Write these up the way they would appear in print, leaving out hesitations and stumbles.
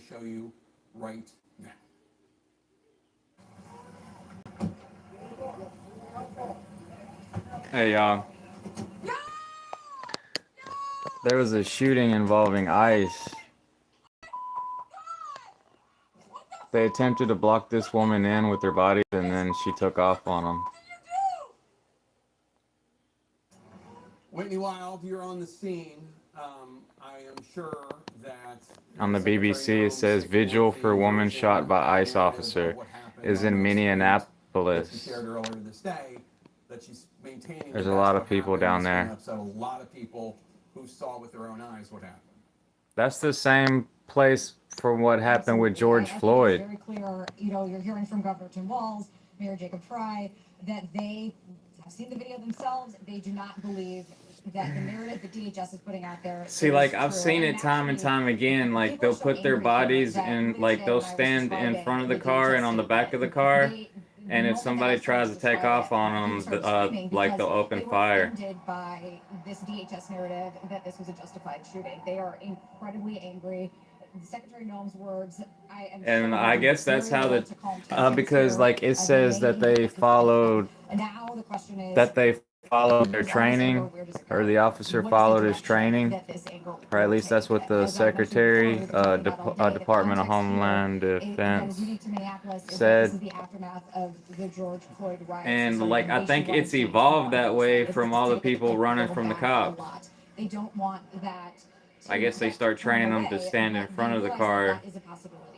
show you right now. Hey y'all, there was a shooting involving ICE. They attempted to block this woman in with their bodies and then she took off on them. Whitney Wild, you're on the scene. I am sure that On the BBC, it says vigil for woman shot by ICE officer is in Minneapolis. Earlier this day that she's maintaining. There's a lot of people down there. Upset a lot of people who saw with their own eyes what happened. That's the same place for what happened with George Floyd. It's very clear, you're hearing from Governor Tim Walz, Mayor Jacob Frey, that they have seen the video themselves. They do not believe that the narrative that DHS is putting out there. See, like, I've seen it time and time again. Like, they'll put their bodies in, like, they'll stand in front of the car and on the back of the car. And if somebody tries to take off on them, like, they'll open fire. By this DHS narrative that this was a justified shooting. They are incredibly angry. Secretary Noem's words, and I guess that's how because like it says that they followed their training, or the officer followed his training, or at least that's what the Secretary, Department of Homeland Defense said. And like I think it's evolved that way from all the people running from the cops. They don't want that. I guess they start training them to stand in front of the car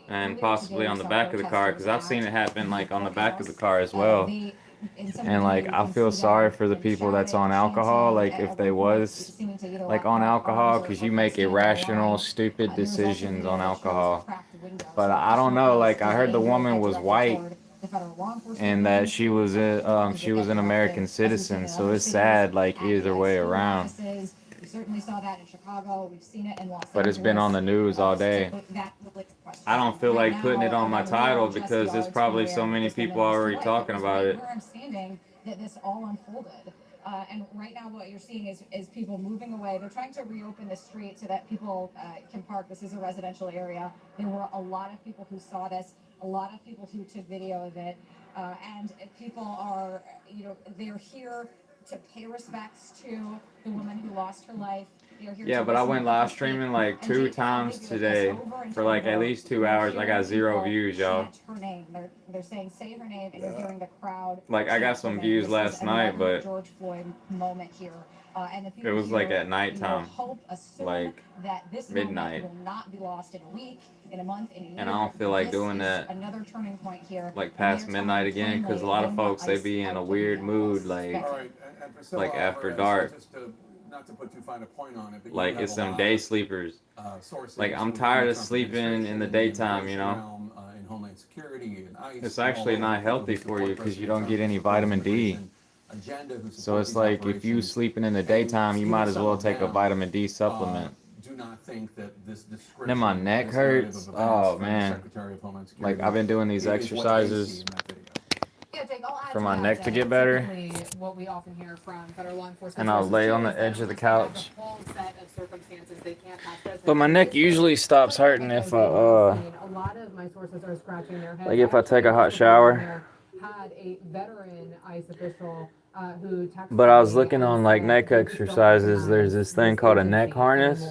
and possibly on the back of the car, because I've seen it happen like on the back of the car as well. And like I feel sorry for the people that's on alcohol, like if they was like on alcohol, because you make irrational, stupid decisions on alcohol. But I don't know, like I heard the woman was white and that she was an American citizen, so it's sad like either way around. We certainly saw that in Chicago. We've seen it in Los Angeles. But it's been on the news all day. I don't feel like putting it on my title because there's probably so many people already talking about it. Where I'm standing, that this all unfolded. And right now what you're seeing is people moving away. They're trying to reopen the street so that people can park. This is a residential area. There were a lot of people who saw this, a lot of people who took video of it. And people are, they're here to pay respects to the woman who lost her life. Yeah, but I went live streaming like 2 times today for like at least 2 hours. I got 0 views, y'all. They're saying say her name, and you're hearing the crowd. Like I got some views last night, but George Floyd moment here. And it was like at nighttime, like midnight. Will not be lost in a week, in a month, in a year. And I don't feel like doing that another turning point here, like past midnight again, because a lot of folks, they be in a weird mood like after dark. Not to put too fine a point on it, but like it's them day sleepers. Like I'm tired of sleeping in the daytime, in Homeland Security and ICE. It's actually not healthy for you because you don't get any vitamin D. So it's like if you sleeping in the daytime, you might as well take a vitamin D supplement. Do not think that this description. Then my neck hurts. Oh man. Like I've been doing these exercises for my neck to get better. What we often hear from federal law enforcement. And I'll lay on the edge of the couch. But my neck usually stops hurting if I a lot of my sources are scratching their heads. like if I take a hot shower. Had a veteran ICE official who. But I was looking on like neck exercises. There's this thing called a neck harness.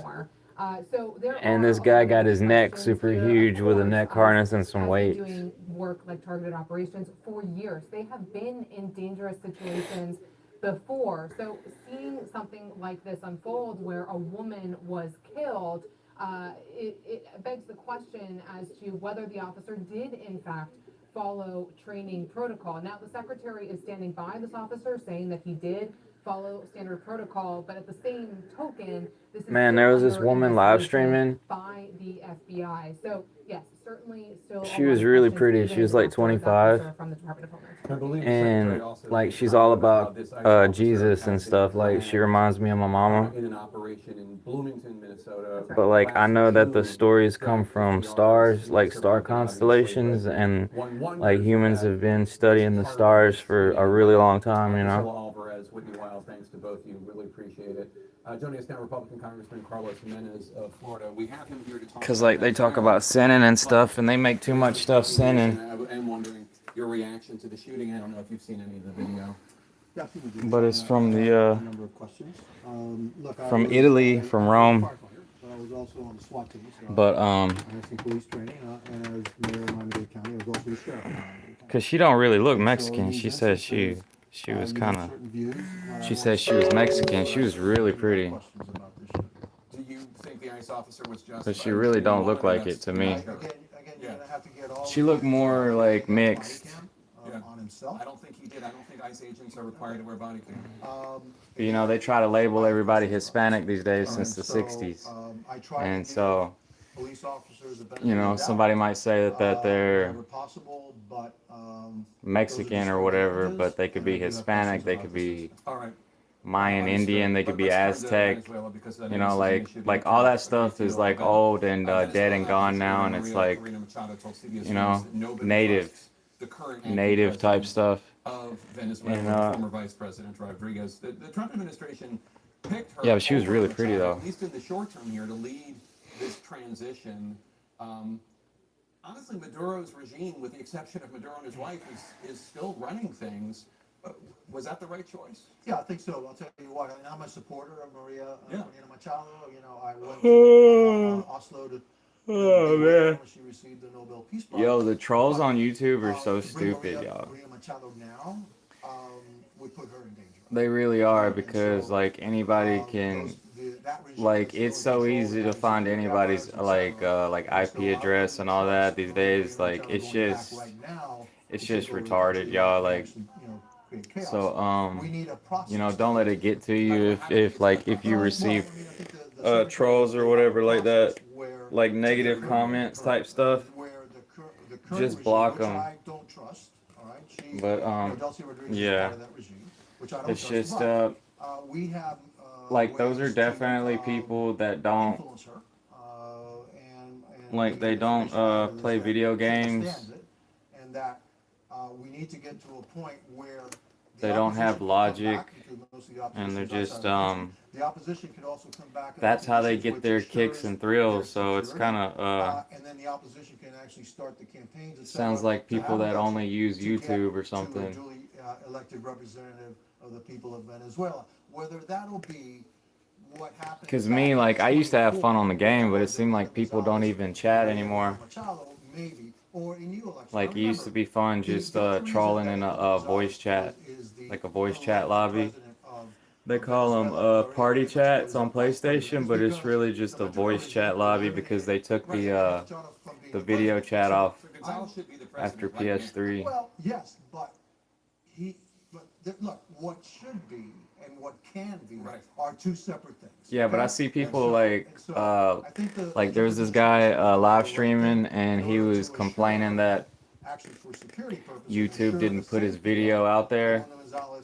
And this guy got his neck super huge with a neck harness and some weights. Doing work like targeted operations for years. They have been in dangerous situations before. So seeing something like this unfold where a woman was killed, it begs the question as to whether the officer did in fact follow training protocol. Now the secretary is standing by this officer saying that he did follow standard protocol, but at the same token, this is there was this woman live streaming by the FBI. So yes, certainly still. She was really pretty. She was like 25, and like she's all about Jesus and stuff. Like she reminds me of my mama. But like I know that the stories come from stars, like star constellations, and like humans have been studying the stars for a really long time, Whitney Wild, thanks to both of you. Really appreciate it. Joining us now, Republican Congressman Carlos Jimenez of Florida. We have him here to talk. Because like they talk about sinning and stuff, and they make too much stuff sinning. I am wondering your reaction to the shooting. I don't know if you've seen any of the video. Yeah, people do. But it's from the A number of questions. Look, I from was, Italy, from Rome. firefighter, but I was also on the SWAT team. So But I had some police training, and as mayor of Miami-Dade County, I was also the sheriff of Miami-Dade County. cause she don't really look Mexican. She says she was kind of. She says she was Mexican. She was really pretty. Do you think the ICE officer was just? But she really don't look like it to me. Again, you're gonna have to get all She looked more like mixed. on himself. I don't think he did. I don't think ICE agents are required to wear body cam. You know, they try to label everybody Hispanic these days since the So, 60s. I tried And to so, give police officers a benefit you of know, the doubt, somebody might say that they're wherever possible, but Mexican or whatever, but they could be Hispanic, they could be All right. Mayan Indian, they could be Let's turn to Aztec. Venezuela because that You know, is an issue like that all we that stuff is like old and dead and gone now, and it's like, Corina Machado told CBS you know, News that nobody native, trusts the current acting native type president stuff. of Venezuela, And, former Vice President Rodriguez. The Trump administration picked her. Yeah, but she was over really Machado, pretty, though. At least in the short term here, to lead this transition. Honestly, Maduro's regime, with the exception of Maduro and his wife, is still running things. Was that the right choice? yeah, I think so. I'll tell you what. I mean, I'm a supporter of Maria Yeah. Machado. You know, I went to Oslo to Oh, man. when she received the Nobel Peace Prize. Yo, the trolls on YouTube are so To bring stupid, y'all. Maria Machado now would put her in danger. They really are, because like anybody can, like it's so easy to find anybody's like IP address and all that these days. Like it's just retarded, y'all. Like, so you know, don't let it get to you if you receive trolls or whatever like that, like negative comments type stuff. Just block them. But yeah, it's just we have like those are ways to, definitely people that don't influence her, and like they don't play video games. understands it, and that we need to get to a point where They don't have logic, and they're just the opposition could also come back. that's how they get their kicks and thrills. So it's kind of and then the opposition can actually start the campaigns. et sounds cetera, like to people have a that motion only use to get YouTube or to a something. duly elected representative of the people of Venezuela. Whether that'll be what happens. Because me, like, I used to have fun on the game, but it seemed like people don't even chat anymore. Like, it used to be fun just trolling in a voice chat, like a voice chat lobby. They call them party chats on PlayStation, but it's really just a voice chat lobby because they took the video chat off after PS3. Well, yes, but look, what should be and what can be are two separate things. Yeah, but I see people like I think there was this guy live streaming, and he was complaining that actually for security purposes, YouTube didn't put his video out there,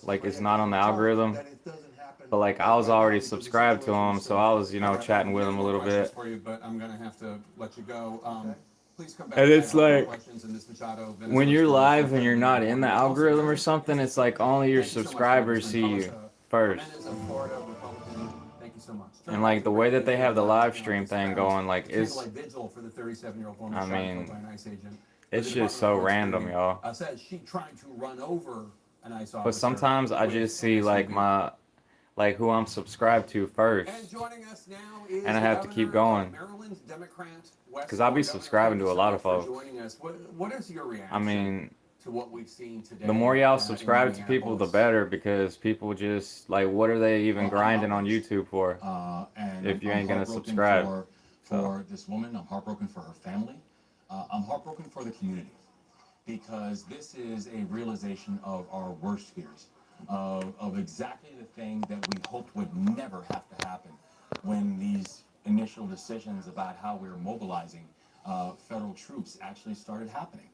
like it's not on the algorithm. But like I was already subscribed to him, so I was, you know, chatting with him a little bit. For you, but I'm gonna have to let you go. Please come back. And it's like, questions in this Machado when you're live and you're not in the algorithm or something, it's like only your Thank you so much, subscribers see Congressman you Carlos, first. Jimenez of Florida, Republican. Thank you so much. And like the way that they have the live stream thing going, like it's, vigil for the 37-year-old woman I shot mean, by an ICE agent. it's The just so Department of random, y'all. Homeland Security, says she tried to run over an ICE officer. But sometimes I with just an see SUV. like who I'm subscribed to first. And joining us now is And I have to the keep Governor of going. Maryland, Democrat, Wes Because I'll be Moore. subscribing to a lot of Governor, folks. thank you so much for joining us. What is your reaction? I mean, to what we've seen today. the more y'all in subscribe to people, the Minneapolis. better, because people just, like, what are they even grinding on YouTube for? And If you I'm ain't gonna heartbroken subscribe. for this woman, I'm heartbroken for her family. I'm heartbroken for the community, because this is a realization of our worst fears, of exactly the thing that we hoped would never have to happen when these initial decisions about how we were mobilizing federal troops actually started happening.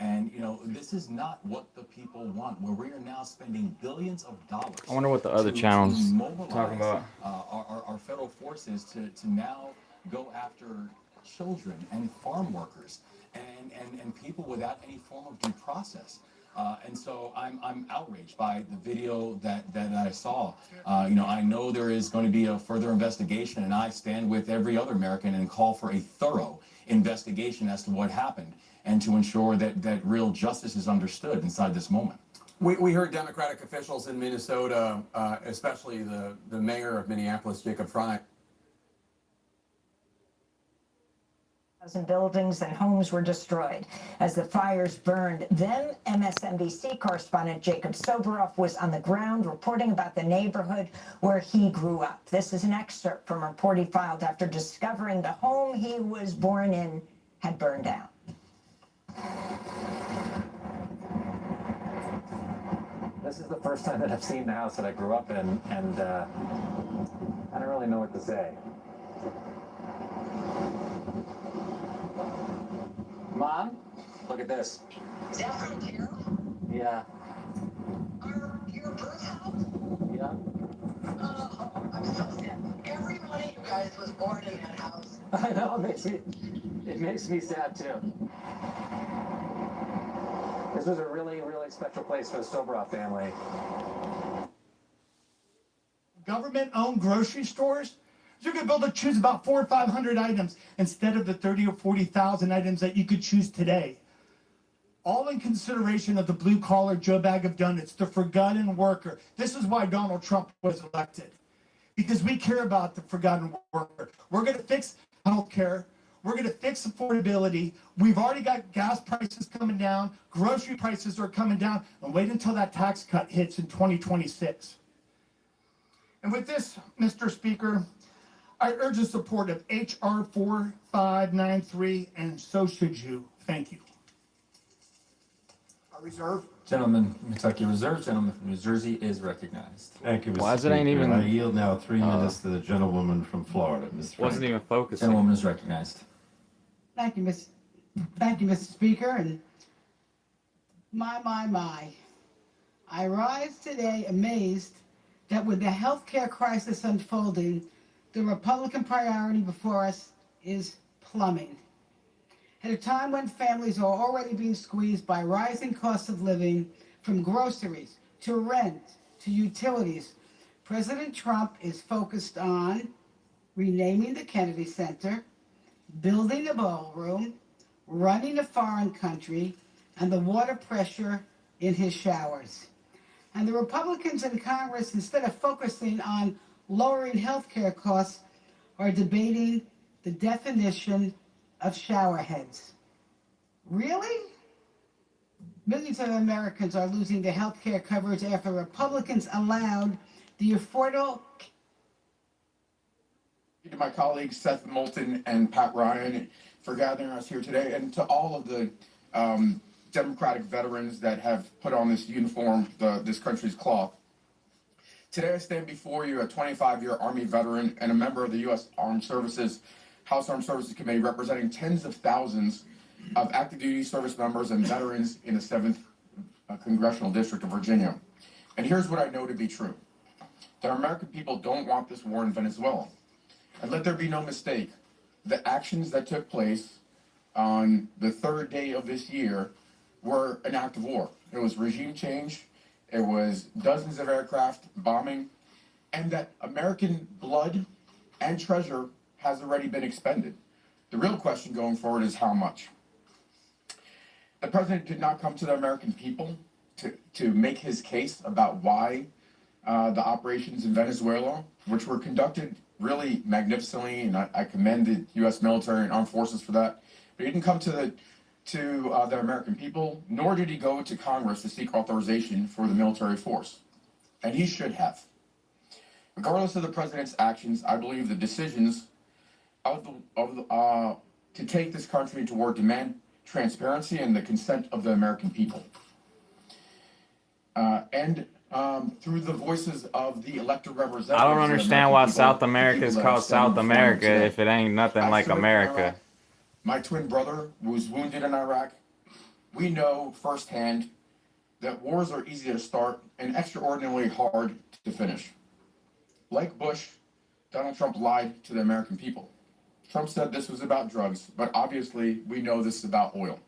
And, you know, this is not what the people want, where we are now spending billions of dollars. I wonder what the other channels mobilize, talking about. Our federal forces to now go after children and farm workers and people without any form of due process. And so I'm outraged by the video that I saw. I know there is going to be a further investigation, and I stand with every other American and call for a thorough investigation as to what happened and to ensure that real justice is understood inside this moment. We heard Democratic officials in Minnesota, especially the mayor of Minneapolis, Jacob Frey. Buildings and homes were destroyed as the fires burned. Then MSNBC correspondent Jacob Soboroff was on the ground reporting about the neighborhood where he grew up. This is an excerpt from a report he filed after discovering the home he was born in had burned down. This is the first time that I've seen the house that I grew up in, and I don't really know what to say. Mom, look at this. Is that from here? Yeah. Your birth house? Yeah. Oh, I'm so sad. Every one of you guys was born in that house. I know, it makes me sad too. This was a really, really special place for the Soboroff family. Government-owned grocery stores, you're going to be able to choose about 400 or 500 items instead of the 30 or 40,000 items that you could choose today. All in consideration of the blue-collar Joe Bag of Donuts, the forgotten worker. This is why Donald Trump was elected. Because we care about the forgotten worker. We're going to fix health care. We're going to fix affordability. We've already got gas prices coming down. Grocery prices are coming down. And wait until that tax cut hits in 2026. And with this, Mr. Speaker, I urge the support of H.R. 4593, and so should you. Thank you. I reserve. Gentleman from Kentucky reserves. Gentleman from New Jersey is recognized. Thank you, Mr. Why is it ain't Speaker. even- I yield now 3 minutes to the gentlewoman from Florida, Ms. Frank. Wasn't even focusing. Gentlewoman is recognized. Thank you, Mr. Speaker. And my. I rise today amazed that with the healthcare crisis unfolding, the Republican priority before us is plumbing. At a time when families are already being squeezed by rising costs of living, from groceries to rent to utilities, President Trump is focused on renaming the Kennedy Center, building a ballroom, running a foreign country, and the water pressure in his showers. And the Republicans in Congress, instead of focusing on lowering health care costs, are debating the definition of shower heads. Really? Millions of Americans are losing their health care coverage after Republicans allowed the affordable. To my colleagues Seth Moulton and Pat Ryan for gathering us here today, and to all of the Democratic veterans that have put on this uniform, this country's cloth. Today I stand before you, a 25-year Army veteran and a member of the U.S. Armed Services, House Armed Services Committee, representing tens of thousands of active duty service members and veterans in the 7th Congressional District of Virginia. And here's what I know to be true. The American people don't want this war in Venezuela. And let there be no mistake, the actions that took place on the 3rd day of this year were an act of war. It was regime change, it was dozens of aircraft bombing, and that American blood and treasure has already been expended. The real question going forward is how much. The president did not come to the American people to make his case about why the operations in Venezuela, which were conducted really magnificently, and I commend the U.S. military and armed forces for that. But he didn't come to the American people, nor did he go to Congress to seek authorization for the military force. And he should have. Regardless of the president's actions, I believe the decisions to take this country to war demand transparency and the consent of the American people. Through the voices of the elected representatives. I don't understand why South America is called South America if it ain't nothing like America. My twin brother was wounded in Iraq. We know firsthand that wars are easy to start and extraordinarily hard to finish. Like Bush, Donald Trump lied to the American people. Trump said this was about drugs, but obviously we know this is about oil.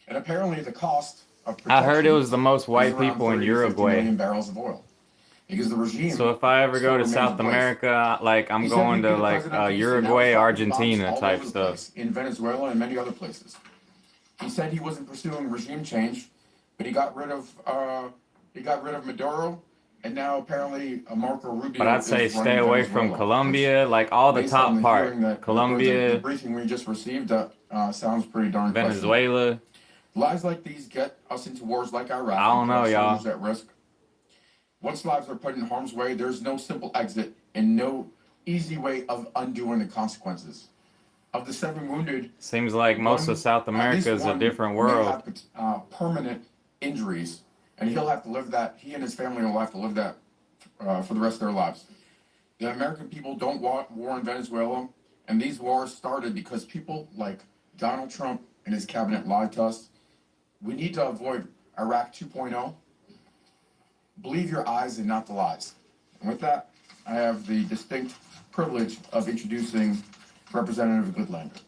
And apparently the cost of I heard it protection was the most is white around people in 30 to 50 Uruguay. million barrels of oil. Because the regime. So if I ever still go to remains South in place. America, like I'm He said going he'd be to the like president of peace, and now Uruguay, he's dropping bombs Argentina all type over the stuff. place, in Venezuela and many other places. He said he wasn't pursuing regime change, but he got rid of Maduro, and now apparently Marco Rubio. But I'd say is stay running away Venezuela, from Colombia, like all the based on top part. hearing that- or Colombia, the briefing we just received, sounds pretty darn questionable. Venezuela. Lies like these get us into wars like Iraq. I don't and put know, our y'all. soldiers at risk. Once lives are put in harm's way, there's no simple exit and no easy way of undoing the consequences. Of the 7 wounded, Seems like most one- of South at America least is a one different may world. have permanent injuries, and he'll have to live that. He and his family will have to live that for the rest of their lives. The American people don't want war in Venezuela, and these wars started because people like Donald Trump and his cabinet lied to us. We need to avoid Iraq 2.0. Believe your eyes and not the lies. And with that, I have the distinct privilege of introducing Representative Goodlander.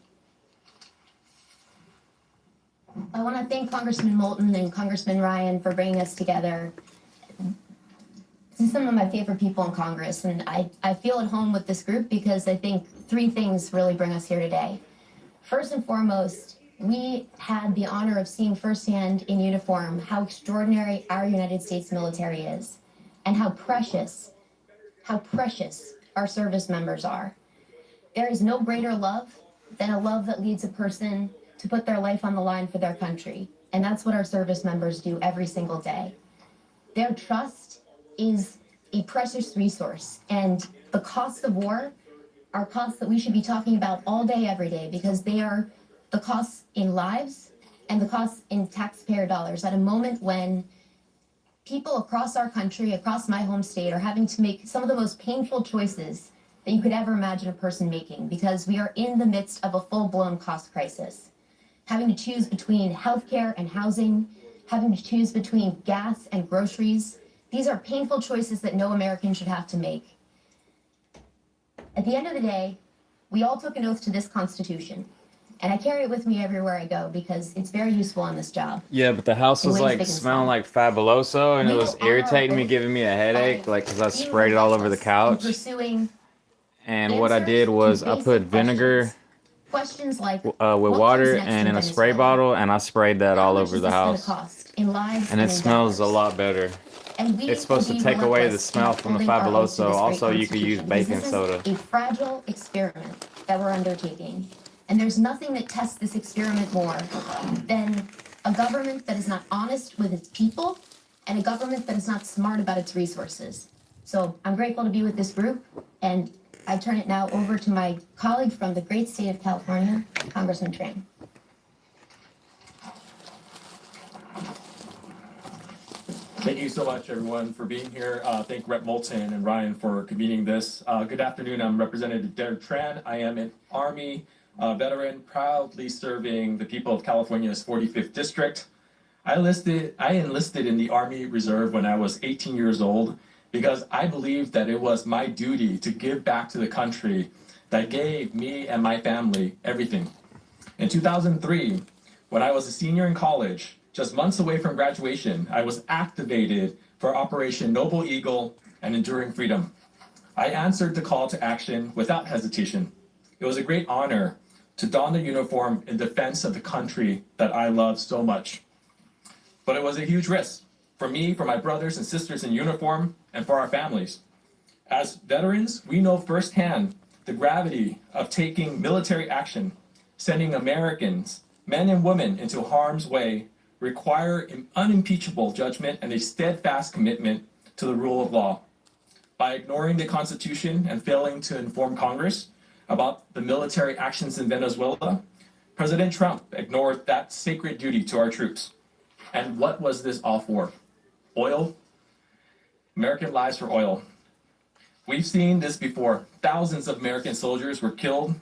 I want to thank Congressman Moulton and Congressman Ryan for bringing us together. This is some of my favorite people in Congress, and I feel at home with this group because I think 3 things really bring us here today. First and foremost, we had the honor of seeing firsthand in uniform how extraordinary our United States military is and how precious our service members are. There is no greater love than a love that leads a person to put their life on the line for their country. And that's what our service members do every single day. Their trust is a precious resource. And the costs of war are costs that we should be talking about all day, every day, because they are the costs in lives and the costs in taxpayer dollars at a moment when people across our country, across my home state, are having to make some of the most painful choices that you could ever imagine a person making, because we are in the midst of a full-blown cost crisis. Having to choose between healthcare and housing, having to choose between gas and groceries. These are painful choices that no American should have to make. At the end of the day, we all took an oath to this Constitution. And I carry it with me everywhere I go because it's very useful on this job. Yeah, but the house was Ways like they can smelling smell. like Fabuloso, and it We was will honor irritating me, oath giving me a headache, by like because I being sprayed it all over the relentless in couch. Pursuing And what I answers did to was I basic put vinegar questions like with what water comes next and in a spray Venezuela? bottle, and I sprayed that How all much over is the this gonna house. cost in lives And it in smells a dollars? lot better. And we It's supposed will to be take away the relentless in smell from the upholding our oath to Fabuloso. this great Also, you could use Constitution, because baking this is soda. a fragile experiment that we're undertaking. And there's nothing that tests this experiment more than a government that is not honest with its people and a government that is not smart about its resources. So I'm grateful to be with this group, and I turn it now over to my colleague from the great state of California, Congressman Tran. Thank you so much, everyone, for being here. Thank Rep. Moulton and Ryan for convening this. Good afternoon. I'm Representative Derek Tran. I am an Army veteran, proudly serving the people of California's 45th District. I enlisted in the Army Reserve when I was 18 years old because I believed that it was my duty to give back to the country that gave me and my family everything. In 2003, when I was a senior in college, just months away from graduation, I was activated for Operation Noble Eagle and Enduring Freedom. I answered the call to action without hesitation. It was a great honor to don the uniform in defense of the country that I love so much. But it was a huge risk for me, for my brothers and sisters in uniform, and for our families. As veterans, we know firsthand the gravity of taking military action, sending Americans, men and women, into harm's way, require an unimpeachable judgment and a steadfast commitment to the rule of law. By ignoring the Constitution and failing to inform Congress about the military actions in Venezuela, President Trump ignored that sacred duty to our troops. And what was this all for? Oil? American lives for oil. We've seen this before. Thousands of American soldiers were killed.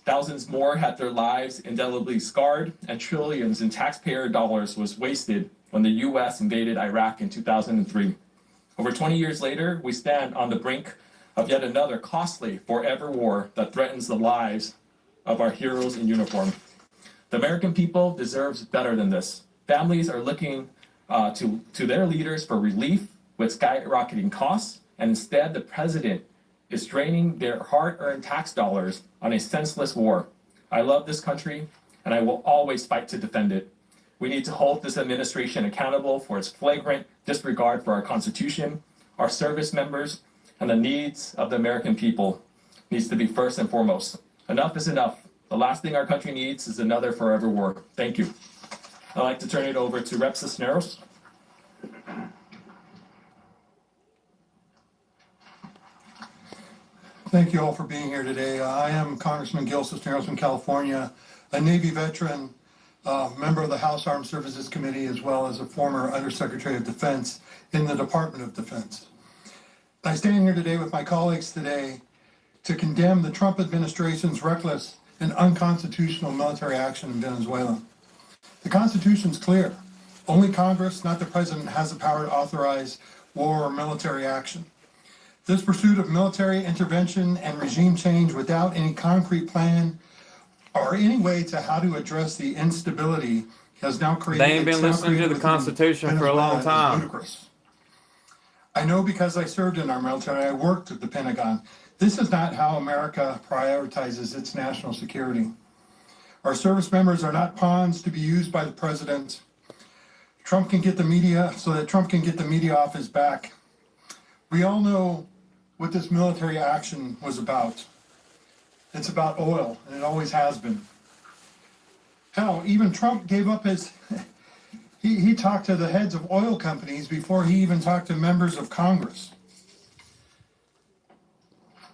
Thousands more had their lives indelibly scarred, and trillions in taxpayer dollars was wasted when the U.S. invaded Iraq in 2003. Over 20 years later, we stand on the brink of yet another costly forever war that threatens the lives of our heroes in uniform. The American people deserves better than this. Families are looking to their leaders for relief with skyrocketing costs, and instead the president is draining their hard-earned tax dollars on a senseless war. I love this country, and I will always fight to defend it. We need to hold this administration accountable for its flagrant disregard for our Constitution, our service members, and the needs of the American people needs to be first and foremost. Enough is enough. The last thing our country needs is another forever war. Thank you. I'd like to turn it over to Rep. Cisneros. Thank you all for being here today. I am Congressman Gil Cisneros from California, a Navy veteran, member of the House Armed Services Committee, as well as a former Undersecretary of Defense in the Department of Defense. I stand here today with my colleagues today to condemn the Trump administration's reckless and unconstitutional military action in Venezuela. The Constitution's clear. Only Congress, not the President, has the power to authorize war or military action. This pursuit of military intervention and regime change without any concrete plan or any way to how to address the instability has now created. They ain't been listening to the Constitution for a long time. I know because I served in our military, I worked at the Pentagon. This is not how America prioritizes its national security. Our service members are not pawns to be used by the president. Trump can get the media so that Trump can get the media off his back. We all know what this military action was about. It's about oil, and it always has been. Hell, even Trump gave up his, he talked to the heads of oil companies before he even talked to members of Congress.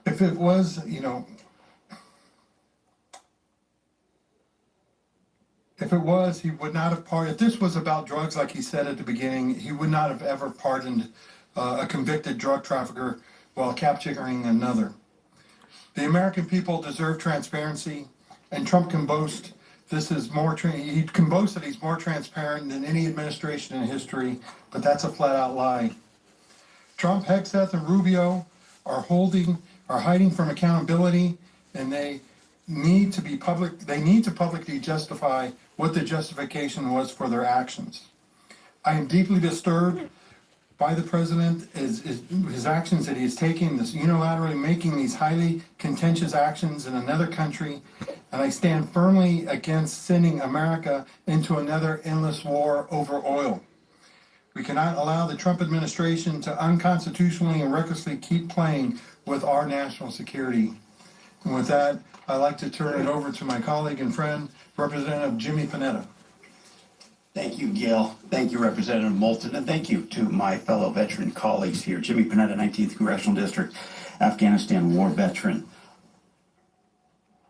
If it was, he would not have pardoned. If this was about drugs, like he said at the beginning, he would not have ever pardoned a convicted drug trafficker while capturing another. The American people deserve transparency, and Trump can boast he can boast that he's more transparent than any administration in history, but that's a flat-out lie. Trump, Hegseth, and Rubio are hiding from accountability, and they need to publicly justify what the justification was for their actions. I am deeply disturbed by the president, his actions that he is taking, this unilaterally making these highly contentious actions in another country, and I stand firmly against sending America into another endless war over oil. We cannot allow the Trump administration to unconstitutionally and recklessly keep playing with our national security. And with that, I'd like to turn it over to my colleague and friend, Representative Jimmy Panetta. Thank you, Gil. Thank you, Representative Moulton, and thank you to my fellow veteran colleagues here. Jimmy Panetta, 19th Congressional District, Afghanistan war veteran.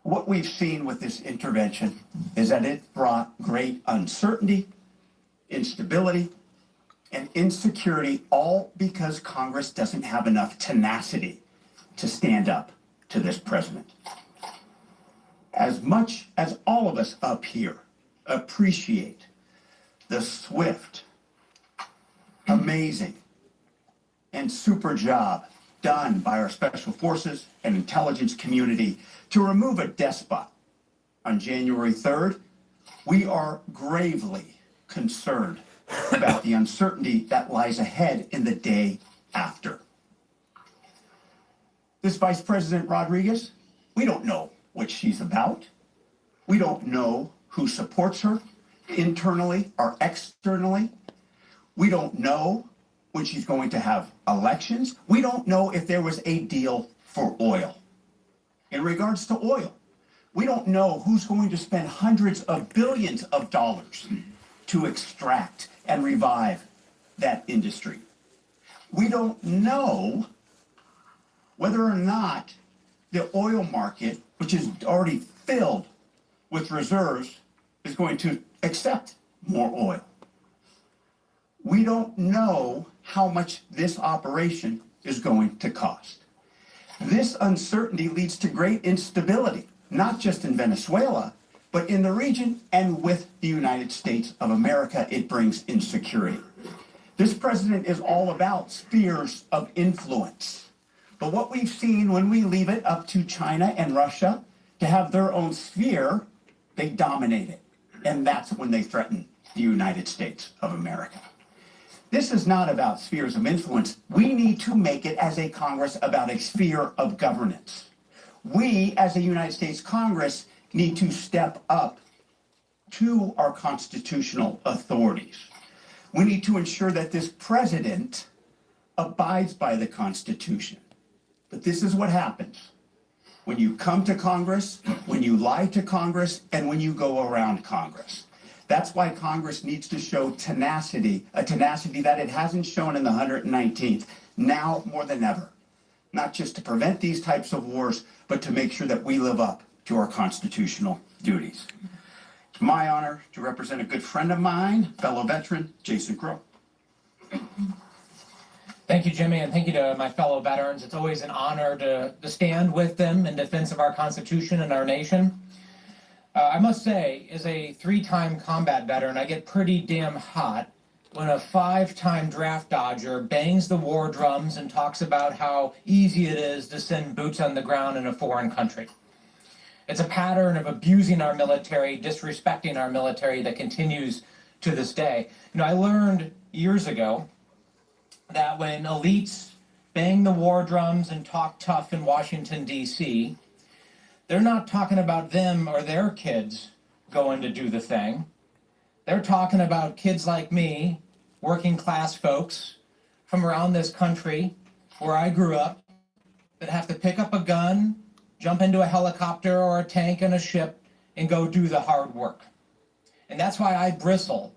What we've seen with this intervention is that it brought great uncertainty, instability, and insecurity, all because Congress doesn't have enough tenacity to stand up to this president. As much as all of us up here appreciate the swift, amazing, and super job done by our special forces and intelligence community to remove a despot on January 3rd, we are gravely concerned about the uncertainty that lies ahead in the day after. This Vice President Rodriguez, we don't know what she's about. We don't know who supports her internally or externally. We don't know when she's going to have elections. We don't know if there was a deal for oil. In regards to oil, we don't know who's going to spend hundreds of billions of dollars to extract and revive that industry. We don't know whether or not the oil market, which is already filled with reserves, is going to accept more oil. We don't know how much this operation is going to cost. This uncertainty leads to great instability, not just in Venezuela, but in the region and with the United States of America. It brings insecurity. This president is all about spheres of influence. But what we've seen when we leave it up to China and Russia to have their own sphere, they dominate it. And that's when they threaten the United States of America. This is not about spheres of influence. We need to make it as a Congress about a sphere of governance. We, as a United States Congress, need to step up to our constitutional authorities. We need to ensure that this president abides by the Constitution. But this is what happens when you come to Congress, when you lie to Congress, and when you go around Congress. That's why Congress needs to show tenacity, a tenacity that it hasn't shown in the 119th, now more than ever. Not just to prevent these types of wars, but to make sure that we live up to our constitutional duties. It's my honor to represent a good friend of mine, fellow veteran, Jason Crow. Thank you, Jimmy, and thank you to my fellow veterans. It's always an honor to stand with them in defense of our Constitution and our nation. I must say, as a 3-time combat veteran, I get pretty damn hot when a 5-time draft dodger bangs the war drums and talks about how easy it is to send boots on the ground in a foreign country. It's a pattern of abusing our military, disrespecting our military that continues to this day. You know, I learned years ago that when elites bang the war drums and talk tough in Washington, D.C., they're not talking about them or their kids going to do the thing. They're talking about kids like me, working class folks from around this country where I grew up that have to pick up a gun, jump into a helicopter or a tank and a ship and go do the hard work. And that's why I bristle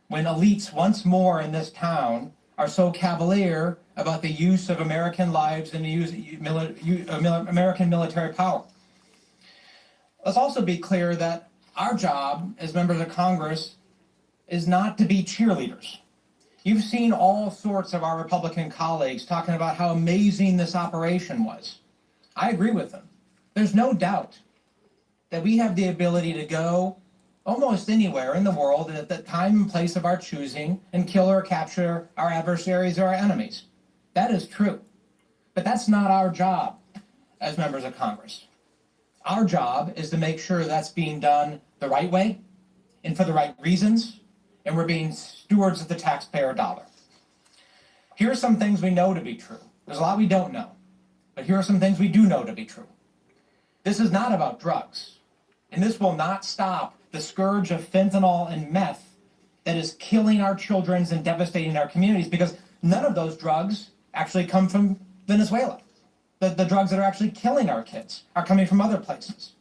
when elites once more in this town are so cavalier about the use of American lives and the use of American military power. Let's also be clear that our job as members of Congress is not to be cheerleaders. You've seen all sorts of our Republican colleagues talking about how amazing this operation was. I agree with them. There's no doubt that we have the ability to go almost anywhere in the world at the time and place of our choosing and kill or capture our adversaries or our enemies. That is true. But that's not our job as members of Congress. Our job is to make sure that's being done the right way and for the right reasons, and we're being stewards of the taxpayer dollar. Here are some things we know to be true. There's a lot we don't know, but here are some things we do know to be true. This is not about drugs, and this will not stop the scourge of fentanyl and meth that is killing our children and devastating our communities, because none of those drugs actually come from Venezuela. The drugs that are actually killing our kids are coming from other places.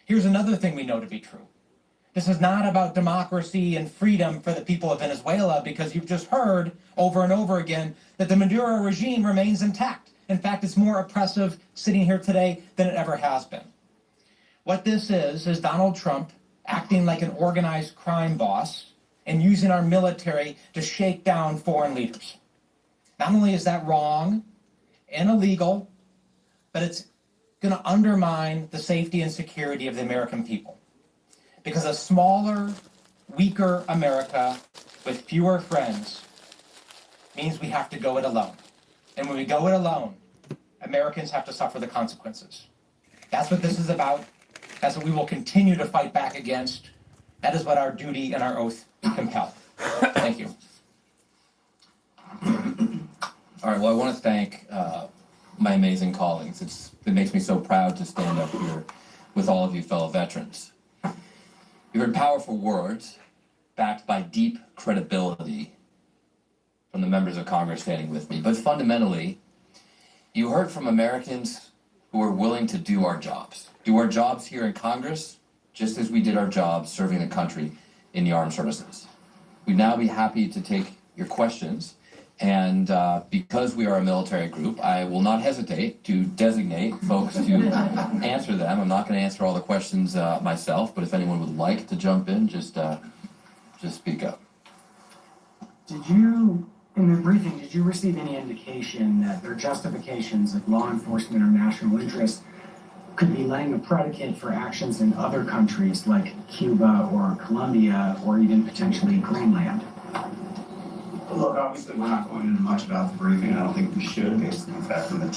Here's another thing we know to be true. This is not about democracy and freedom for the people of Venezuela, because you've just heard over and over again that the Maduro regime remains intact. In fact, it's more oppressive sitting here today than it ever has been. What this is Donald Trump acting like an organized crime boss and using our military to shake down foreign leaders. Not only is that wrong and illegal, but it's going to undermine the safety and security of the American people. Because a smaller, weaker America with fewer friends means we have to go it alone. And when we go it alone, Americans have to suffer the consequences. That's what this is about. That's what we will continue to fight back against. That is what our duty and our oath compel. Thank you. All right, well, I want to thank my amazing colleagues. It makes me so proud to stand up here with all of you fellow veterans. You heard powerful words backed by deep credibility from the members of Congress standing with me. But fundamentally, you heard from Americans who are willing to do our jobs here in Congress, just as we did our jobs serving the country in the armed services. We'd now be happy to take your questions. And because we are a military group, I will not hesitate to designate folks to answer them. I'm not going to answer all the questions myself, but if anyone would like to jump in, just speak up. Did you, in the briefing, did you receive any indication that their justifications, like law enforcement or national interest, could be laying a predicate for actions in other countries like Cuba or Colombia or even potentially Greenland? Look, obviously, we're not going into much about the briefing. I don't think we should, based on the fact of the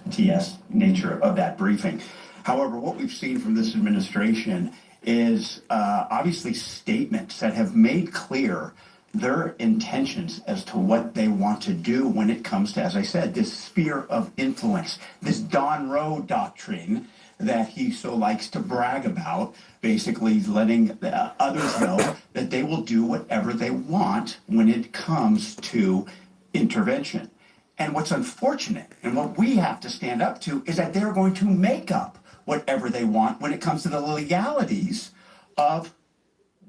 TS nature of that briefing. However, what we've seen from this administration is obviously statements that have made clear their intentions as to what they want to do when it comes to, as I said, this sphere of influence, this Don Rowe doctrine that he so likes to brag about, basically letting others know that they will do whatever they want when it comes to intervention. And what's unfortunate, and what we have to stand up to, is that they're going to make up whatever they want when it comes to the legalities of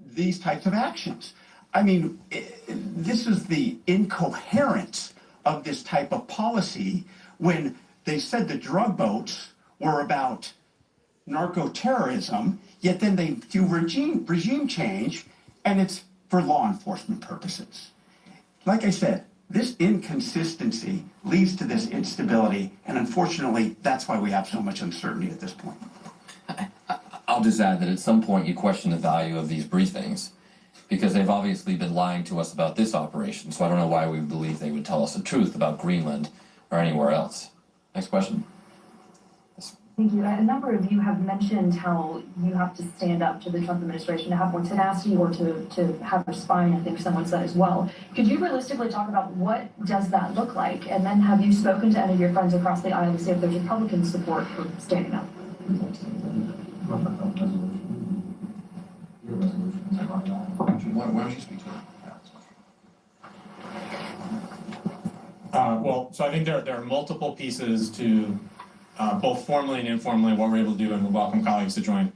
these types of actions. I mean, this is the incoherence of this type of policy when they said the drug boats were about narco-terrorism, yet then they do regime change, and it's for law enforcement purposes. Like I said, this inconsistency leads to this instability, and unfortunately, that's why we have so much uncertainty at this point. I'll just add that at some point you question the value of these briefings, because they've obviously been lying to us about this operation, so I don't know why we believe they would tell us the truth about Greenland or anywhere else. Next question. Thank you. A number of you have mentioned how you have to stand up to the Trump administration, to have more tenacity or to have a spine, I think someone said as well. Could you realistically talk about what does that look like? And then have you spoken to any of your friends across the aisle to see if there's Republican support for standing up? Why don't you speak to it? Well, so I think there are multiple pieces to both formally and informally what we're able to do, and we welcome colleagues to join.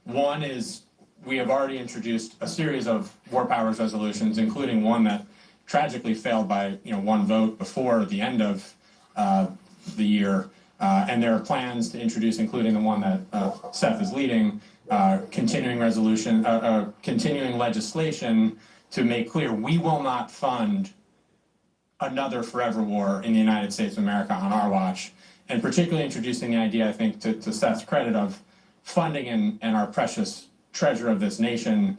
One is we have already introduced a series of war powers resolutions, including one that tragically failed by one vote before the end of the year. And there are plans to introduce, including the one that Seth is leading, continuing legislation to make clear we will not fund another forever war in the United States of America on our watch. And particularly introducing the idea, I think, to Seth's credit, of funding and our precious treasure of this nation,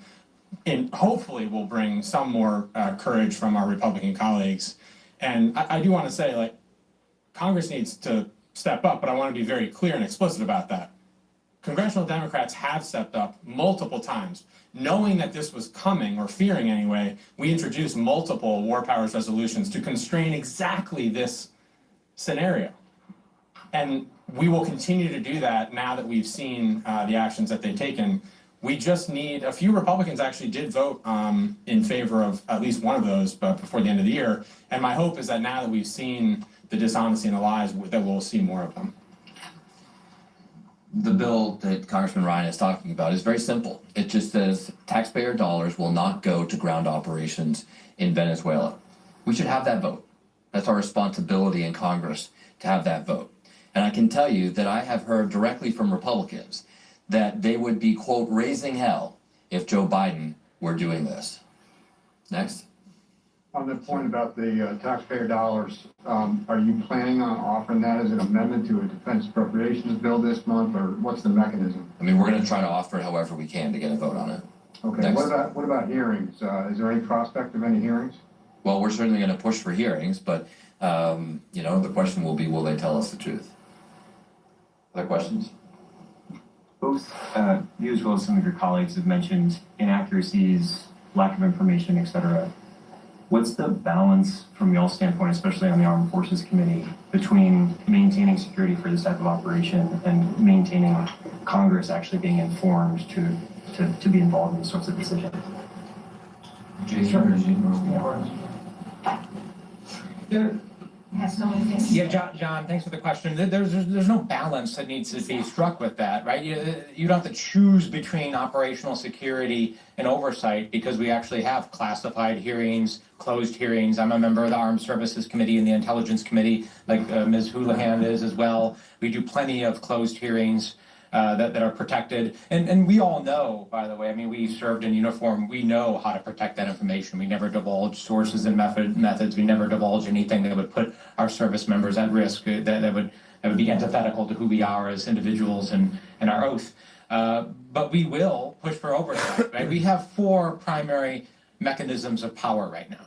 and hopefully will bring some more courage from our Republican colleagues. And I do want to say, like, Congress needs to step up, but I want to be very clear and explicit about that. Congressional Democrats have stepped up multiple times. Knowing that this was coming, or fearing anyway, we introduced multiple war powers resolutions to constrain exactly this scenario. And we will continue to do that now that we've seen the actions that they've taken. We just need, a few Republicans actually did vote in favor of at least one of those before the end of the year. And my hope is that now that we've seen the dishonesty and the lies, that we'll see more of them. The bill that Congressman Ryan is talking about is very simple. It just says taxpayer dollars will not go to ground operations in Venezuela. We should have that vote. That's our responsibility in Congress, to have that vote. And I can tell you that I have heard directly from Republicans that they would be, quote, raising hell if Joe Biden were doing this. Next. On the point about the taxpayer dollars, are you planning on offering that as an amendment to a defense appropriations bill this month, or what's the mechanism? I mean, we're going to try to offer it however we can to get a vote on it. Okay. Next. What about hearings? Is there any prospect of any hearings? Well, we're certainly going to push for hearings, but the question will be, will they tell us the truth? Other questions? Both you as well as some of your colleagues have mentioned inaccuracies, lack of information, etc. What's the balance from y'all's standpoint, especially on the Armed Forces Committee, between maintaining security for this type of operation and maintaining Congress actually being informed to be involved in these sorts of decisions? Yeah, John, thanks for the question. There's no balance that needs to be struck with that, right? You don't have to choose between operational security and oversight, because we actually have classified hearings, closed hearings. I'm a member of the Armed Services Committee and the Intelligence Committee, like Ms. Houlihan is as well. We do plenty of closed hearings that are protected. And we all know, by the way, I mean, we served in uniform. We know how to protect that information. We never divulge sources and methods. We never divulge anything that would put our service members at risk, that would be antithetical to who we are as individuals and our oath. But we will push for oversight, right? We have 4 primary mechanisms of power right now,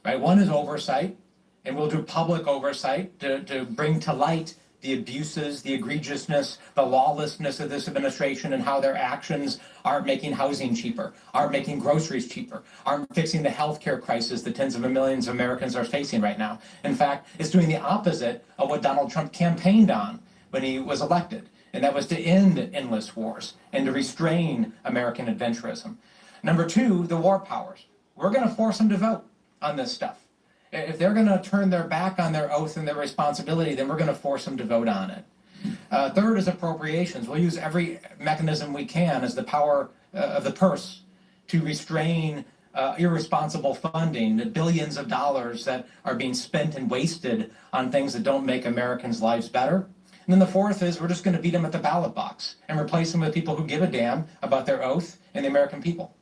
right? One is oversight, and we'll do public oversight to bring to light the abuses, the egregiousness, the lawlessness of this administration and how their actions aren't making housing cheaper, aren't making groceries cheaper, aren't fixing the healthcare crisis that tens of millions of Americans are facing right now. In fact, it's doing the opposite of what Donald Trump campaigned on when he was elected, and that was to end endless wars and to restrain American adventurism. Number two, the war powers. We're going to force them to vote on this stuff. If they're going to turn their back on their oath and their responsibility, then we're going to force them to vote on it. Third is appropriations. We'll use every mechanism we can as the power of the purse to restrain irresponsible funding, the billions of dollars that are being spent and wasted on things that don't make Americans' lives better. And then the fourth is we're just going to beat them at the ballot box and replace them with people who give a damn about their oath and the American people.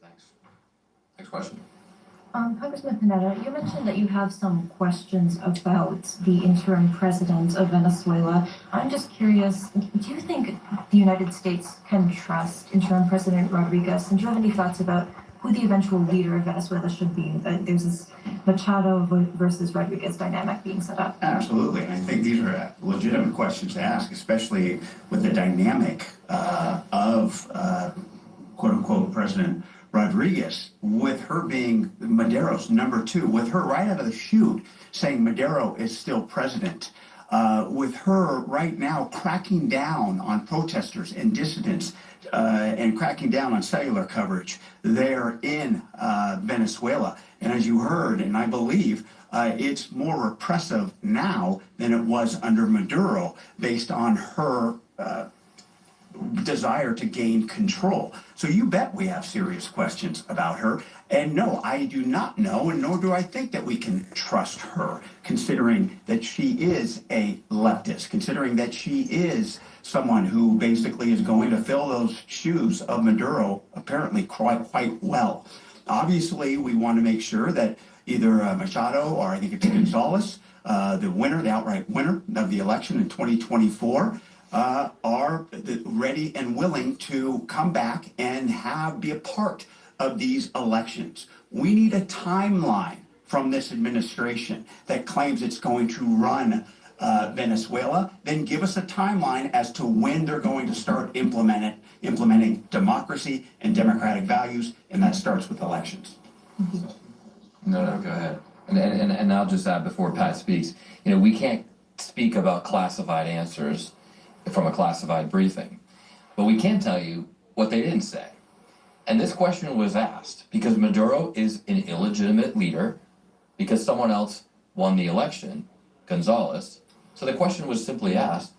Thanks. Next question. Congressman Panetta, you mentioned that you have some questions about the interim president of Venezuela. I'm just curious, do you think the United States can trust interim President Rodriguez? And do you have any thoughts about who the eventual leader of Venezuela should be? There's this Machado versus Rodriguez dynamic being set up. Absolutely. And I think these are legitimate questions to ask, especially with the dynamic of quote unquote President Rodriguez, with her being Maduro's number two, with her right out of the chute saying Maduro is still president, with her right now cracking down on protesters and dissidents and cracking down on cellular coverage there in Venezuela. And as you heard, and I believe, it's more repressive now than it was under Maduro based on her desire to gain control. So you bet we have serious questions about her. And no, I do not know, and nor do I think that we can trust her, considering that she is a leftist, considering that she is someone who basically is going to fill those shoes of Maduro apparently quite well. Obviously, we want to make sure that either Machado or I think it's Gonzalez, the winner, the outright winner of the election in 2024, are ready and willing to come back and be a part of these elections. We need a timeline from this administration that claims it's going to run Venezuela. Then give us a timeline as to when they're going to start implementing democracy and democratic values, and that starts with elections. No, go ahead. And I'll just add before Pat speaks, we can't speak about classified answers from a classified briefing, but we can tell you what they didn't say. And this question was asked because Maduro is an illegitimate leader because someone else won the election, Gonzalez. So the question was simply asked,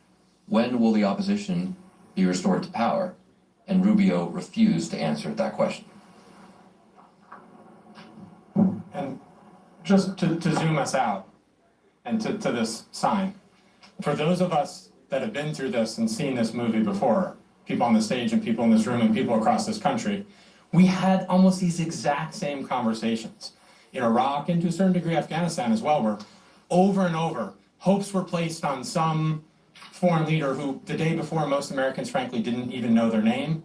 when will the opposition be restored to power? And Rubio refused to answer that question. And just to zoom us out and to this sign, for those of us that have been through this and seen this movie before, people on the stage and people in this room and people across this country, we had almost these exact same conversations in Iraq and to a certain degree Afghanistan as well, where over and over hopes were placed on some foreign leader who the day before most Americans frankly didn't even know their name.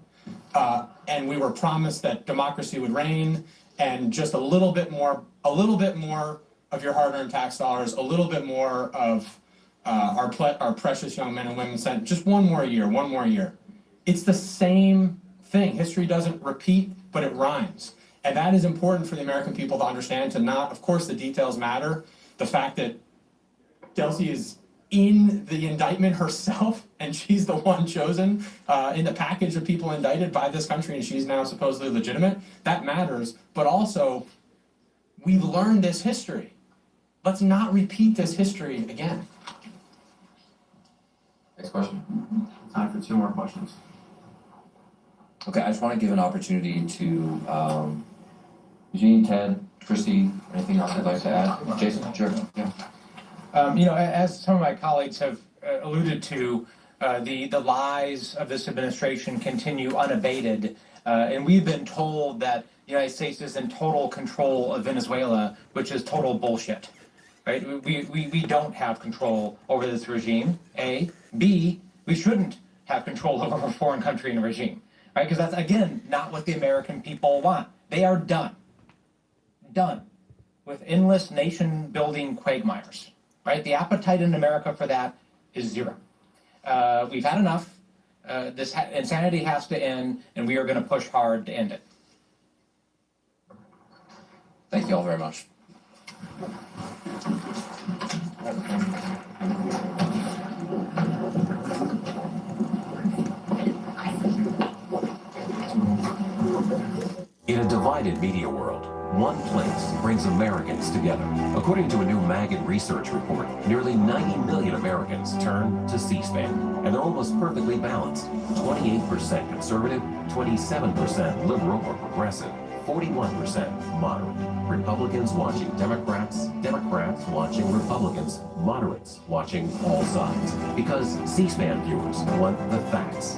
And we were promised that democracy would reign and just a little bit more of your hard-earned tax dollars, a little bit more of our precious young men and women sent just one more year. It's the same thing. History doesn't repeat, but it rhymes. And that is important for the American people to understand, of course the details matter. The fact that Delcy is in the indictment herself, and she's the one chosen in the package of people indicted by this country, and she's now supposedly legitimate, that matters. But also, we've learned this history. Let's not repeat this history again. Next question. Time for two more questions. Okay, I just want to give an opportunity to Eugene, Ted, Christy, anything else you'd like to add? Jason, sure. Yeah. As some of my colleagues have alluded to, the lies of this administration continue unabated, and we've been told that the United States is in total control of Venezuela, which is total bullshit. Right? We don't have control over this regime. A. B. We shouldn't have control over a foreign country and regime. Right? Because that's, again, not what the American people want. They are done with endless nation-building quagmires. right? The appetite in America for that is zero. We've had enough. This insanity has to end, and we are going to push hard to end it. Thank you all very much. In a divided media world, one place brings Americans together. According to a new Magid research report, nearly 90 million Americans turn to C-SPAN, and they're almost perfectly balanced. 28% conservative, 27% liberal or progressive, 41% moderate. Republicans watching Democrats, Democrats watching Republicans, moderates watching all sides. Because C-SPAN viewers want the facts.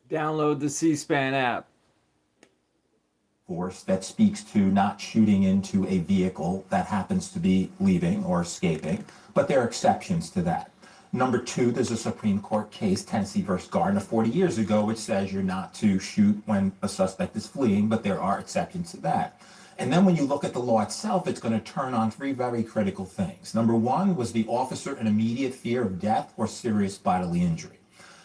Download the C-SPAN app. Force that speaks to not shooting into a vehicle that happens to be leaving or escaping, but there are exceptions to that. Number two, there's a Supreme Court case, Tennessee versus Gardner, 40 years ago, which says you're not to shoot when a suspect is fleeing, but there are exceptions to that. And then when you look at the law itself, it's going to turn on three very critical things. Number one, was the officer in immediate fear of death or serious bodily injury?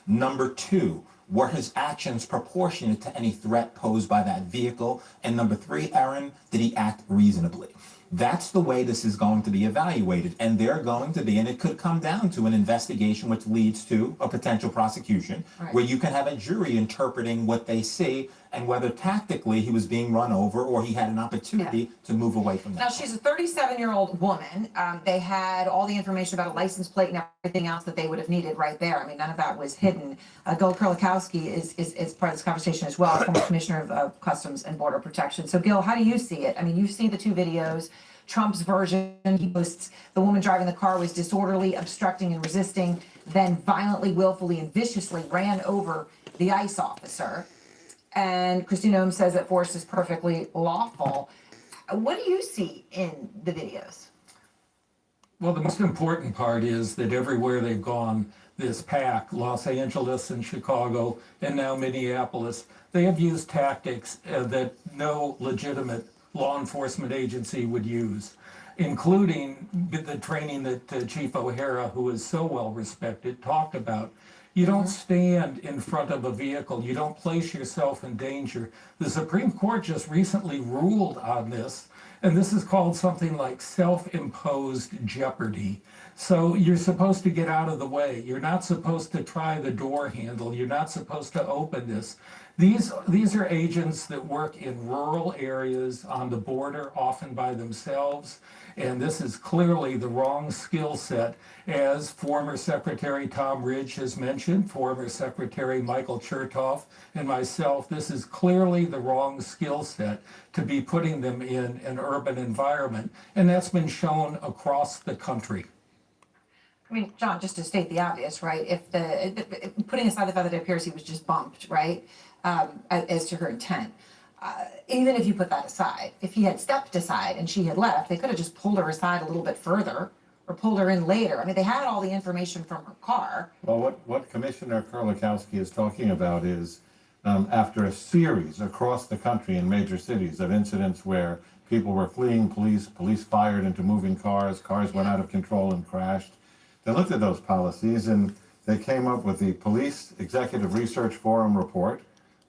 Number two, were his actions proportionate to any threat posed by that vehicle? And number three, Aaron, did he act reasonably? That's the way this is going to be evaluated. And they're going to be, and it could come down to an investigation which leads to a potential prosecution, where you can have a jury interpreting what they see and whether tactically he was being run over or he had an opportunity to move away from that. Now, she's a 37-year-old woman. They had all the information about a license plate and everything else that they would have needed right there. I mean, none of that was hidden. Gil Kerlikowske is part of this conversation as well, former Commissioner of Customs and Border Protection. So, Gil, how do you see it? I mean, you see the two videos. Trump's version, he posts the woman driving the car was disorderly, obstructing and resisting, then violently, willfully, and viciously ran over the ICE officer. And Kristi Noem says that force is perfectly lawful. What do you see in the videos? Well, the most important part is that everywhere they've gone, this pack, Los Angeles and Chicago, and now Minneapolis, they have used tactics that no legitimate law enforcement agency would use, including the training that Chief O'Hara, who is so well respected, talked about. You don't stand in front of a vehicle. You don't place yourself in danger. The Supreme Court just recently ruled on this, and this is called something like self-imposed jeopardy. So you're supposed to get out of the way. You're not supposed to try the door handle. You're not supposed to open this. These are agents that work in rural areas on the border, often by themselves, and this is clearly the wrong skill set. As former Secretary Tom Ridge has mentioned, former Secretary Michael Chertoff, and myself, this is clearly the wrong skill set to be putting them in an urban environment, and that's been shown across the country. I mean, John, just to state the obvious, right? If putting aside the fact that it appears he was just bumped, right, as to her intent, even if you put that aside, if he had stepped aside and she had left, they could have just pulled her aside a little bit further or pulled her in later. I mean, they had all the information from her car. Well, what Commissioner Kerlikowske is talking about is after a series across the country in major cities of incidents where people were fleeing police fired into moving cars went out of control and crashed. They looked at those policies and they came up with the Police Executive Research Forum report.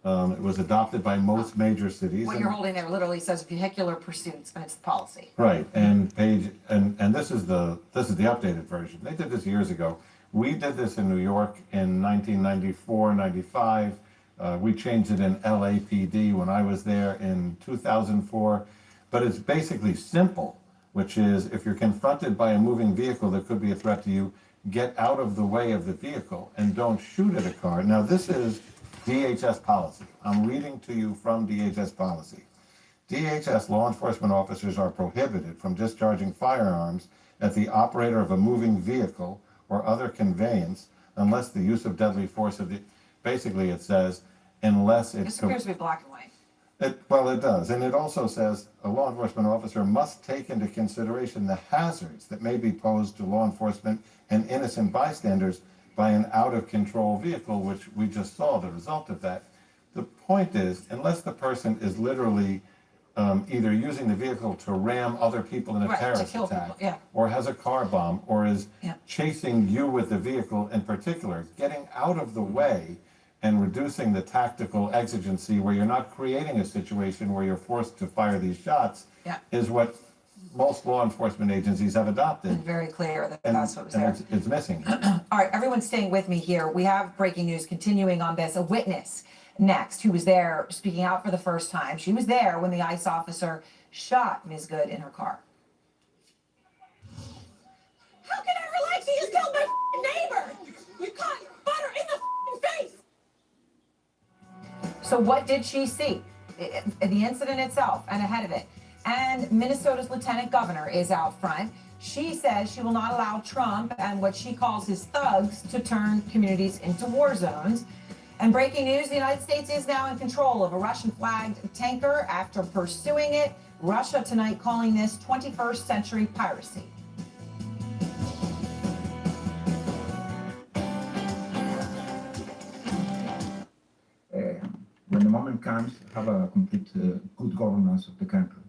It was adopted by most major cities. What you're holding there literally says vehicular pursuits, and it's the policy. Right, and this is the updated version. They did this years ago. We did this in New York in 1994, 95. We changed it in LAPD when I was there in 2004. But it's basically simple, which is if you're confronted by a moving vehicle that could be a threat to you, get out of the way of the vehicle and don't shoot at a car. Now, this is DHS policy. I'm reading to you from DHS policy. DHS law enforcement officers are prohibited from discharging firearms at the operator of a moving vehicle or other conveyance unless the use of deadly force of the, basically it says, unless it's... This appears to be black and white. Well, it does. And it also says a law enforcement officer must take into consideration the hazards that may be posed to law enforcement and innocent bystanders by an out-of-control vehicle, which we just saw the result of that. The point is, unless the person is literally either using the vehicle to ram other people in a Right, to terrorist kill attack, people, yeah. or has a car bomb, or is Yeah. chasing you with the vehicle in particular, getting out of the way and reducing the tactical exigency where you're not creating a situation where you're forced to fire these shots Yeah. is what most law enforcement agencies have adopted. And very clear that And, that's what was and there. it's missing. All right, everyone's staying with me here. We have breaking news continuing on this. A witness next who was there speaking out for the first time. She was there when the ICE officer shot Ms. Good in her car. How can I relax? He just killed my neighbor. You caught butter in the face. So what did she see? The incident itself and ahead of it. And Minnesota's lieutenant governor is out front. She says she will not allow Trump and what she calls his thugs to turn communities into war zones. And breaking news, the United States is now in control of a Russian-flagged tanker after pursuing it. Russia tonight calling this 21st century piracy. When the moment comes, have a complete good governance of the country.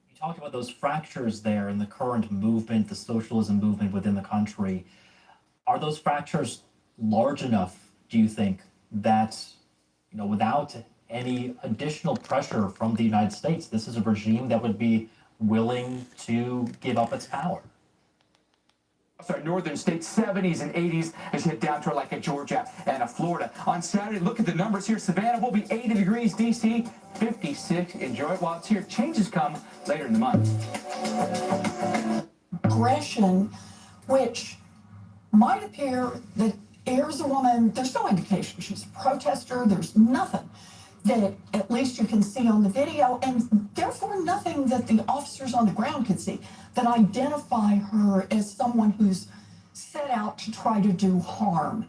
You talked about those fractures there in the current movement, the socialism movement within the country. Are those fractures large enough, do you think, that, without any additional pressure from the United States, this is a regime that would be willing to give up its power? Our northern states, 70s and 80s, as you hit down to like a Georgia and a Florida. On Saturday, look at the numbers here. Savannah will be 80 degrees, D.C. 56. Enjoy it while it's here. Changes come later in the month. Aggression, which might appear that here's a woman, there's no indication she's a protester, there's nothing that at least you can see on the video, and therefore nothing that the officers on the ground can see that identify her as someone who's set out to try to do harm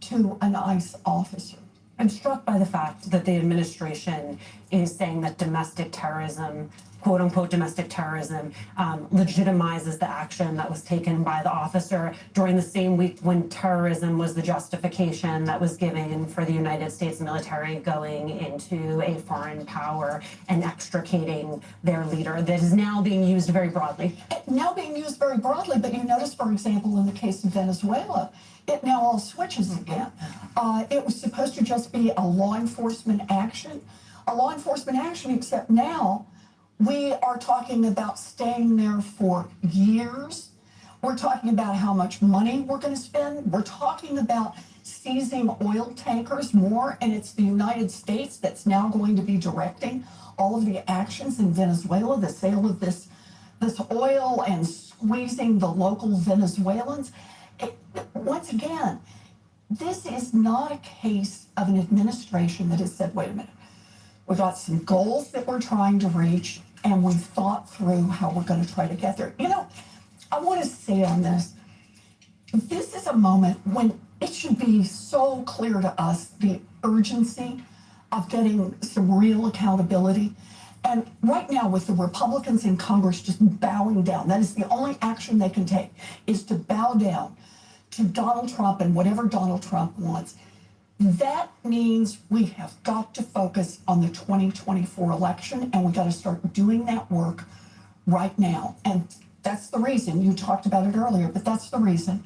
to an ICE officer. I'm struck by the fact that the administration is saying that domestic terrorism, quote unquote domestic terrorism, legitimizes the action that was taken by the officer during the same week when terrorism was the justification that was given for the United States military going into a foreign power and extricating their leader. That is now being used very broadly. Now being used very broadly, but you notice, for example, in the case of Venezuela, it now all switches again. It was supposed to just be a law enforcement action, except now we are talking about staying there for years. We're talking about how much money we're going to spend. We're talking about seizing oil tankers more, and it's the United States that's now going to be directing all of the actions in Venezuela, the sale of this oil and squeezing the local Venezuelans. Once again, this is not a case of an administration that has said, wait a minute, we've got some goals that we're trying to reach, and we've thought through how we're going to try to get there. I want to say on this, this is a moment when it should be so clear to us the urgency of getting some real accountability. And right now, with the Republicans in Congress just bowing down, that is the only action they can take, is to bow down to Donald Trump and whatever Donald Trump wants. That means we have got to focus on the 2024 election, and we got to start doing that work right now. And that's the reason, you talked about it earlier, but that's the reason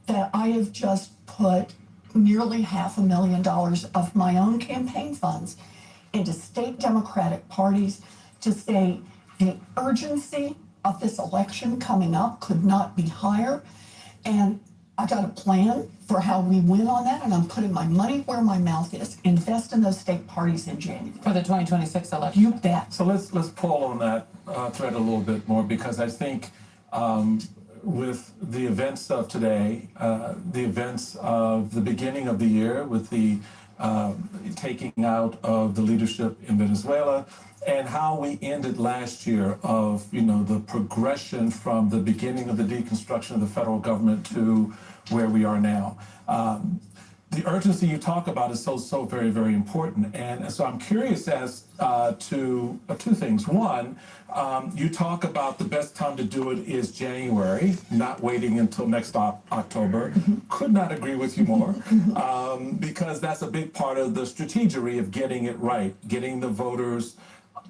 that I have just put nearly $500,000 of my own campaign funds into state Democratic parties to say the urgency of this election coming up could not be higher. And I got a plan for how we win on that, and I'm putting my money where my mouth is. Invest in those state parties in January. For the 2026 election. You bet. So let's pull on that thread a little bit more, because I think with the events of today, the events of the beginning of the year with the taking out of the leadership in Venezuela, and how we ended last year of, the progression from the beginning of the deconstruction of the federal government to where we are now. The urgency you talk about is so very, very important. And so I'm curious as to two things. One, you talk about the best time to do it is January, not waiting until next October. Could not agree with you more, because that's a big part of the strategy of getting it right, getting the voters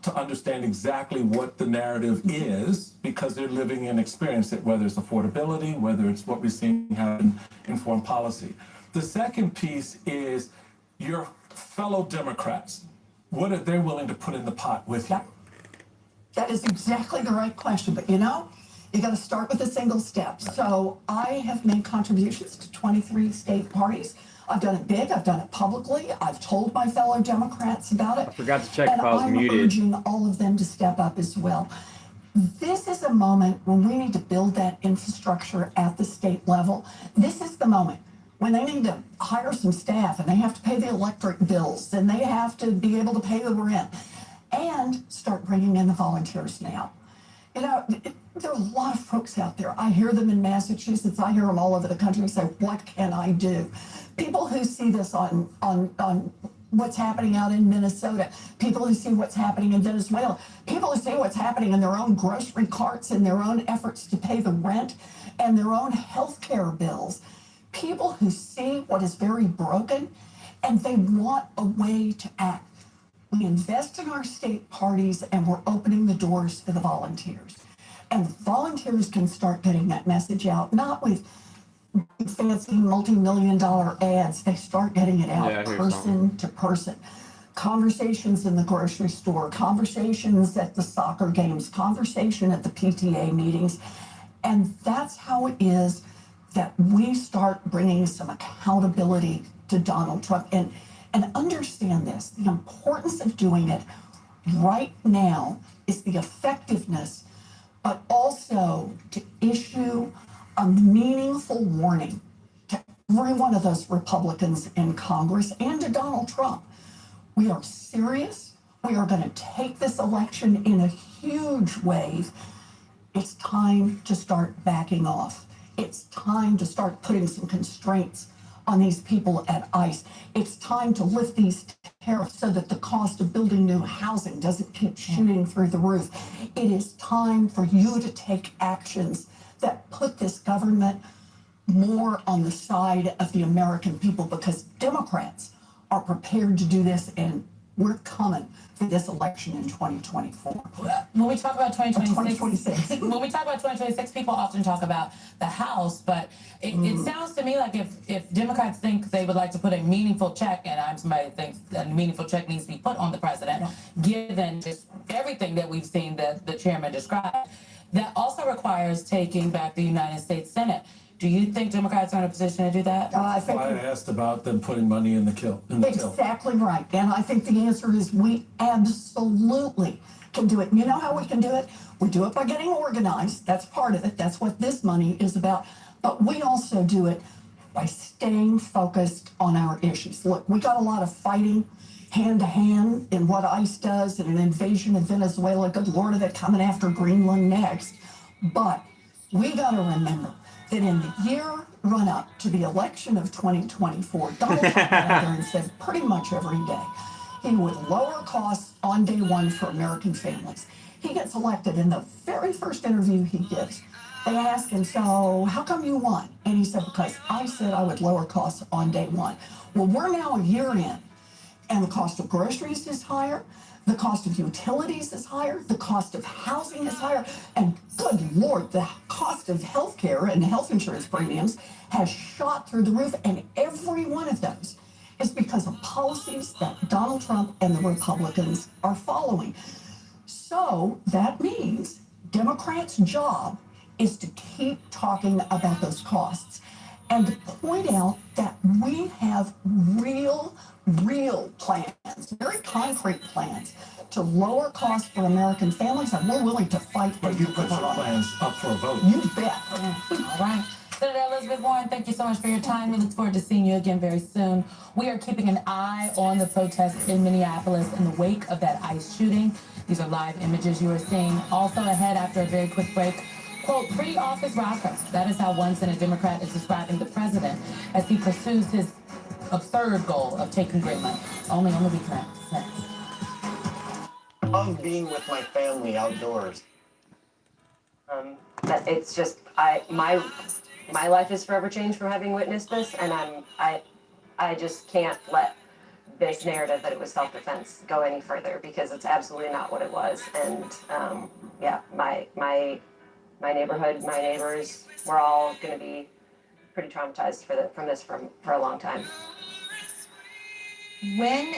to understand exactly what the narrative is because they're living and experiencing it, whether it's affordability, whether it's what we're seeing happen in foreign policy. The second piece is your fellow Democrats. What are they willing to put in the pot with you? That is exactly the right question, but you got to start with a single step. So I have made contributions to 23 state parties. I've done it big, I've done it publicly, I've told my fellow Democrats about it. I forgot to check if I was and I'm muted. urging all of them to step up as well. This is a moment when we need to build that infrastructure at the state level. This is the moment when they need to hire some staff and they have to pay the electric bills and they have to be able to pay the rent and start bringing in the volunteers now. There are a lot of folks out there. I hear them in Massachusetts. I hear them all over the country say, what can I do? People who see this on what's happening out in Minnesota, people who see what's happening in Venezuela, people who see what's happening in their own grocery carts and their own efforts to pay the rent and their own health care bills, people who see what is very broken and they want a way to act. We invest in our state parties and we're opening the doors for the volunteers. And the volunteers can start getting that message out, not with fancy multi-million-dollar ads. They start getting it out person to person. Conversations in the grocery store, conversations at the soccer games, conversation at the PTA meetings. And that's how it is that we start bringing some accountability to Donald Trump. And understand this, the importance of doing it right now is the effectiveness, but also to issue a meaningful warning to every one of those Republicans in Congress and to Donald Trump. We are serious. We are going to take this election in a huge wave. It's time to start backing off. It's time to start putting some constraints on these people at ICE. It's time to lift these tariffs so that the cost of building new housing doesn't keep shooting through the roof. It is time for you to take actions that put this government more on the side of the American people, because Democrats are prepared to do this, and we're coming for this election in 2024. When we talk about 2026, when we talk about 2026, people often talk about the House, but it sounds to me like if Democrats think they would like to put a meaningful check, and I'm somebody that thinks a meaningful check needs to be put on the president, given just everything that we've seen that the chairman described, that also requires taking back the United States Senate. Do you think Democrats are in a position to do that? I think I asked about them putting money in the till. Exactly right. And I think the answer is we absolutely can do it. And you know how we can do it? We do it by getting organized. That's part of it. That's what this money is about. But we also do it by staying focused on our issues. Look, we got a lot of fighting hand to hand in what ICE does and an invasion of Venezuela. Good Lord, are they coming after Greenland next? But we got to remember that in the year run up to the election of 2024, Donald Trump went out there and said pretty much every day he would lower costs on day one for American families. He gets elected, and the very first interview he gives, they ask him, so how come you won? And he said, because I said I would lower costs on day one. Well, we're now a year in, and the cost of groceries is higher. The cost of utilities is higher. The cost of housing is higher. And good Lord, the cost of health care and health insurance premiums has shot through the roof. And every one of those is because of policies that Donald Trump and the Republicans are following. So that means Democrats' job is to keep talking about those costs and to point out that we have real plans, very concrete plans to lower costs for American families, and we're willing to fight for But you put your plans up for a vote. You bet. All right. Senator Elizabeth Warren, thank you so much for your time. We look forward to seeing you again very soon. We are keeping an eye on the protests in Minneapolis in the wake of that ICE shooting. These are live images you are seeing. Also ahead after a very quick break, quote, pre-office rockers. That is how one Senate Democrat is describing the president as he pursues his absurd goal of taking Greenland. Only on the weekend. Next. Love being with my family outdoors. That it's just my life is forever changed from having witnessed this, and I just can't let this narrative that it was self-defense go any further, because it's absolutely not what it was. And yeah, my neighborhood, my neighbors, we're all going to be pretty traumatized from this for a long time. When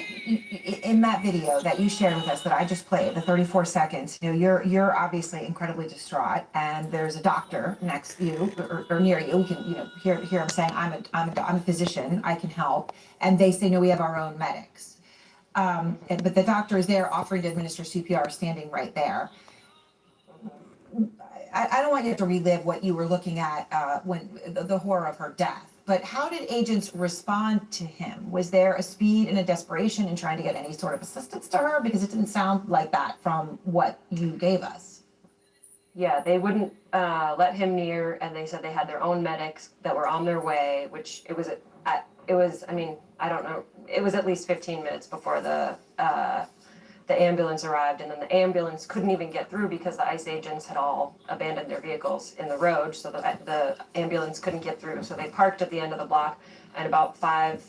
in that video that you shared with us that I just played, the 34 seconds, you're obviously incredibly distraught, and there's a doctor next to you or near you. We can hear him saying, I'm a physician, I can help, and they say, no, we have our own medics. But the doctor is there offering to administer CPR, standing right there. I don't want you to relive what you were looking at when the horror of her death. But how did agents respond to him? Was there a speed and a desperation in trying to get any sort of assistance to her? Because it didn't sound like that from what you gave us. Yeah, they wouldn't let him near, and they said they had their own medics that were on their way, which it was, I mean, I don't know, it was at least 15 minutes before the ambulance arrived, and then the ambulance couldn't even get through because the ICE agents had all abandoned their vehicles in the road, so the ambulance couldn't get through. So they parked at the end of the block, and about 5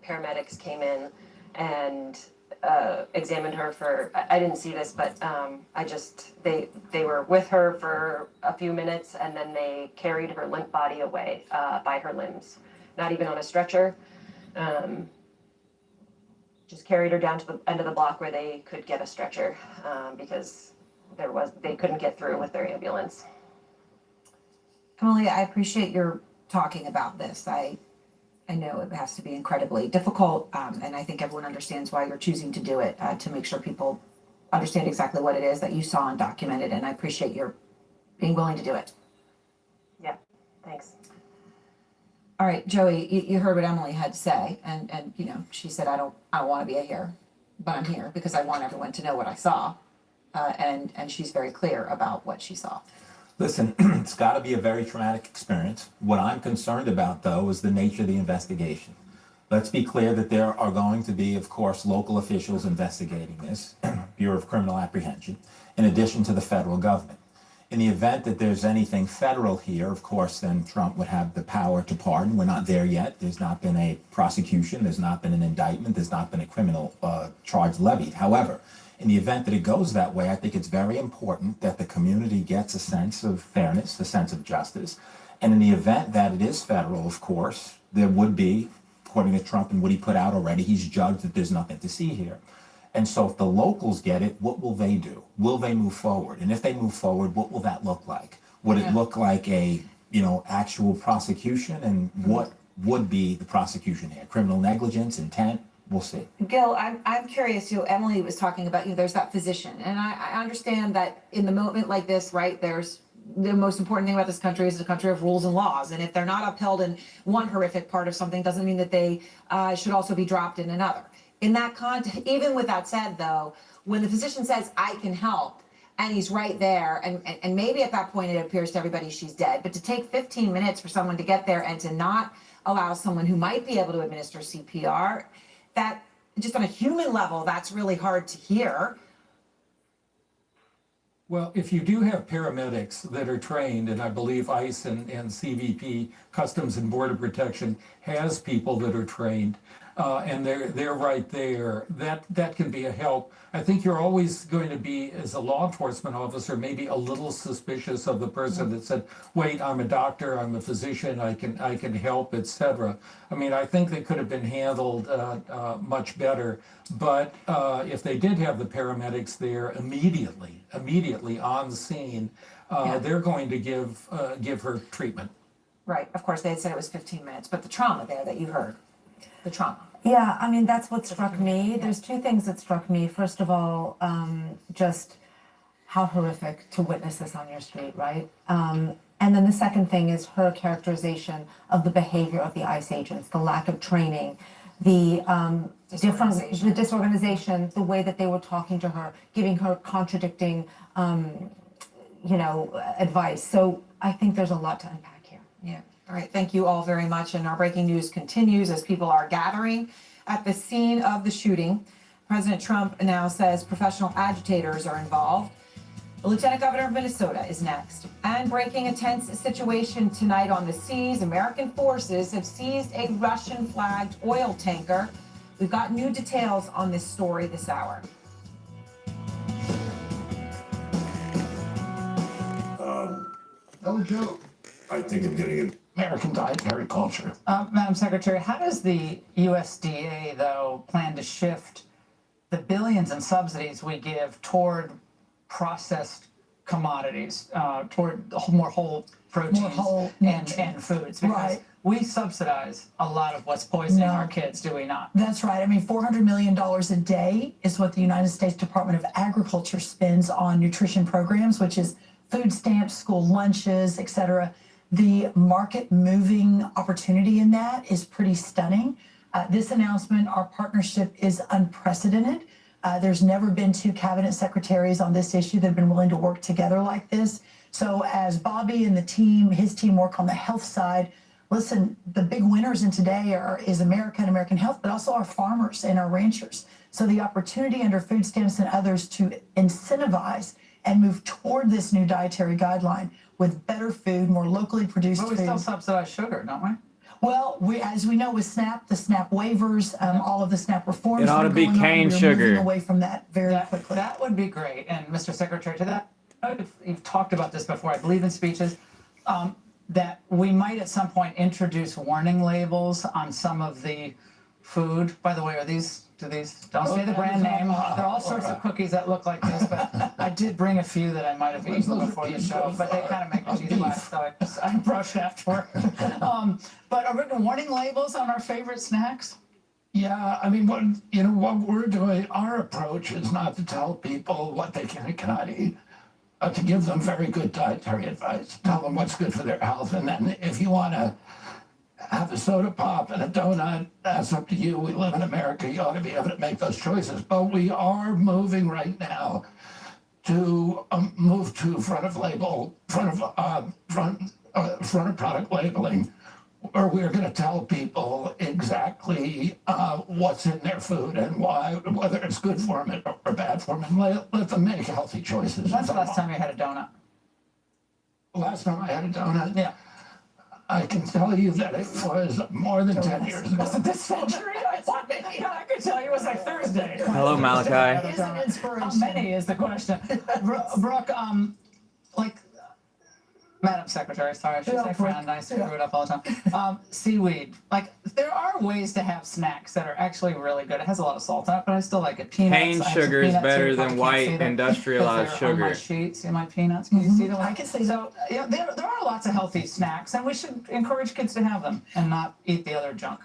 paramedics came in and examined her for, I didn't see this, but they were with her for a few minutes, and then they carried her limp body away by her limbs, not even on a stretcher. Just carried her down to the end of the block where they could get a stretcher because they couldn't get through with their ambulance. Emily, I appreciate your talking about this. I know it has to be incredibly difficult, and I think everyone understands why you're choosing to do it, to make sure people understand exactly what it is that you saw and documented, and I appreciate your being willing to do it. Yeah, thanks. All right, Joey, you heard what Emily had to say, and she said, I don't want to be here, but I'm here because I want everyone to know what I saw, and she's very clear about what she saw. Listen, it's got to be a very traumatic experience. What I'm concerned about, though, is the nature of the investigation. Let's be clear that there are going to be, of course, local officials investigating this, Bureau of Criminal Apprehension, in addition to the federal government. In the event that there's anything federal here, of course, then Trump would have the power to pardon. We're not there yet. There's not been a prosecution. There's not been an indictment. There's not been a criminal charge levied. However, in the event that it goes that way, I think it's very important that the community gets a sense of fairness, a sense of justice. And in the event that it is federal, of course, there would be, according to Trump and what he put out already, he's judged that there's nothing to see here. And so if the locals get it, what will they do? Will they move forward? And if they move forward, what will that look like? Would it look like a, actual prosecution? And what would be the prosecution here? Criminal negligence, intent? We'll see. Gil, I'm curious, Emily was talking about, there's that physician. And I understand that in the moment like this, right, there's the most important thing about this country is a country of rules and laws. And if they're not upheld in one horrific part of something, doesn't mean that they should also be dropped in another. In that context, even with that said, though, when the physician says, I can help, and he's right there, and maybe at that point it appears to everybody she's dead, but to take 15 minutes for someone to get there and to not allow someone who might be able to administer CPR, that just on a human level, that's really hard to hear. Well, if you do have paramedics that are trained, and I believe ICE and CBP, Customs and Border Protection, has people that are trained, and they're right there, that can be a help. I think you're always going to be, as a law enforcement officer, maybe a little suspicious of the person that said, wait, I'm a doctor, I'm a physician, I can help, etc. I mean, I think they could have been handled much better, but if they did have the paramedics there immediately on scene, they're going to give her treatment. Right, of course, they had said it was 15 minutes, but the trauma there that you heard, the trauma. Yeah, I mean, that's what struck me. There's two things that struck me. First of all, just how horrific to witness this on your street, right? And then the second thing is her characterization of the behavior of the ICE agents, the lack of training, the disorganization, the way that they were talking to her, giving her contradicting, advice. So I think there's a lot to unpack here. Yeah. All right. Thank you all very much. And our breaking news continues as people are gathering at the scene of the shooting. President Trump now says professional agitators are involved. The Lieutenant Governor of Minnesota is next. And breaking a tense situation tonight on the seas, American forces have seized a Russian-flagged oil tanker. We've got new details on this story this hour. Tell a joke. I think I'm getting an American dietary culture. Madam Secretary, how does the USDA, though, plan to shift the billions in subsidies we give toward processed commodities, toward more whole proteins and foods? Because Right. we subsidize a lot of what's poisoning No. our kids, do we not? That's right. I mean, $400 million a day is what the United States Department of Agriculture spends on nutrition programs, which is food stamps, school lunches, et cetera. The market moving opportunity in that is pretty stunning. This announcement, our partnership is unprecedented. There's never been two cabinet secretaries on this issue that have been willing to work together like this. So as Bobby and his team work on the health side, listen, the big winners in today is America and American health, but also our farmers and our ranchers. So the opportunity under food stamps and others to incentivize and move toward this new dietary guideline with better food, more locally produced But we food. still subsidize sugar, don't we? Well, as we know with SNAP, the SNAP waivers, all of the SNAP reforms. It ought that to are be going on, cane we're sugar. moving away from that very quickly. That would be great. And Mr. Secretary, to that, you've talked about this before, I believe in speeches, that we might at some point introduce warning labels on some of the food. By the way, don't say the brand name. There are all sorts of cookies that look like this, but I did bring a few that I might have eaten before the show, but they kind of make me cheese so I brushed afterward. But are we doing warning labels on our favorite snacks? Yeah, I mean, what we're doing, our approach is not to tell people what they can and cannot eat, to give them very good dietary advice, tell them what's good for their health, and then if you want to have a soda pop and a donut, that's up to you. We live in America. You ought to be able to make those choices. But we are moving right now to move to front of product labeling, where we're going to tell people exactly what's in their food and why, whether it's good for them or bad for them, and let them make healthy choices. When's the last time you had a donut? Last time I had a donut? Yeah. I can tell you that it was more than 10 years ago. Was it this century? I could tell you it was like Thursday. Hello, Malachi. It is an inspiration. How many is the question? Brooke, Madam Secretary, sorry, I should say friend, I screw it up all the time. Seaweed, there are ways to have snacks that are actually really good. It has a lot of salt on it, but I still like it. Peanuts. Cane I have some sugar is peanuts here. better You than probably white can't see them industrialized 'cause they're on my sugar. sheet. See my peanuts? Can you see them? I can see So, yeah, there are lots of healthy snacks, and we should encourage kids to have them and not eat the other junk.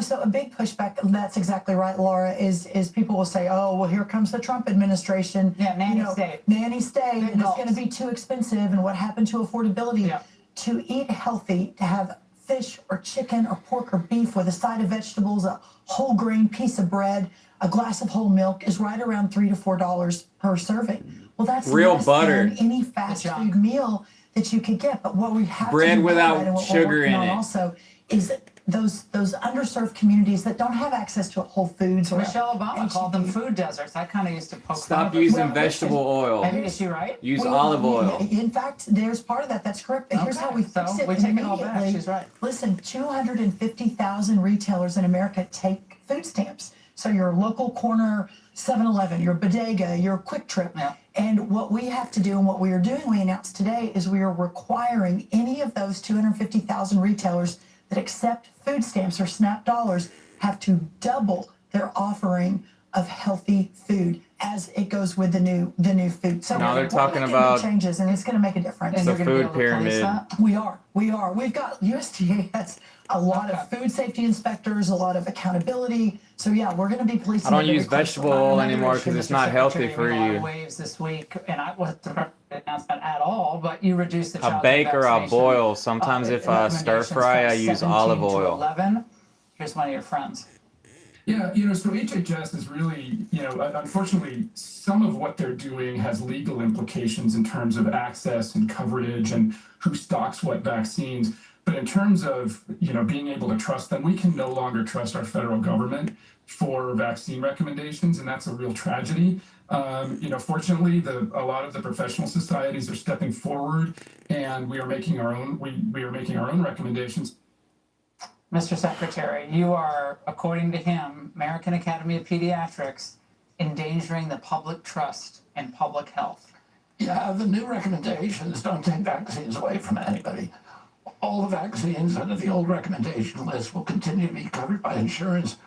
So a big pushback, that's exactly right, Laura, is people will say, oh, well, here comes the Trump administration. Yeah, nanny state. Nanny state, and it's gulps. going to be too expensive, and what happened to affordability? Yeah. To eat healthy, to have fish or chicken or pork or beef with a side of vegetables, a whole grain piece of bread, a glass of whole milk is right around $3 to $4 per serving. Well, that's Real less butter. than any fast food meal that you could get. But what we have Bread to do without and what sugar we're working in on it. also is those underserved communities that don't have access to Whole Foods or Michelle Obama called them food deserts. I kind of used to poke Stop fun of using it. vegetable oil. Maybe is she right? Use olive oil. In fact, there's part of that. That's correct. But here's how we fix it we take it all back. immediately. She's right. Listen, 250,000 retailers in America take food stamps. So your local corner 7-Eleven, your bodega, your Quick Trip. Yeah. And what we have to do and what we are doing, we announced today, is we are requiring any of those 250,000 retailers that accept food stamps or SNAP dollars have to double their offering of healthy food as it goes with the new food. So Now they're we're talking making about changes, and it's going to make a difference. the you're gonna be food able to police pyramid. that? We are. We've got USDA has a lot of food safety inspectors, a lot of accountability. So yeah, we're going to be policing. I don't it very use closely. vegetable oil Another anymore issue, because it's Mr. not healthy Secretary, for we had a lot you. of waves this week, and I wasn't the announcement at all, but you reduced the I child bake or I vaccination, boil. Sometimes if I stir recommendations fry, from I use 17 olive to oil. 11. Here's one of your friends. Yeah, so HHS is really, unfortunately, some of what they're doing has legal implications in terms of access and coverage and who stocks what vaccines. But in terms of, being able to trust them, we can no longer trust our federal government for vaccine recommendations, and that's a real tragedy. Fortunately, a lot of the professional societies are stepping forward, and we are making our own. We are making our own recommendations. Mr. Secretary, you are, according to him, American Academy of Pediatrics, endangering the public trust in public health. Yeah, the new recommendations don't take vaccines away from anybody. All the vaccines under the old recommendation list will continue to be covered by insurance.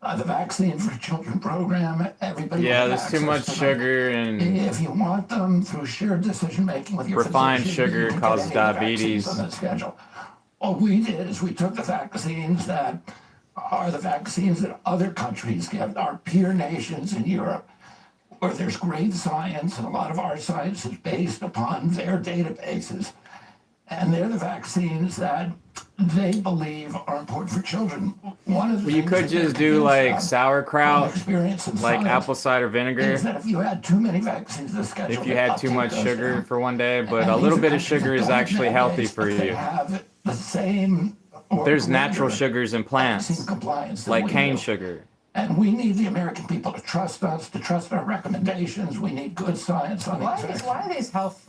The Vaccine for Children program, everybody. Yeah, will there's have too much access to them. sugar and If you want them through shared decision making with your refined physician, sugar you can causes get any vaccines diabetes. on the schedule. What we did is we took the vaccines that are the vaccines that other countries give, our peer nations in Europe, where there's great science, and a lot of our science is based upon their databases. And they're the vaccines that they believe are important for children. One of the Well, you things could that they're just do convinced like of, sauerkraut, from experience in like science, apple cider vinegar. is that if you had too many vaccines, the schedule If you had too uptake much goes sugar down. for one day, but And a these little are bit of countries sugar that is don't actually have healthy mandates, for but they you. have the same or There's natural greater sugars in plants, vaccine compliance than like we cane do. sugar. And we need the American people to trust us, to trust our recommendations. We need good science on these vaccines. Why are these health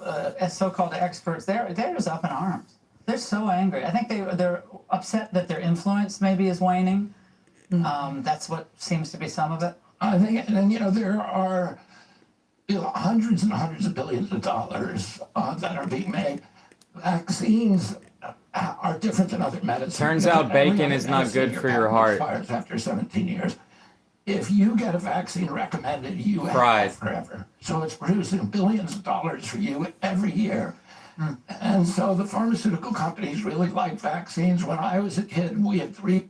so-called experts? They're just up in arms. They're so angry. I think they're upset that their influence maybe is waning. That's what seems to be some of it. I think, and there are hundreds and hundreds of billions of dollars that are being made. Vaccines are different than other medicines. Turns out Every bacon other is not medicine, good for your patent heart. expires after 17 years. If you get a vaccine recommended, you Fried. have forever. So it's producing billions of dollars for you every year. And so the pharmaceutical companies really like vaccines. When I was a kid, we had 3.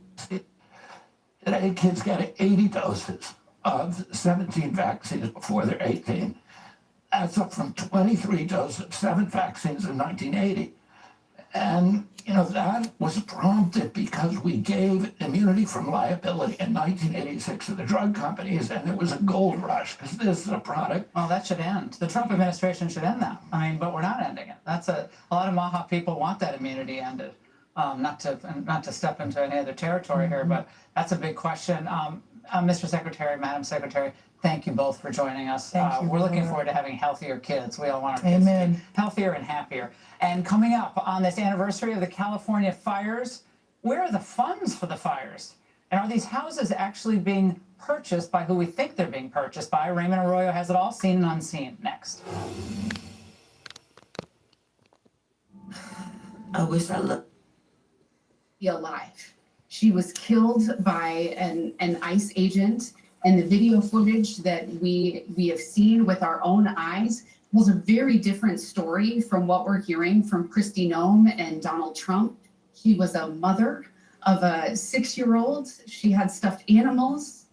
Today, kids get 80 doses of 17 vaccines before they're 18. That's up from 23 doses of 7 vaccines in 1980. And, that was prompted because we gave immunity from liability in 1986 to the drug companies, and there was a gold rush because this is a product. Well, that should end. The Trump administration should end that. But we're not ending it. That's a lot of MAHA people want that immunity ended. Not to step into any other territory here, but that's a big question. Mr. Secretary, Madam Secretary, thank you both for joining us. Thank you, We're looking Governor. forward to having healthier kids. We all want our kids to be healthier and happier. And coming up on this anniversary of the California fires, where are the funds for the fires? And are these houses actually being purchased by who we think they're being purchased by? Raymond Arroyo has it all, seen and unseen. Next. I wish I looked alive. She was killed by an ICE agent, and the video footage that we have seen with our own eyes tells a very different story from what we're hearing from Kristi Noem and Donald Trump. She was a mother of a 6-year-old. She had stuffed animals.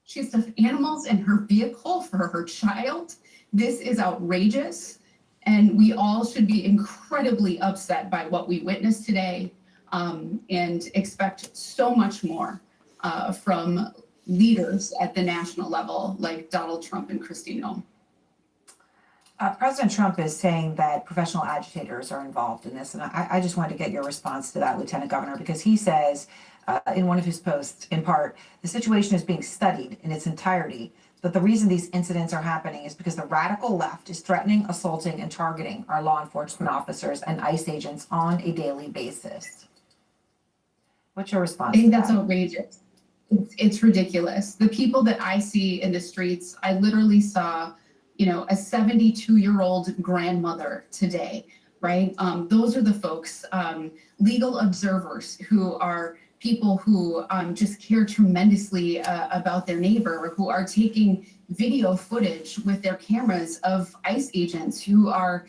She had stuffed animals in her vehicle for her child. This is outrageous, and we all should be incredibly upset by what we witnessed today, and expect so much more from leaders at the national level like Donald Trump and Kristi Noem. President Trump is saying that professional agitators are involved in this. And I just wanted to get your response to that, Lieutenant Governor, because he says in one of his posts, in part, the situation is being studied in its entirety, but the reason these incidents are happening is because the radical left is threatening, assaulting, and targeting our law enforcement officers and ICE agents on a daily basis. What's your response? I think to that's that? outrageous. It's ridiculous. The people that I see in the streets, I literally saw, a 72-year-old grandmother today, right? Those are the folks, legal observers who are people who just care tremendously about their neighbor, who are taking video footage with their cameras of ICE agents who are,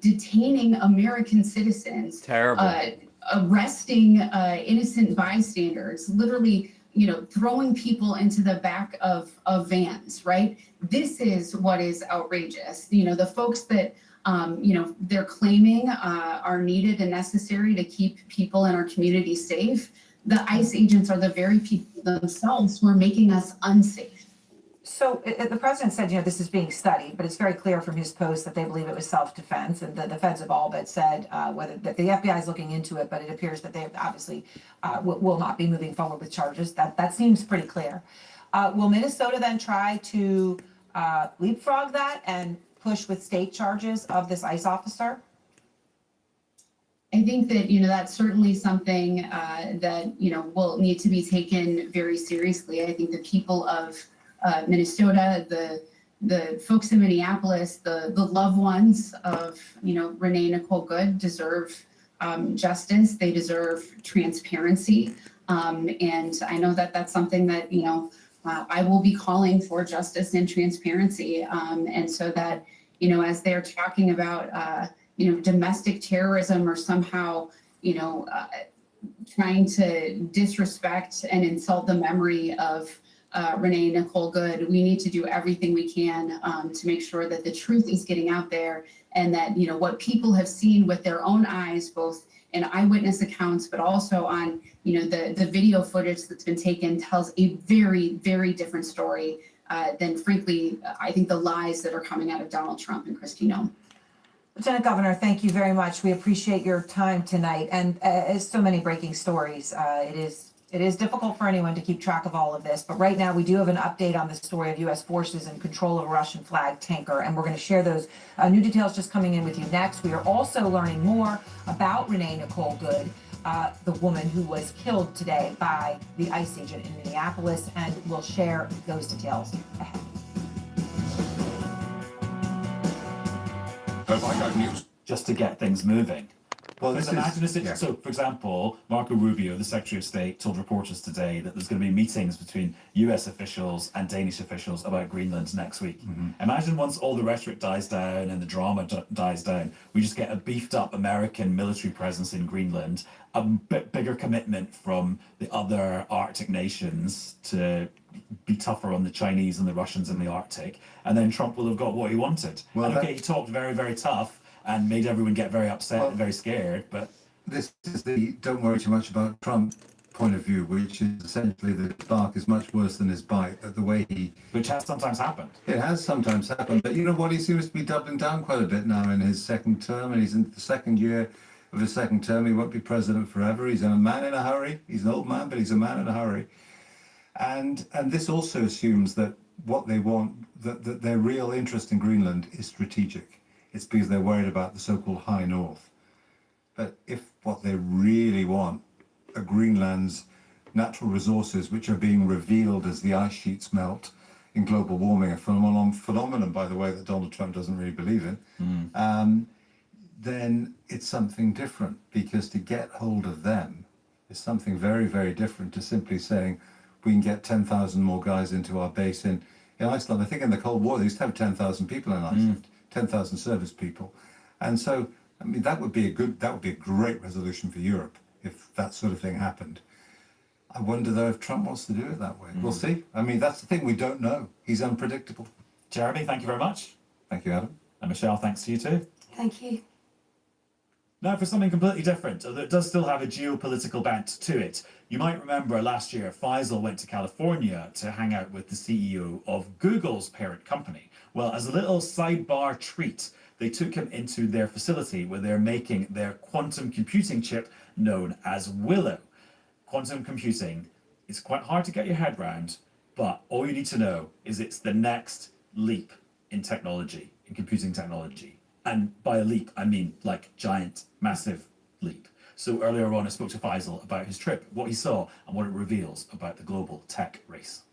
detaining American citizens. Terrible. Arresting innocent bystanders, literally, throwing people into the back of vans, right? This is what is outrageous. The folks that, they're claiming are needed and necessary to keep people in our community safe. The ICE agents are the very people themselves who are making us unsafe. So the president said, this is being studied, but it's very clear from his post that they believe it was self-defense, and the feds have all but said whether that the FBI is looking into it, but it appears that they obviously will not be moving forward with charges. That seems pretty clear. Will Minnesota then try to leapfrog that and push with state charges of this ICE officer? I think that, that's certainly something that, will need to be taken very seriously. I think the people of Minnesota, the folks in Minneapolis, the loved ones of, Renee Nicole Good deserve justice. They deserve transparency. And I know that that's something that, I will be calling for justice and transparency. And so that, as they're talking about, domestic terrorism or somehow, trying to disrespect and insult the memory of Renee Nicole Good, we need to do everything we can to make sure that the truth is getting out there, and that, what people have seen with their own eyes, both in eyewitness accounts, but also on, the video footage that's been taken, tells a very, very different story than, frankly, I think the lies that are coming out of Donald Trump and Kristi Noem. Lieutenant Governor, thank you very much. We appreciate your time tonight, and so many breaking stories. It is difficult for anyone to keep track of all of this, but right now we do have an update on the story of U.S. forces in control of a Russian flag tanker, and we're going to share those new details just coming in with you next. We are also learning more about Renee Nicole Good, the woman who was killed today by the ICE agent in Minneapolis, and we'll share those details ahead. Just to get things moving. Well, Because imagine a situation. So, for example, Marco Rubio, the Secretary of State, told reporters today that there's going to be meetings between US officials and Danish officials about Greenland next week. Imagine once all the rhetoric dies down and the drama dies down, we just get a beefed up American military presence in Greenland, a bit bigger commitment from the other Arctic nations to be tougher on the Chinese and the Russians in the Arctic, and then Trump will have got what he wanted. Well, and okay, he talked very, very tough and made everyone get very upset and very scared, but this is the don't worry too much about Trump point of view, which is essentially the bark is much worse than his bite, the way he... Which has sometimes happened. It has sometimes happened, but you know what, he seems to be doubling down quite a bit now in his second term, and he's in the second year of his second term. He won't be president forever. He's a man in a hurry. He's an old man, but he's a man in a hurry. And this also assumes that what they want, that their real interest in Greenland is strategic. It's because they're worried about the so-called high north. But if what they really want are Greenland's natural resources, which are being revealed as the ice sheets melt in global warming, a phenomenon, by the way, that Donald Trump doesn't really believe in, then it's something different, because to get hold of them is something very, very different to simply saying, we can get 10,000 more guys into our base in Iceland. I think in the Cold War, they used to have 10,000 people in Iceland, 10,000 service people. And so, I mean, that would be a great resolution for Europe if that sort of thing happened. I wonder, though, if Trump wants to do it that way. We'll see. I mean, that's the thing. We don't know. He's unpredictable. Jeremy, thank you very much. Thank you, Adam. And Michelle, thanks to you too. Thank you. Now for something completely different, although it does still have a geopolitical bent to it. You might remember last year, Faisal went to California to hang out with the CEO of Google's parent company. Well, as a little sidebar treat, they took him into their facility where they're making their quantum computing chip known as Willow. Quantum computing is quite hard to get your head around, but all you need to know is it's the next leap in technology, in computing technology. And by a leap, I mean like giant, massive leap. So earlier on, I spoke to Faisal about his trip, what he saw, and what it reveals about the global tech race.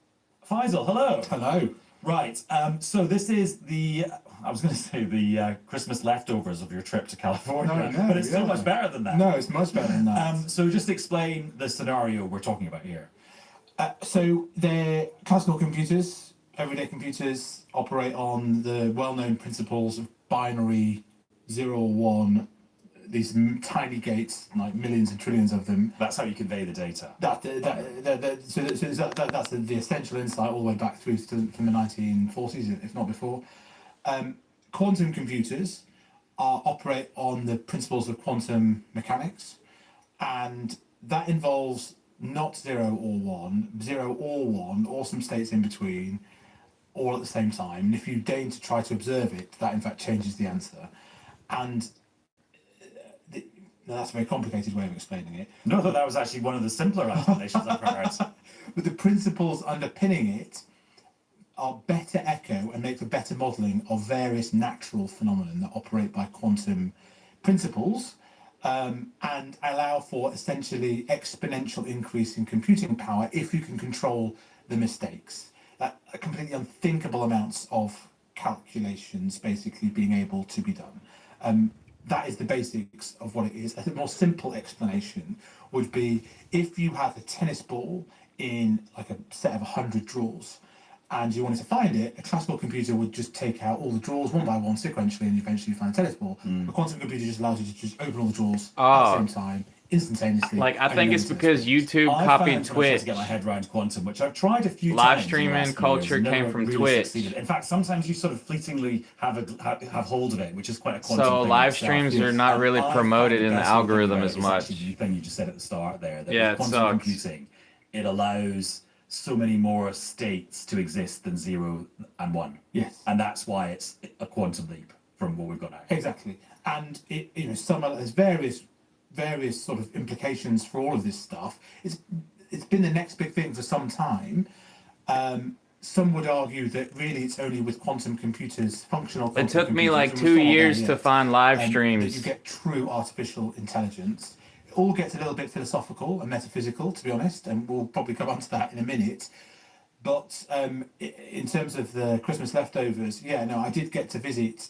Faisal, hello. Hello. Right, so this is the, I was going to say the Christmas leftovers of your trip to California, No, but it's so much better than that. No, it's much better than that. So just explain the scenario we're talking about here. So they're classical computers, everyday computers, operate on the well-known principles of binary 0 or 1, these tiny gates, like millions and trillions of them. That's how you convey the data. That's the essential insight all the way back through from the 1940s, if not before. Quantum computers operate on the principles of quantum mechanics, and that involves not 0 or 1, 0 or 1, or some states in between, all at the same time. And if you deign to try to observe it, that in fact changes the answer. And now that's a very complicated way of explaining it. No, I thought that was actually one of the simpler explanations I've heard. But the principles underpinning it are better echo and make for better modelling of various natural phenomena that operate by quantum principles, and allow for essentially exponential increase in computing power if you can control the mistakes. That are completely unthinkable amounts of calculations basically being able to be done. That is the basics of what it is. A more simple explanation would be if you have a tennis ball in like a set of 100 drawers and you wanted to find it, a classical computer would just take out all the drawers one by one sequentially and eventually find a tennis ball. A quantum computer just allows you to just open all the drawers at the same time, instantaneously. Like, I think it's because YouTube I copied found when I tried Twitch. to get my head around quantum, which I've tried a few Live times. in the streaming last few years culture and came never from really Twitch. succeeded. In fact, sometimes you sort of fleetingly have hold of it, which is quite a quantum So thing live itself. streams are not really I promoted find in the personal thing algorithm about as it is much. actually the thing you just said at the start there. That Yeah, with it quantum sucks. computing, it allows so many more states to exist than 0 and 1. Yes. And that's why it's a quantum leap from what we've got now. Exactly. And it, you know, there's various sort of implications for all of this stuff. It's been the next big thing for some time. Some would argue that really it's only with quantum computers, functional quantum It took me computers, like and 2 we're far years there to yet, find live that streams. you get true artificial intelligence. It all gets a little bit philosophical and metaphysical, to be honest, and we'll probably come on to that in a minute. But in terms of the Christmas leftovers, yeah, no, I did get to visit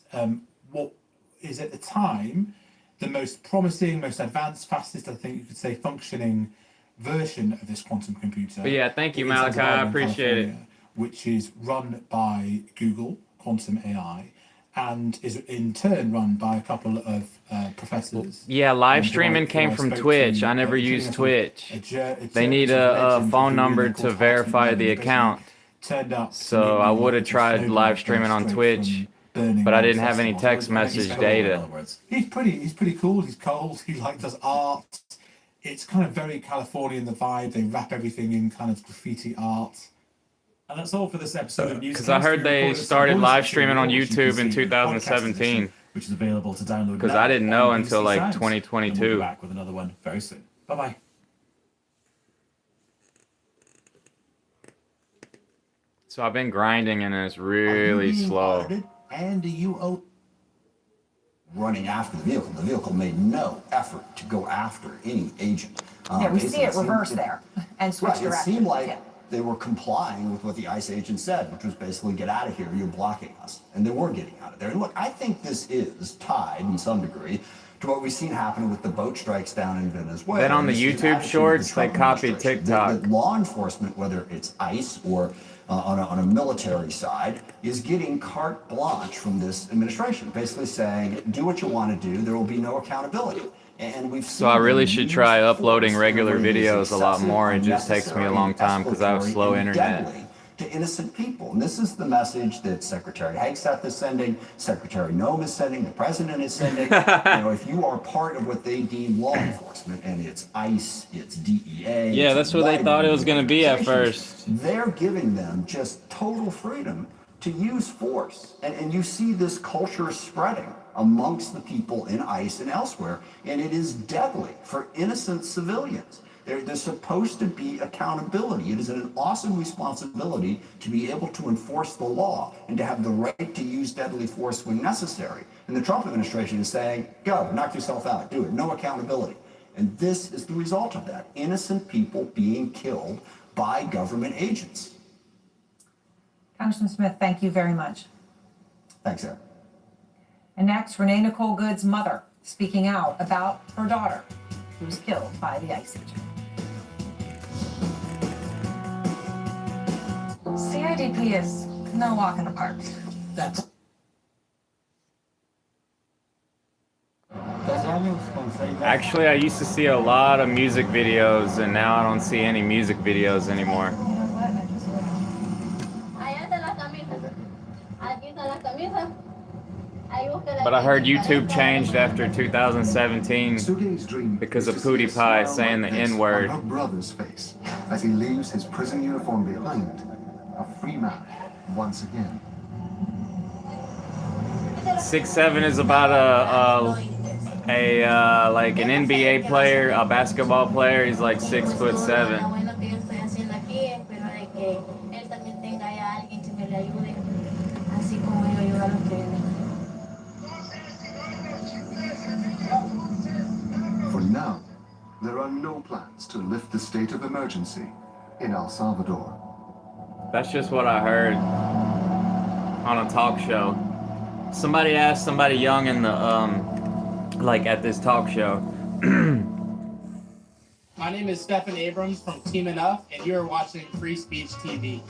what is at the time the most promising, most advanced, fastest, I think you could say, functioning version of this quantum computer. But yeah, thank you, It's in Malachi. I development in appreciate it. California, which is run by Google, Quantum AI, and is in turn run by a couple of professors. Yeah, live who I- streaming who came I from spoke Twitch. to, I never including used a sort of Twitch. a They need sort of a legend phone who number really to called verify Hartman the Berman, account. turned up to So meet I me would have at tried Snowden live streaming on straight Twitch, from Burning but I Man didn't have any Festival. text message In data. other words. He's pretty cool. He's cold. He like does art. It's kind of very Californian, the vibe. They wrap everything in kind of graffiti art. And that's all for this episode of News. Because I heard they started live streaming on YouTube in 2017. Which is available to download. Because now I didn't know on until BBC like Sounds. And we'll be 2022. back with another one very soon. Bye bye. So I've been grinding and it's really slow. And do you owe running after the vehicle? The vehicle made no effort to go after any agent. Yeah, we see it seemed- reverse there and switch Right, it directions. seemed like Yeah. they were complying with what the ICE agent said, which was basically, get out of here, you're blocking us. And they were getting out of there. And look, I think this is tied in some degree to what we've seen happen with the boat strikes down in Venezuela. Then on the We've seen YouTube attitude of the shorts, they Trump copied administration. TikTok. That law enforcement, whether it's ICE or on a military side, is getting carte blanche from this administration, basically saying, do what you want to do, there will be no accountability. And we've So I really should try uploading force regular whenever it is videos a lot excessive, more. It just takes me a long time because I have escalatory, slow and internet. deadly to innocent people. And this is the message that Secretary Hegseth is sending, Secretary Noem is sending, the President is sending. If you are part of what they deem law enforcement, and it's ICE, it's DEA. Yeah, it's that's what they wide thought it was going to be at organizations, first. they're giving them just total freedom to use force. And you see this culture spreading amongst the people in ICE and elsewhere, and it is deadly for innocent civilians. There's supposed to be accountability. It is an awesome responsibility to be able to enforce the law and to have the right to use deadly force when necessary. And the Trump administration is saying, go, knock yourself out, do it, no accountability. And this is the result of that. Innocent people being killed by government agents. Congressman Smith, thank you very much. Thanks, Aaron. And next, Renee Nicole Good's mother speaking out about her daughter who was killed by the ICE agent. CIDP is no walk in the park. That's Actually, I used to see a lot of music videos, and now I don't see any music videos anymore. But I heard YouTube changed after 2017 because of PewDiePie saying the N-word. Her brother's face as he leaves his prison uniform behind, a free man, once again. 6'7" is about like an NBA player, a basketball player. He's like 6'7". For now, there are no plans to lift the state of emergency in El Salvador. That's just what I heard on a talk show. Somebody asked somebody young in the like at this talk show. My name is Stephen Abrams from Team Enough, and you're watching Free Speech TV.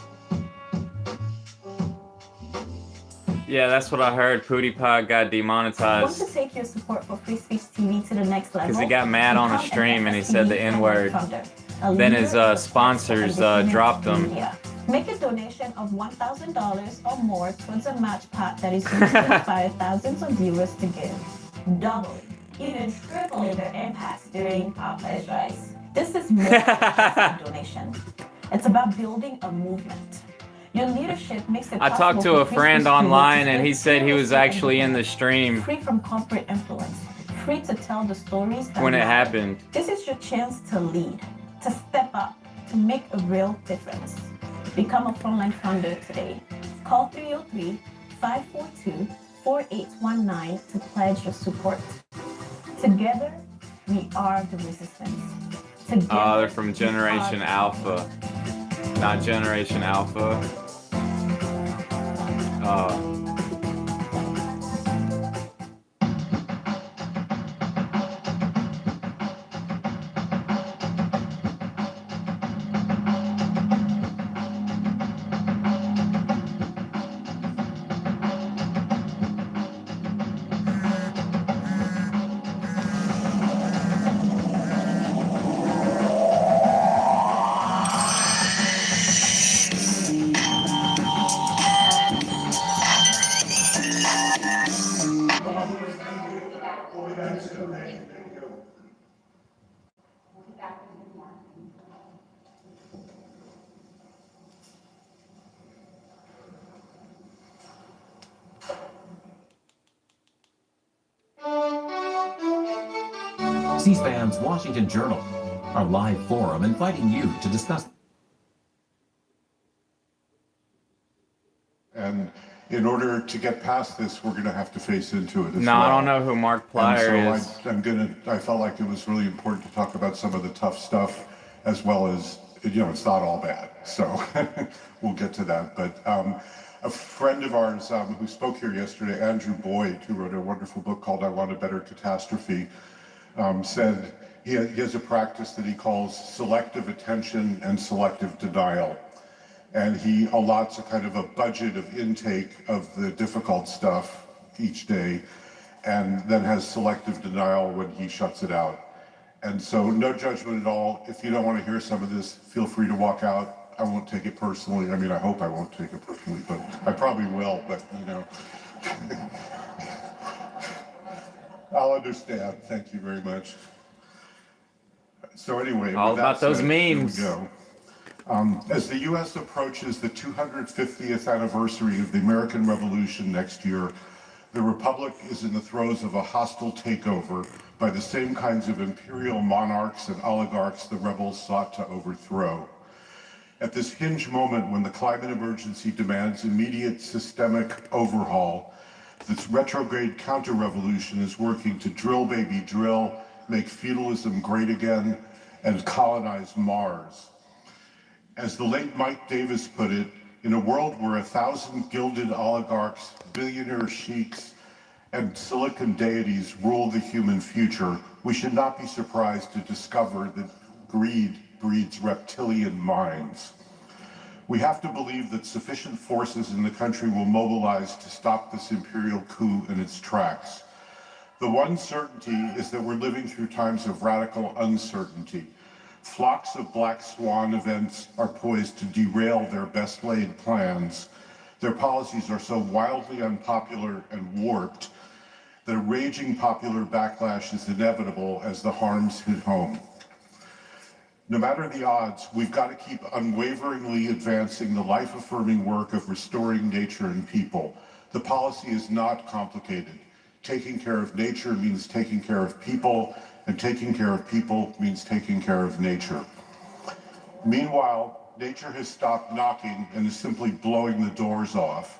Yeah, that's what I heard. PewDiePie got Want demonetized to take your support for Free Speech TV to the next level? because he got mad on the Become an stream and he said the FSTV N-word. founder, a Then leader his in sponsors independent dropped him. media. Make a donation of $1,000 or more towards a match pot that is used to inspire thousands of viewers to give, doubling, even tripling their impact during Popeye's rise. This is more than just a donation. It's about building a movement. Your leadership makes it I talked to possible a for Free friend Speech TV to online and he stay said he was fearlessly actually in the stream free from corporate influence, free to tell the stories that when it matter. happened. This is your chance to lead, to step up, to make a real difference. Become a frontline founder today. Call 303-542-4819 to pledge your support. Together, we are the resistance. Together, Oh, they're from Generation Alpha, not Generation Alpha. Oh. C-SPAN's Washington Journal, our live forum inviting you to discuss. And in order to get past this, we're going to have to face into it as No, well. I don't know who Mark Plyer is. I felt like it was really important to talk about some of the tough stuff, as well as, it's not all bad. So we'll get to that. But a friend of ours who spoke here yesterday, Andrew Boyd, who wrote a wonderful book called I Want a Better Catastrophe, said he has a practice that he calls selective attention and selective denial. And he allots a kind of a budget of intake of the difficult stuff each day, and then has selective denial when he shuts it out. And so no judgment at all. If you don't want to hear some of this, feel free to walk out. I won't take it personally. I mean, I hope I won't take it personally, but I probably will, but I'll understand. Thank you very much. So anyway, All with about that those said, here we memes. go. As the U.S. approaches the 250th anniversary of the American Revolution next year, the Republic is in the throes of a hostile takeover by the same kinds of imperial monarchs and oligarchs the rebels sought to overthrow. At this hinge moment when the climate emergency demands immediate systemic overhaul, this retrograde counter-revolution is working to drill, baby, drill, make feudalism great again, and colonize Mars. As the late Mike Davis put it, in a world where 1,000 gilded oligarchs, billionaire sheiks, and silicon deities rule the human future, we should not be surprised to discover that greed breeds reptilian minds. We have to believe that sufficient forces in the country will mobilize to stop this imperial coup in its tracks. The one certainty is that we're living through times of radical uncertainty. Flocks of black swan events are poised to derail their best laid plans. Their policies are so wildly unpopular and warped that a raging popular backlash is inevitable as the harms hit home. No matter the odds, we've got to keep unwaveringly advancing the life-affirming work of restoring nature and people. The policy is not complicated. Taking care of nature means taking care of people, and taking care of people means taking care of nature. Meanwhile, nature has stopped knocking and is simply blowing the doors off.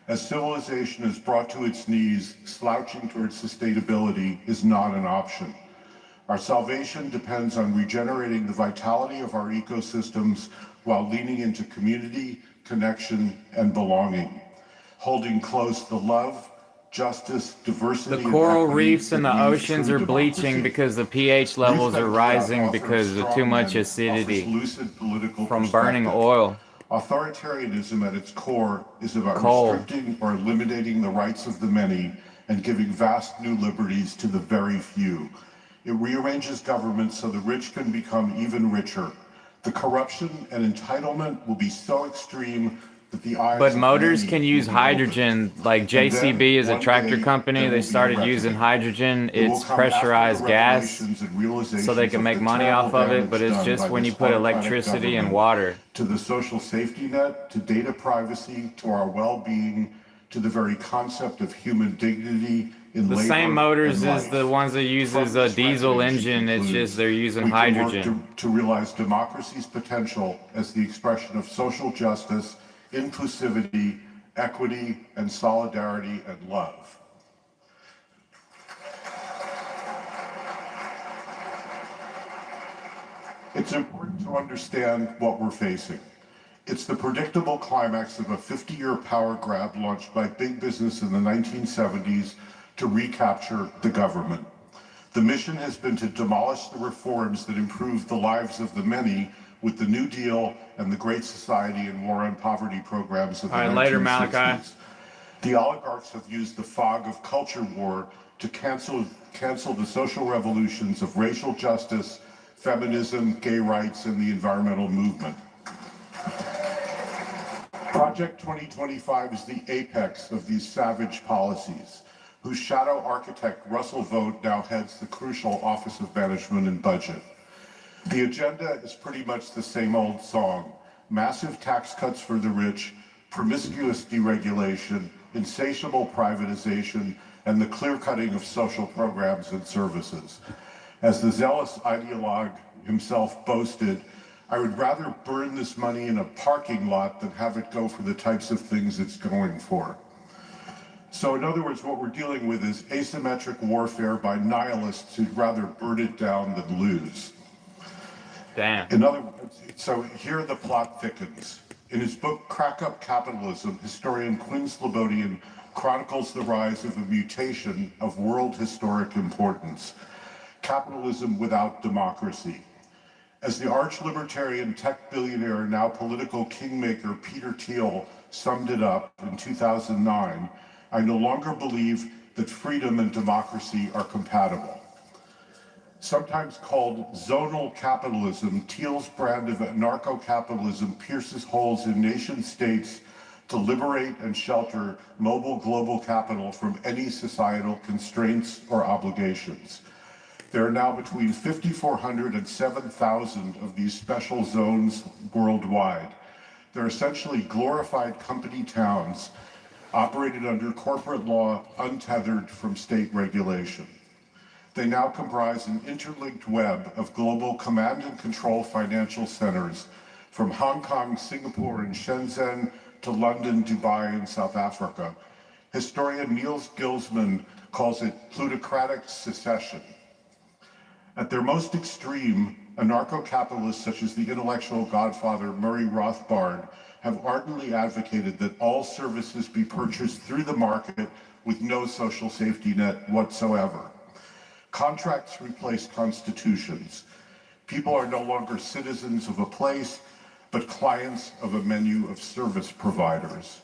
As civilization is brought to its knees, slouching towards sustainability is not an option. Our salvation depends on regenerating the vitality of our ecosystems while leaning into community, connection, and belonging. Holding close the love, justice, diversity, The coral and equity reefs and the that leads oceans true are bleaching democracy. because the pH levels are rising because of too much acidity from burning oil. Authoritarianism at its core is about Coal. restricting or eliminating the rights of the many and giving vast new liberties to the very few. It rearranges government so the rich can become even richer. The corruption and entitlement will be so extreme that the eyes But of motors many can will use be hydrogen. Like And then, JCB is a one tractor day, company. there They will be a started reckoning. using hydrogen. It will It's come after the pressurized gas, revelations and realizations so they can of make the money off terrible of it. damage But it's done just by when you this put autocratic electricity and government. water. To the social safety net, to data privacy, to our well-being, to the very concept of human dignity in The labor same motors and as life. the ones that uses a diesel engine. It's just they're using We can work hydrogen. to realize democracy's potential as the expression of social justice, inclusivity, equity, and solidarity and love. It's important to understand what we're facing. It's the predictable climax of a 50-year power grab launched by big business in the 1970s to recapture the government. The mission has been to demolish the reforms that improve the lives of the many with the New Deal and the Great Society and War on Poverty programs of the All right, later, 1960s. Malachi. The oligarchs have used the fog of culture war to cancel the social revolutions of racial justice, feminism, gay rights, and the environmental movement. Project 2025 is the apex of these savage policies, whose shadow architect Russell Vought now heads the crucial Office of Management and Budget. The agenda is pretty much the same old song: massive tax cuts for the rich, promiscuous deregulation, insatiable privatization, and the clear-cutting of social programs and services. As the zealous ideologue himself boasted, I would rather burn this money in a parking lot than have it go for the types of things it's going for. So in other words, what we're dealing with is asymmetric warfare by nihilists who'd rather burn it down than lose. Damn. In other words, so here the plot thickens. In his book, Crack Up Capitalism, historian Quinn Slobodian chronicles the rise of a mutation of world historic importance: capitalism without democracy. As the arch-libertarian tech billionaire, now political kingmaker Peter Thiel summed it up in 2009, I no longer believe that freedom and democracy are compatible. Sometimes called zonal capitalism, Thiel's brand of anarcho-capitalism pierces holes in nation states to liberate and shelter mobile global capital from any societal constraints or obligations. There are now between 5,400 and 7,000 of these special zones worldwide. They're essentially glorified company towns operated under corporate law, untethered from state regulation. They now comprise an interlinked web of global command and control financial centers, from Hong Kong, Singapore, and Shenzhen to London, Dubai, and South Africa. Historian Niels Gilsman calls it plutocratic secession. At their most extreme, anarcho-capitalists such as the intellectual godfather Murray Rothbard have ardently advocated that all services be purchased through the market with no social safety net whatsoever. Contracts replace constitutions. People are no longer citizens of a place, but clients of a menu of service providers.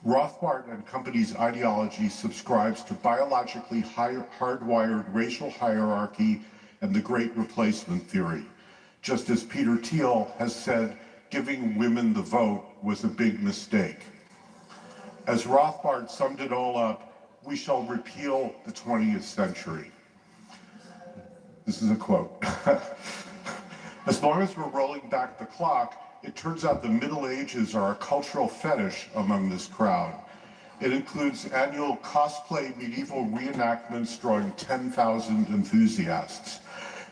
Rothbard and company's ideology subscribes to biologically hardwired racial hierarchy and the Great Replacement theory. Just as Peter Thiel has said, giving women the vote was a big mistake. As Rothbard summed it all up, we shall repeal the 20th century. This is a quote. As long as we're rolling back the clock, it turns out the Middle Ages are a cultural fetish among this crowd. It includes annual cosplay medieval reenactments drawing 10,000 enthusiasts.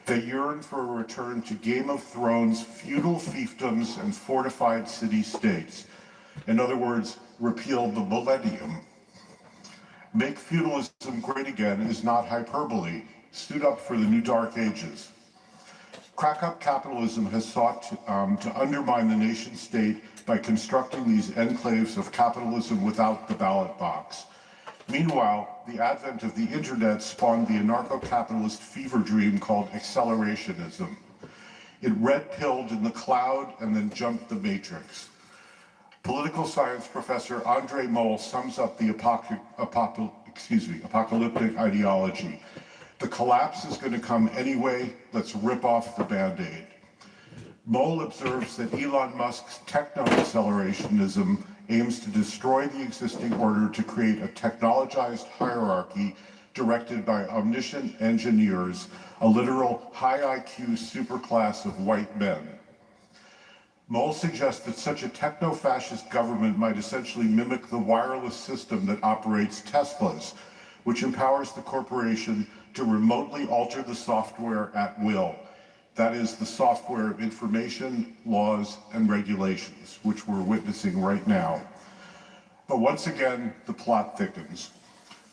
They yearn for a return to Game of Thrones feudal fiefdoms and fortified city-states. In other words, repeal the millennium. Make feudalism great again is not hyperbole. Stood up for the new dark ages. Crack-up capitalism has sought to undermine the nation state by constructing these enclaves of capitalism without the ballot box. Meanwhile, the advent of the internet spawned the anarcho-capitalist fever dream called accelerationism. It red-pilled in the cloud and then jumped the matrix. Political science professor Andre Moll sums up the apocalyptic ideology. The collapse is going to come anyway, let's rip off the Band-Aid. Moll observes that Elon Musk's techno-accelerationism aims to destroy the existing order to create a technologized hierarchy directed by omniscient engineers, a literal high IQ superclass of white men. Moll suggests that such a techno-fascist government might essentially mimic the wireless system that operates Teslas, which empowers the corporation to remotely alter the software at will. That is the software of information, laws, and regulations, which we're witnessing right now. But once again, the plot thickens.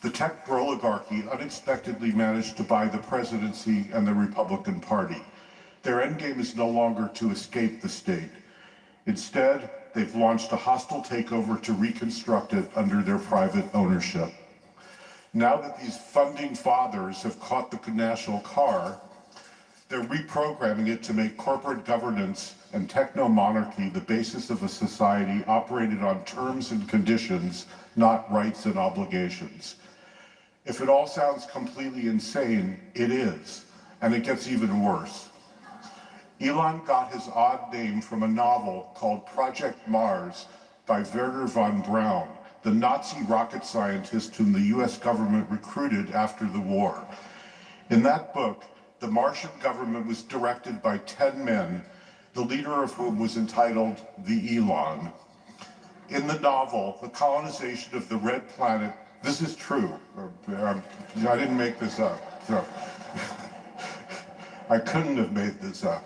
The tech oligarchy unexpectedly managed to buy the presidency and the Republican Party. Their endgame is no longer to escape the state. Instead, they've launched a hostile takeover to reconstruct it under their private ownership. Now that these funding fathers have caught the national car, they're reprogramming it to make corporate governance and techno-monarchy the basis of a society operated on terms and conditions, not rights and obligations. If it all sounds completely insane, it is, and it gets even worse. Elon got his odd name from a novel called Project Mars by Wernher von Braun, the Nazi rocket scientist whom the US government recruited after the war. In that book, the Martian government was directed by 10 men, the leader of whom was entitled the Elon. In the novel, the colonization of the Red Planet, this is true. I didn't make this up. So. I couldn't have made this up.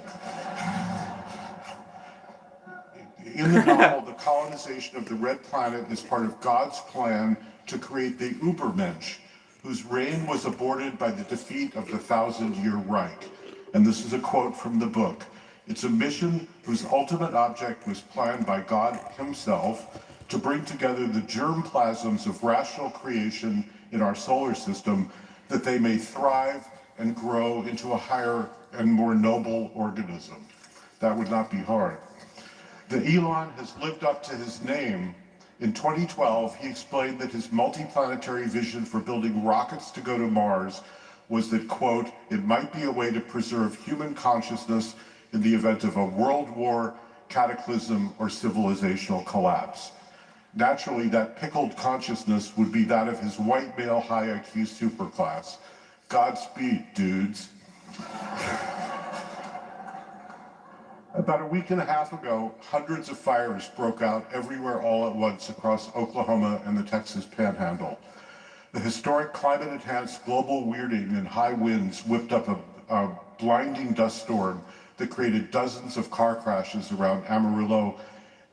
In the novel, the colonization of the Red Planet is part of God's plan to create the Übermensch, whose reign was aborted by the defeat of the 1,000-year Reich. And this is a quote from the book. It's a mission whose ultimate object was planned by God himself to bring together the germplasms of rational creation in our solar system that they may thrive and grow into a higher and more noble organism. That would not be hard. The Elon has lived up to his name. In 2012, he explained that his multi-planetary vision for building rockets to go to Mars was that, quote, it might be a way to preserve human consciousness in the event of a world war, cataclysm, or civilizational collapse. Naturally, that pickled consciousness would be that of his white male high IQ superclass. Godspeed, dudes. About a week and a half ago, hundreds of fires broke out everywhere all at once across Oklahoma and the Texas Panhandle. The historic climate-enhanced global weirding and high winds whipped up a blinding dust storm that created dozens of car crashes around Amarillo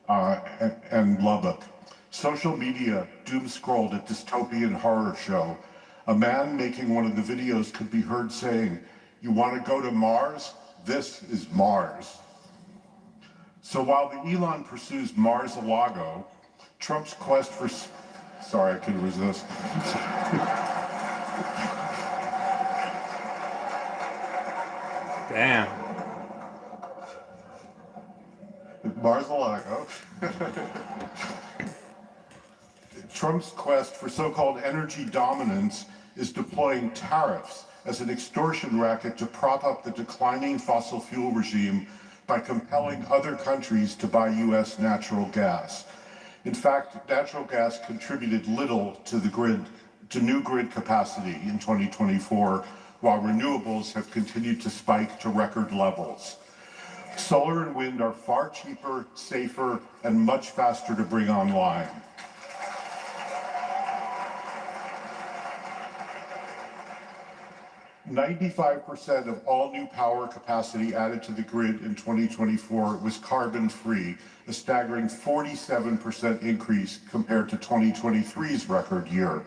and Lubbock. Social media doom-scrolled a dystopian horror show. A man making one of the videos could be heard saying, "You want to go to Mars? This is Mars." So while the Elon pursues Mars-a-Lago, Trump's quest for... Sorry, I couldn't resist. Damn. Mars-a-Lago. Trump's quest for so-called energy dominance is deploying tariffs as an extortion racket to prop up the declining fossil fuel regime by compelling other countries to buy U.S. natural gas. In fact, natural gas contributed little to the grid, to new grid capacity in 2024, while renewables have continued to spike to record levels. Solar and wind are far cheaper, safer, and much faster to bring online. "95% of all new power capacity added to the grid in 2024 was carbon-free, a staggering 47% increase compared to 2023's record year.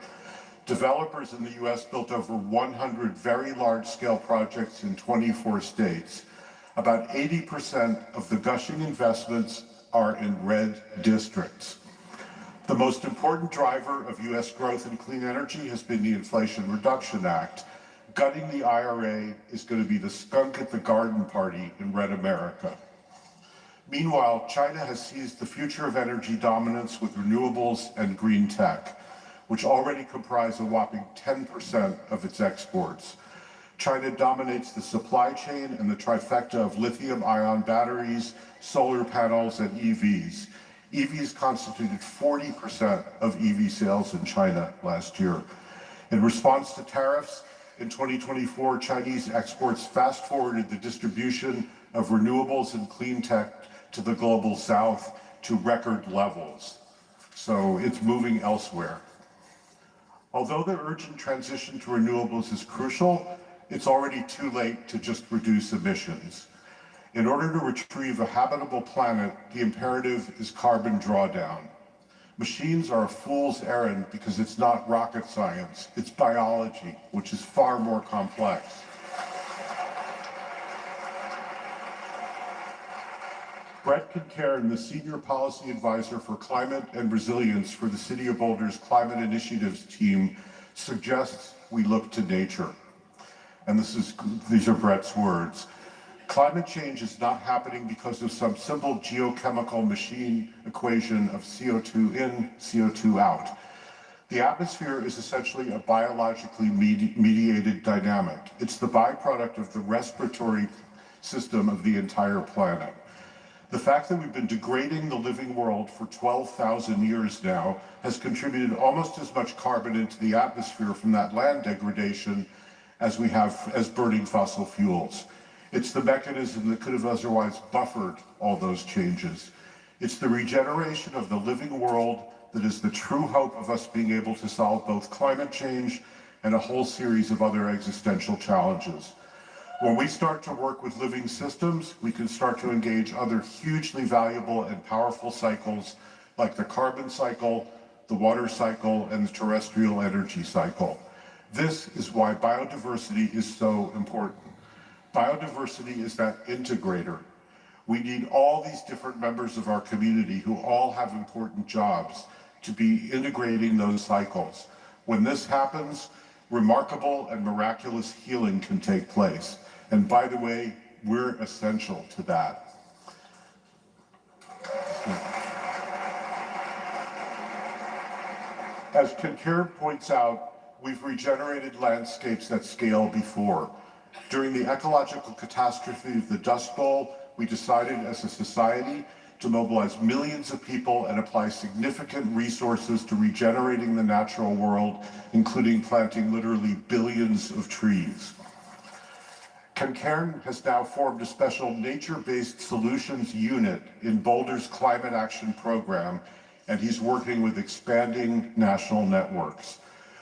Developers in the U.S. built over 100 very large-scale projects in 24 states. About 80% of the gushing investments are in red districts. The most important driver of U.S. growth in clean energy has been the Inflation Reduction Act. Gutting the IRA is going to be the skunk at the garden party in red America. Meanwhile, China has seized the future of energy dominance with renewables and green tech, which already comprise a whopping 10% of its exports. China dominates the supply chain and the trifecta of lithium-ion batteries, solar panels, and EVs. EVs constituted 40% of EV sales in China last year. In response to tariffs, in 2024, Chinese exports fast-forwarded the distribution of renewables and clean tech to the global south to record levels. So it's moving elsewhere. Although the urgent transition to renewables is crucial, it's already too late to just reduce emissions. In order to retrieve a habitable planet, the imperative is carbon drawdown. Machines are a fool's errand because it's not rocket science, it's biology, which is far more complex. Brett Concairn, the Senior Policy Advisor for Climate and Resilience for the City of Boulder's Climate Initiatives team, suggests we look to nature. And these are Brett's words. Climate change is not happening because of some simple geochemical machine equation of CO2 in, CO2 out. The atmosphere is essentially a biologically mediated dynamic. It's the byproduct of the respiratory system of the entire planet. The fact that we've been degrading the living world for 12,000 years now has contributed almost as much carbon into the atmosphere from that land degradation as we have as burning fossil fuels. It's the mechanism that could have otherwise buffered all those changes. It's the regeneration of the living world that is the true hope of us being able to solve both climate change and a whole series of other existential challenges. When we start to work with living systems, we can start to engage other hugely valuable and powerful cycles like the carbon cycle, the water cycle, and the terrestrial energy cycle. This is why biodiversity is so important. Biodiversity is that integrator. We need all these different members of our community who all have important jobs to be integrating those cycles. When this happens, remarkable and miraculous healing can take place. And by the way, we're essential to that. As Concairn points out, we've regenerated landscapes at scale before. During the ecological catastrophe of the Dust Bowl, we decided as a society to mobilize millions of people and apply significant resources to regenerating the natural world, including planting literally billions of trees. Concairn has now formed a special nature-based solutions unit in Boulder's Climate Action Program, and he's working with expanding national networks.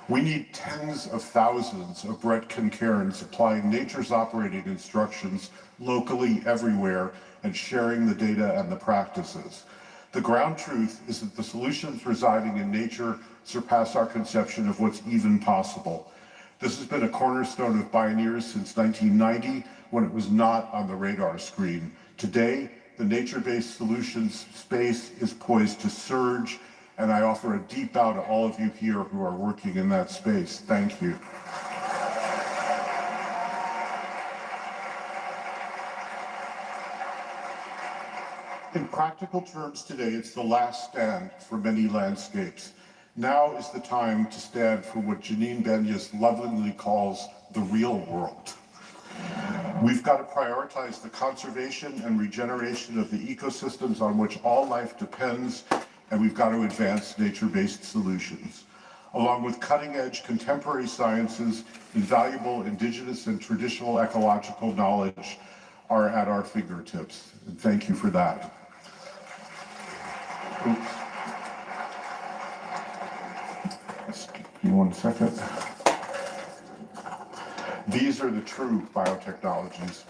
We need tens of thousands of Brett Concairns applying nature's operating instructions locally everywhere and sharing the data and the practices. The ground truth is that the solutions residing in nature surpass our conception of what's even possible. This has been a cornerstone of Bioneers since 1990, when it was not on the radar screen. Today, the nature-based solutions space is poised to surge, and I offer a deep bow to all of you here who are working in that space. Thank you. In practical terms today, it's the last stand for many landscapes. Now is the time to stand for what Janine Benyus lovingly calls the real world. We've got to prioritize the conservation and regeneration of the ecosystems on which all life depends, and we've got to advance nature-based solutions. Along with cutting-edge contemporary sciences, invaluable indigenous and traditional ecological knowledge, are at our fingertips. And thank you for that. Oops. Just give me 1 second. These are the true biotechnologies.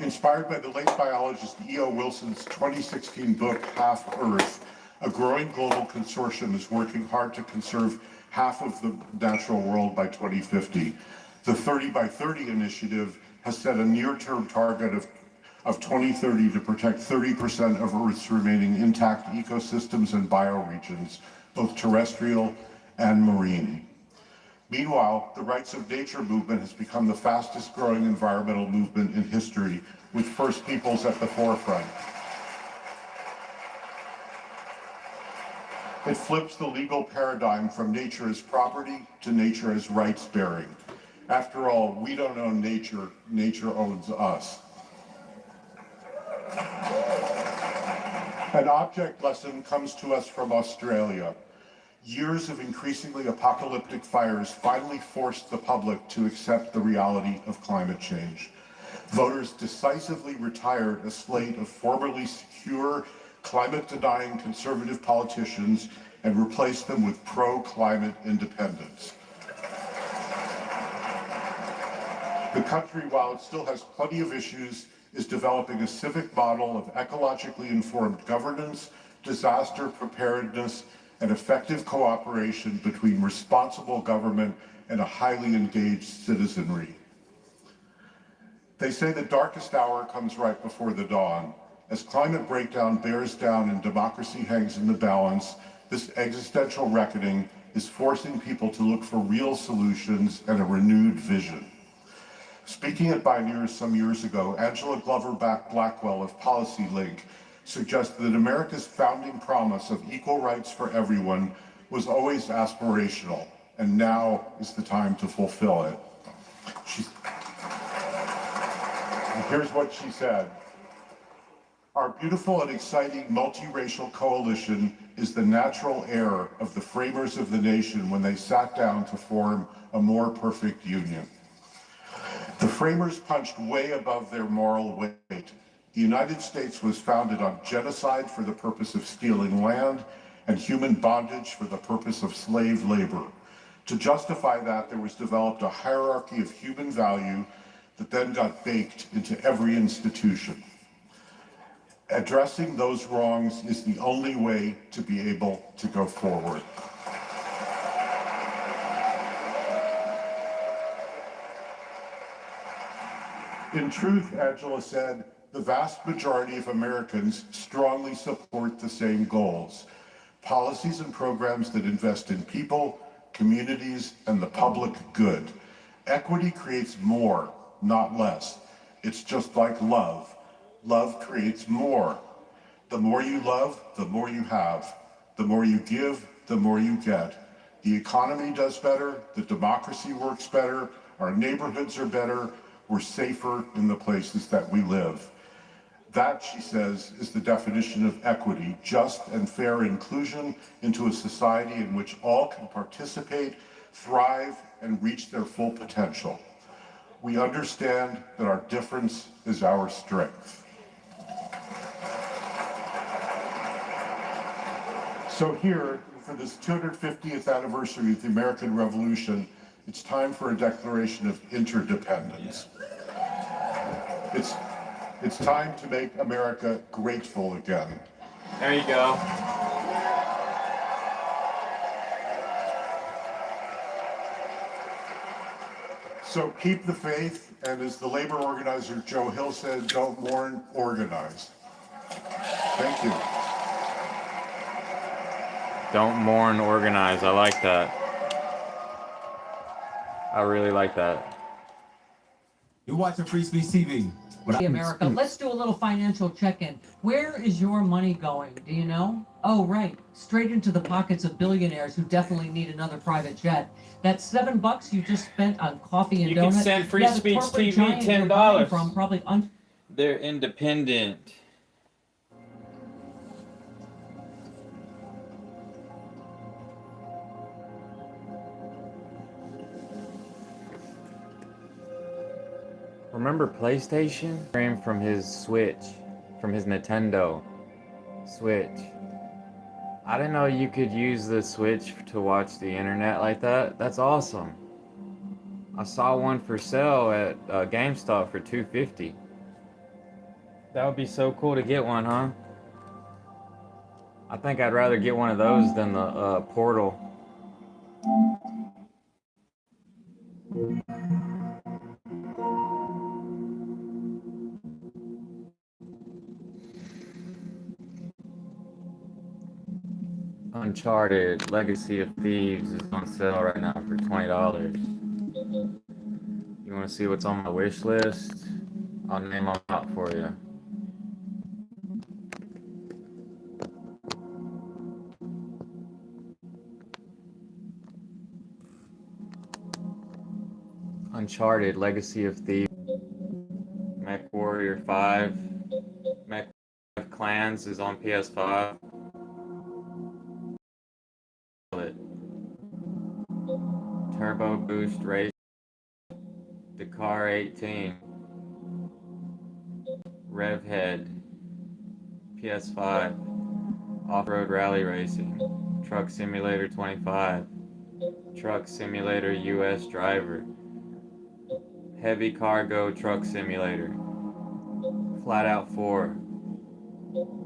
Inspired by the late biologist E.O. Wilson's 2016 book, Half Earth, a growing global consortium is working hard to conserve half of the natural world by 2050. The 30 by 30 initiative has set a near-term target of 2030 to protect 30% of Earth's remaining intact ecosystems and bioregions, both terrestrial and marine. Meanwhile, the Rights of Nature movement has become the fastest growing environmental movement in history, with First Peoples at the forefront. It flips the legal paradigm from nature as property to nature as rights-bearing. After all, we don't own nature, nature owns us. An object lesson comes to us from Australia. Years of increasingly apocalyptic fires finally forced the public to accept the reality of climate change. Voters decisively retired a slate of formerly secure, climate-denying conservative politicians and replaced them with pro-climate independents. The country, while it still has plenty of issues, is developing a civic model of ecologically informed governance, disaster preparedness, and effective cooperation between responsible government and a highly engaged citizenry. They say the darkest hour comes right before the dawn. As climate breakdown bears down and democracy hangs in the balance, this existential reckoning is forcing people to look for real solutions and a renewed vision. Speaking at Bioneers some years ago, Angela Glover-Blackwell of PolicyLink suggested that America's founding promise of equal rights for everyone was always aspirational, and now is the time to fulfill it. Here's what she said. Our beautiful and exciting multiracial coalition is the natural heir of the framers of the nation when they sat down to form a more perfect union. The framers punched way above their moral weight. The United States was founded on genocide for the purpose of stealing land and human bondage for the purpose of slave labor. To justify that, there was developed a hierarchy of human value that then got baked into every institution. Addressing those wrongs is the only way to be able to go forward. In truth, Angela said, the vast majority of Americans strongly support the same goals. Policies and programs that invest in people, communities, and the public good. Equity creates more, not less. It's just like love. Love creates more. The more you love, the more you have. The more you give, the more you get. The economy does better, the democracy works better, our neighborhoods are better, we're safer in the places that we live. That, she says, is the definition of equity, just and fair inclusion into a society in which all can participate, thrive, and reach their full potential. We understand that our difference is our strength. So here, for this 250th anniversary of the American Revolution, it's time for a declaration of interdependence. It's time to make America grateful again. There you go. So keep the faith, and as the labor organizer Joe Hill said, don't mourn, organize. Thank you. Don't mourn, organize. I like that. I really like that. You're watching Free Speech TV. America. Let's do a little financial check-in. Where is your money going? Do you know? Oh, right. Straight into the pockets of billionaires who definitely need another private jet. That $7 you just spent on coffee and donuts. You can send Free yeah, Speech TV $10. From probably They're independent. Remember PlayStation? Stream from his Switch, from his Nintendo Switch. I didn't know you could use the Switch to watch the internet like that. That's awesome. I saw one for sale at GameStop for $250. That would be so cool to get one, huh? I think I'd rather get one of those than the Portal. Uncharted Legacy of Thieves is on sale right now for $20. You want to see what's on my wish list? I'll name them out for you. Uncharted Legacy of Thieves, Mech Warrior 5, Mech Clans is on PS5. Turbo Boost Race, Dakar 18, Revhead, PS5, Off-Road Rally Racing, Truck Simulator 25, Truck Simulator US Driver, Heavy Cargo Truck Simulator, Flat Out 4,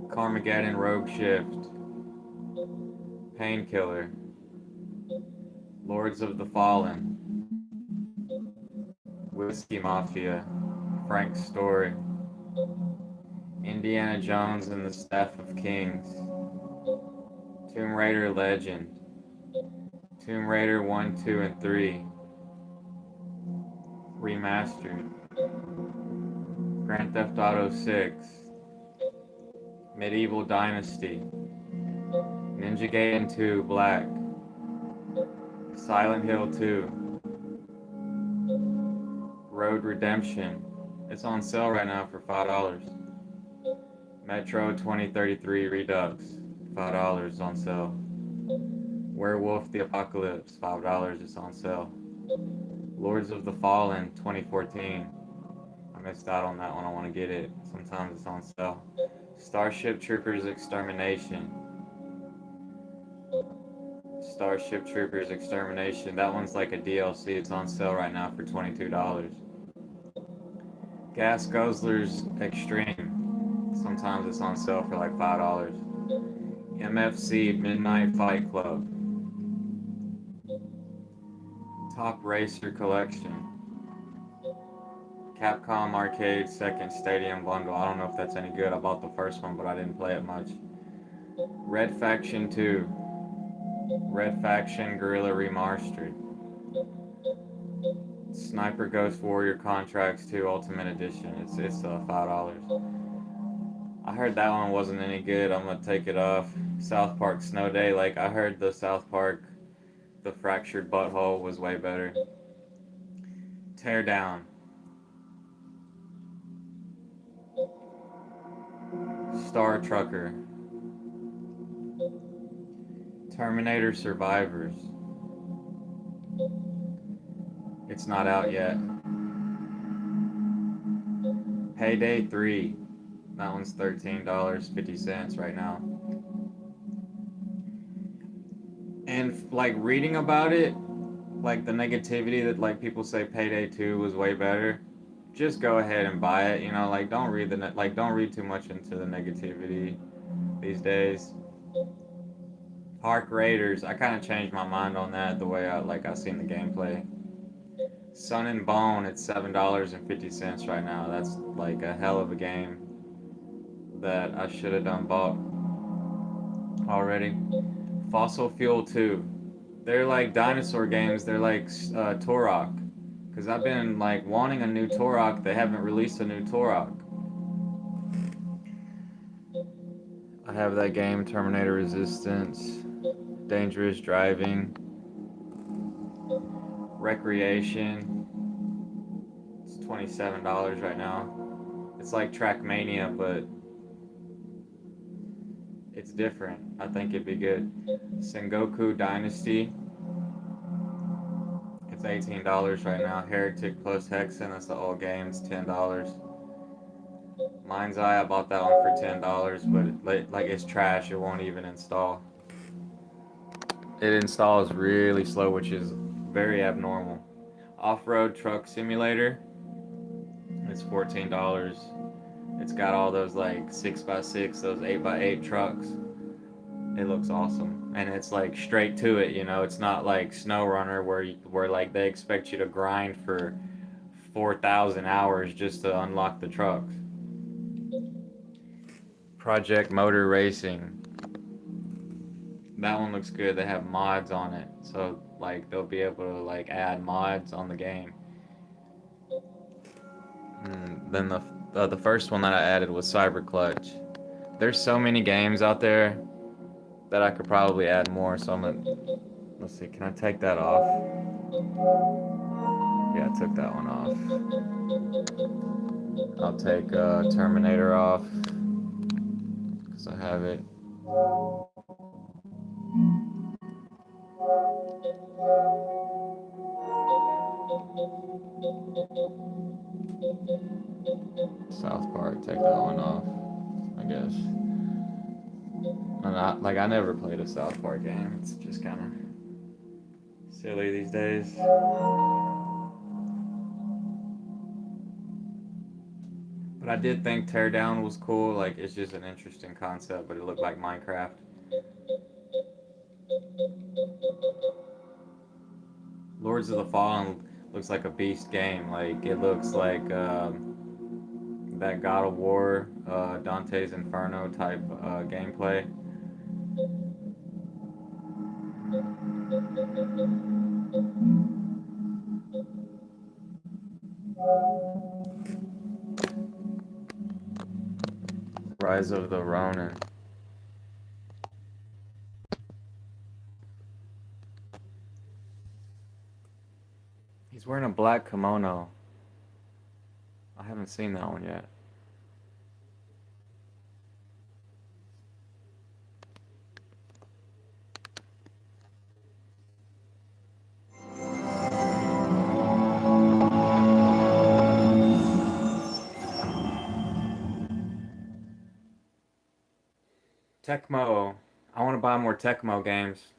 Carmageddon Rogue Shift, Painkiller, Lords of the Fallen, Whiskey Mafia, Frank's Story, Indiana Jones and the Staff of Kings, Tomb Raider Legend, Tomb Raider 1, 2, and 3, Remastered, Grand Theft Auto 6, Medieval Dynasty, Ninja Gaiden 2 Black, Silent Hill 2, Road Redemption. It's on sale right now for $5. Metro 2033 Redux, $5 on sale. Werewolf the Apocalypse, $5, it's on sale. Lords of the Fallen 2014. I missed out on that one, I want to get it. Sometimes it's on sale. Starship Troopers Extermination. Starship Troopers Extermination. That one's like a DLC. It's on sale right now for $22. Gas Guzzlers Extreme. Sometimes it's on sale for like $5. MFC Midnight Fight Club. Top Racer Collection. Capcom Arcade Second Stadium Bundle. I don't know if that's any good. I bought the first one, but I didn't play it much. Red Faction 2. Red Faction Guerrilla Remastered. Sniper Ghost Warrior Contracts 2 Ultimate Edition. It's $5. I heard that one wasn't any good. I'm gonna take it off. South Park Snow Day. Like, I heard the South Park, the Fractured Butthole was way better. Tear Down. Star Trucker. Terminator Survivors. It's not out yet. Payday 3. That one's $13.50 right now. And like reading about it, like the negativity that like people say Payday 2 was way better, just go ahead and buy it. You know, like don't read don't read too much into the negativity these days. Park Raiders, I kind of changed my mind on that the way I seen the gameplay. Sun and Bone, it's $7.50 right now. That's like a hell of a game that I should have done bought already. Fossil Fuel 2. They're like dinosaur games. They're like Turok. Because I've been like wanting a new Turok. They haven't released a new Turok. I have that game, Terminator Resistance, Dangerous Driving, Recreation. It's $27 right now. It's like Trackmania, but it's different. I think it'd be good. Sengoku Dynasty. It's It's $18 right now. Heretic plus Hexen, that's the old game, it's $10. Mind's Eye, I bought that one for $10, but like it's trash, it won't even install. It installs really slow, which is very abnormal. Off-Road Truck Simulator, it's $14. It's got all those like 6x6, those 8x8 trucks. It looks awesome, and it's like straight to it, you know. It's not like SnowRunner where like they expect you to grind for 4,000 hours just to unlock the trucks. Project Motor Racing. That one looks good. They have mods on it, so like they'll be able to like add mods on the game. Then the first one that I added was Cyber Clutch. There's so many games out there that I could probably add more, so I'm gonna, let's see, can I take that off? Yeah, I took that one off. I'll take Terminator off, because I have it. South Park, take that one off, I guess. And I never played a South Park game. It's just kind of silly these days. But I did think Teardown was cool. Like, it's just an interesting concept, but it looked like Minecraft. Lords of the Fallen looks like a beast game. Like, it looks like that God of War, Dante's Inferno type gameplay. Rise of the Ronin. He's wearing a black kimono. I haven't seen that one yet. Tecmo. I want to buy more Tecmo games.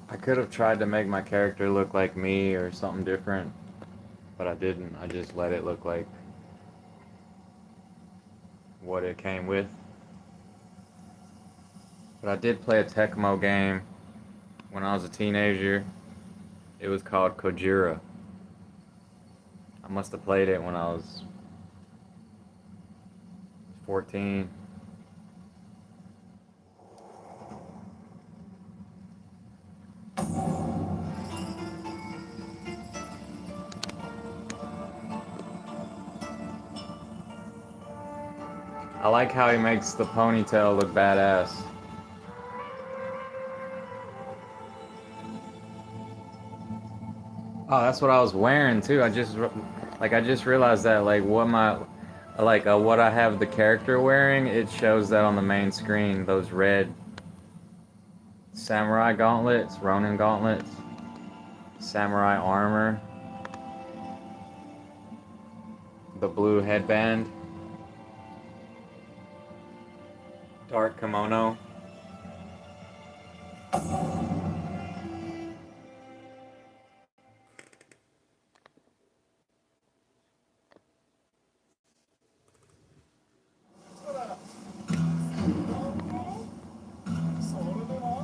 I could have tried to make my character look like me or something different, but I didn't. I just let it look like what it came with. But I did play a Tecmo game when I was a teenager. It was called Kojira. I must have played it when I was 14. I like how he makes the ponytail look badass. Oh, that's what I was wearing too. I just realized that like what I have the character wearing, it shows that on the main screen, those red samurai gauntlets, Ronin gauntlets, samurai armor, the blue headband, dark kimono.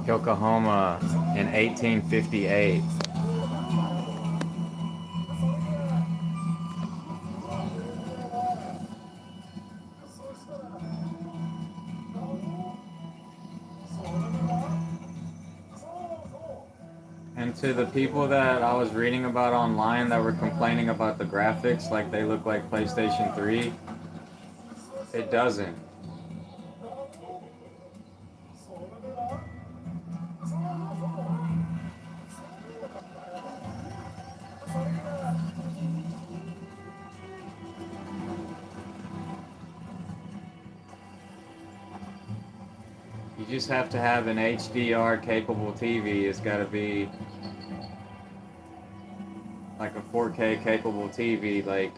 Yokohama in 1858. And to the people that I was reading about online that were complaining about the graphics, like they look like PlayStation 3, it doesn't. You just have to have an HDR capable TV. It's got to be like a 4K capable TV. Like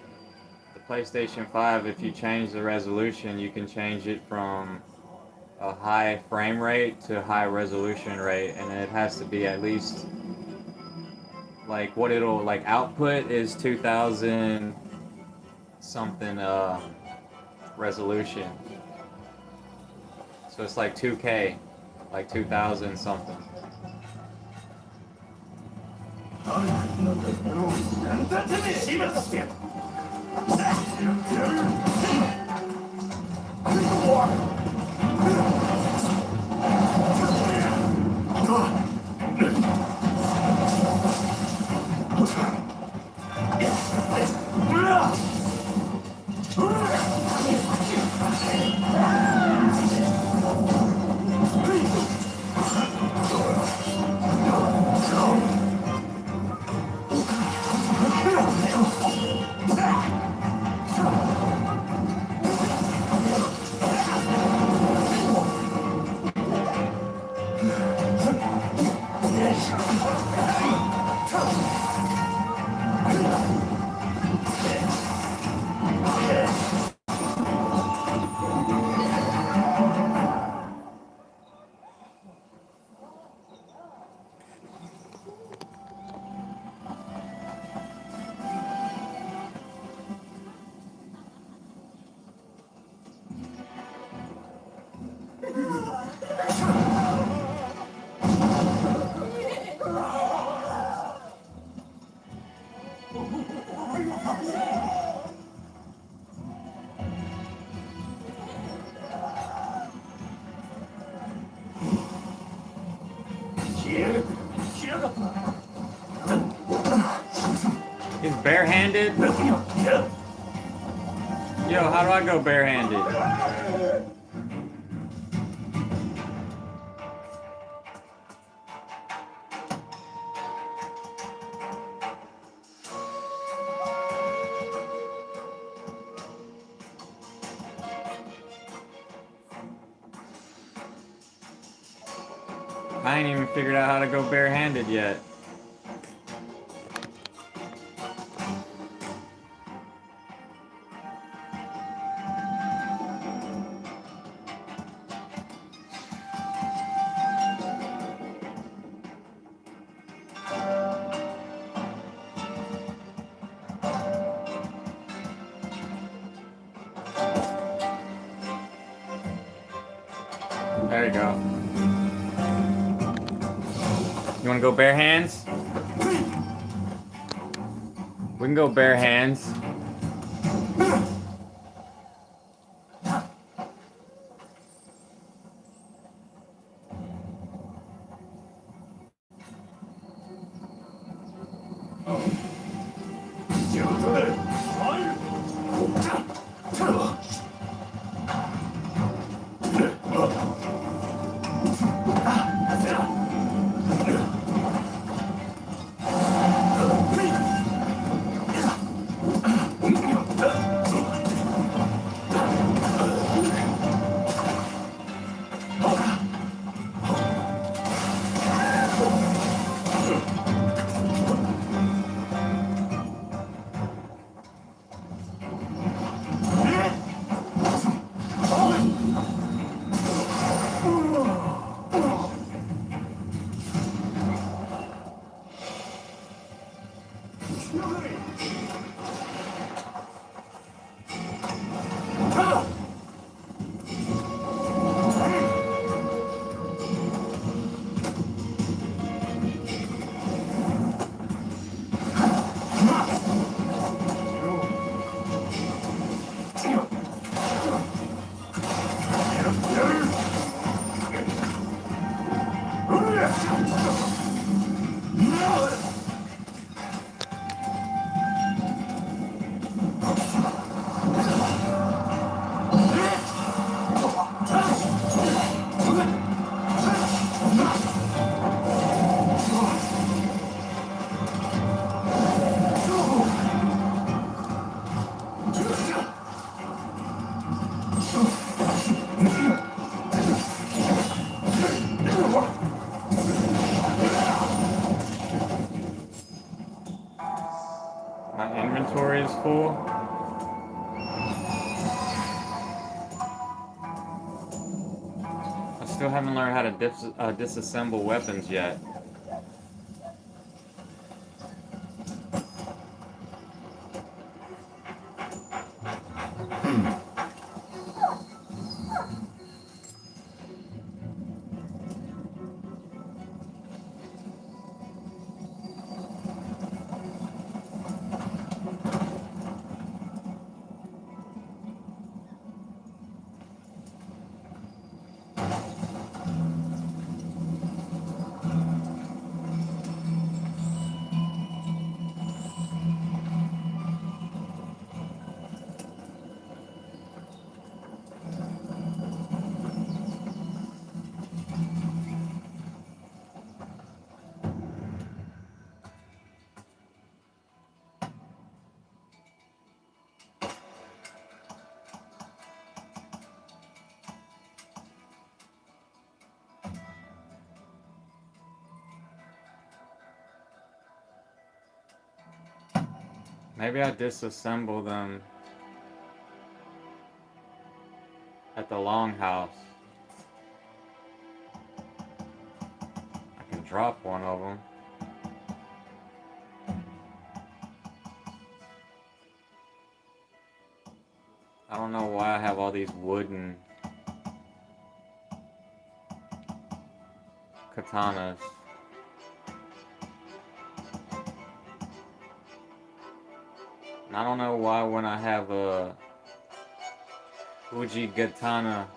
the PlayStation 5, if you change the resolution, you can change it from a high frame rate to high resolution rate, and it has to be at least like what it'll like output is 2000 something resolution. So it's like 2K, like 2000 something. He's barehanded? Yo, how do I go barehanded? I ain't even figured out how to go barehanded yet. There you go. You wanna go bare hands? We can go bare hands. My inventory is full. I still haven't learned how to disassemble weapons yet. Maybe I disassemble them at the longhouse. I can drop one of them. I don't know why I have all these wooden katanas. And I don't know why when I have a Uji katana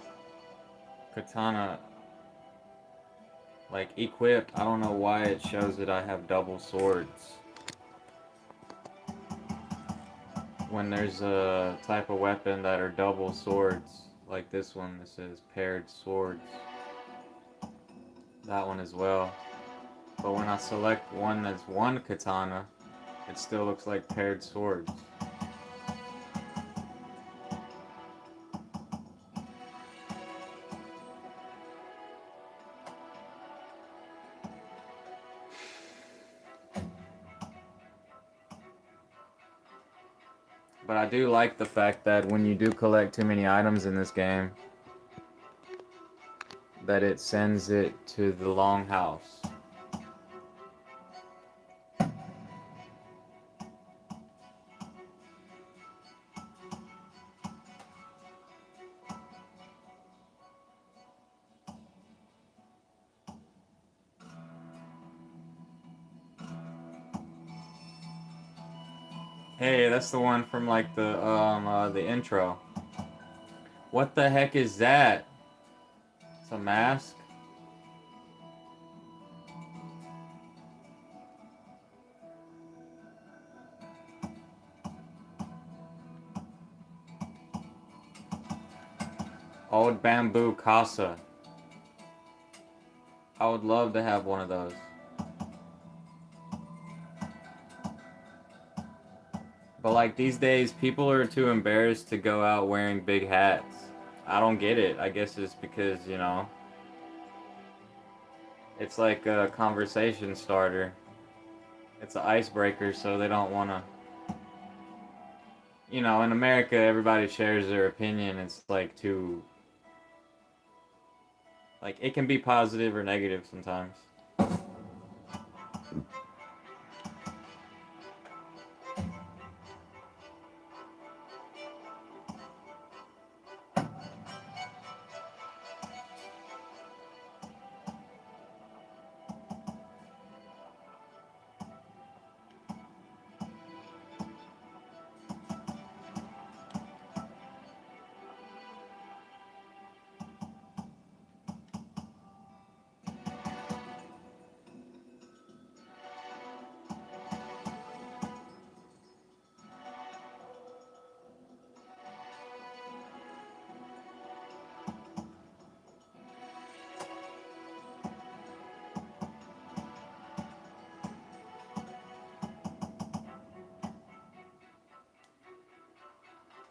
like equipped, I don't know why it shows that I have double swords. When there's a type of weapon that are double swords, like this one, this is paired swords. That one as well. But when I select one that's one katana, it still looks like paired swords. But I do like the fact that when you do collect too many items in this game, that it sends it to the longhouse. Hey, that's the one from like the intro. What the heck is that? It's a mask? Old bamboo casa. I would love to have one of those. But like these days, people are too embarrassed to go out wearing big hats. I don't get it. I guess it's because, you know, it's like a conversation starter. It's an icebreaker, so they don't want to... You know, in America, everybody shares their opinion. It's like too... Like, it can be positive or negative sometimes.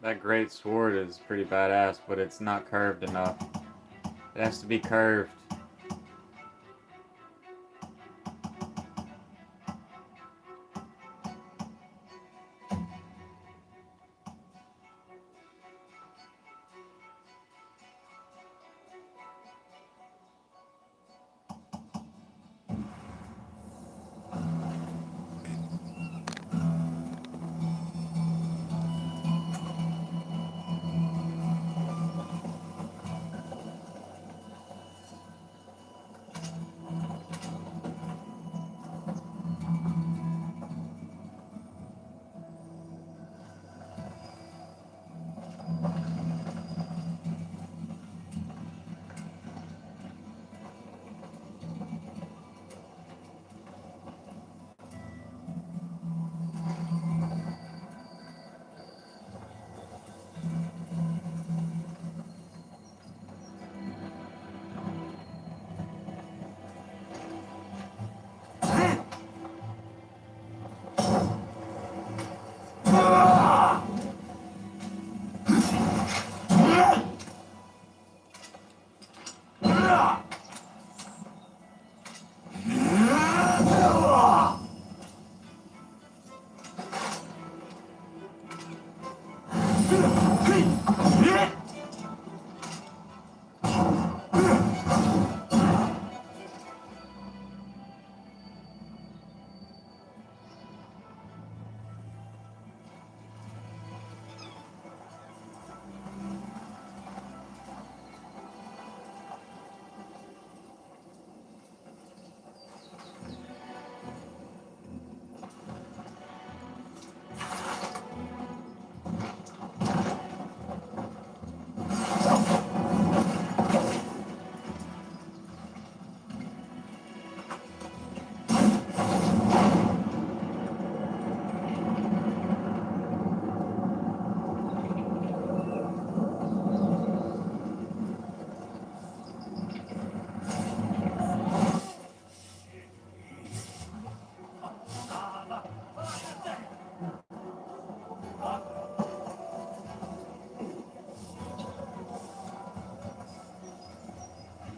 That great sword is pretty badass, but it's not curved enough. It has to be curved.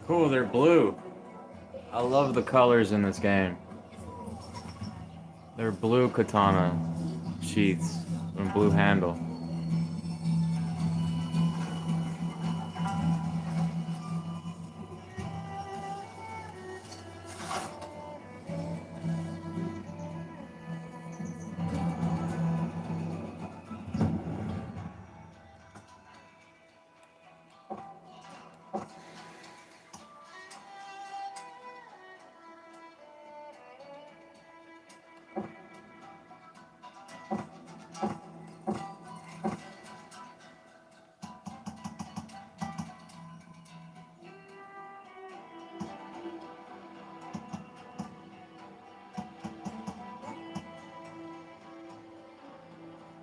Cool, they're blue. I love the colors in this game. They're blue katana sheaths and blue handle.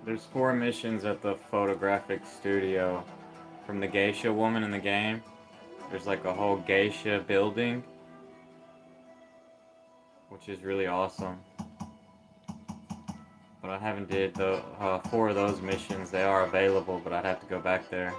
There's 4 missions at the photographic studio from the geisha woman in the game. There's like a whole geisha building, which is really awesome. But I haven't did the 4 of those missions. They are available, but I'd have to go back there.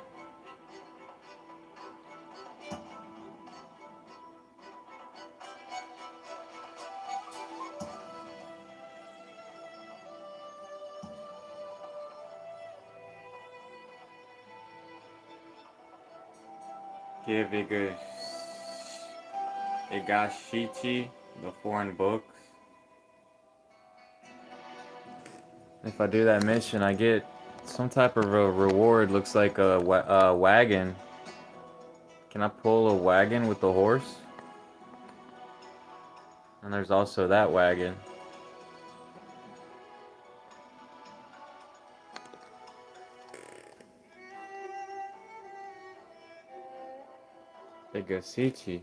Give Igashichi the foreign books. If I do that mission, I get some type of a reward. Looks like a wagon. Can I pull a wagon with the horse? And there's also that wagon. Igasichi.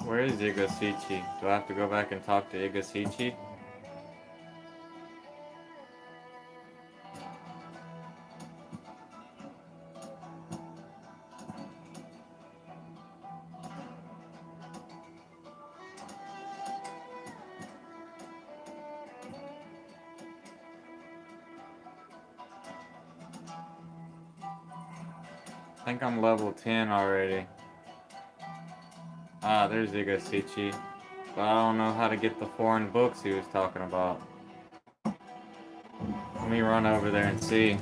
Where is Igasichi? Do I have to go back and talk to Igasichi? I think I'm level 10 already. Ah, there's Igasichi. But I don't know how to get the foreign books he was talking about. Let me run over there and see.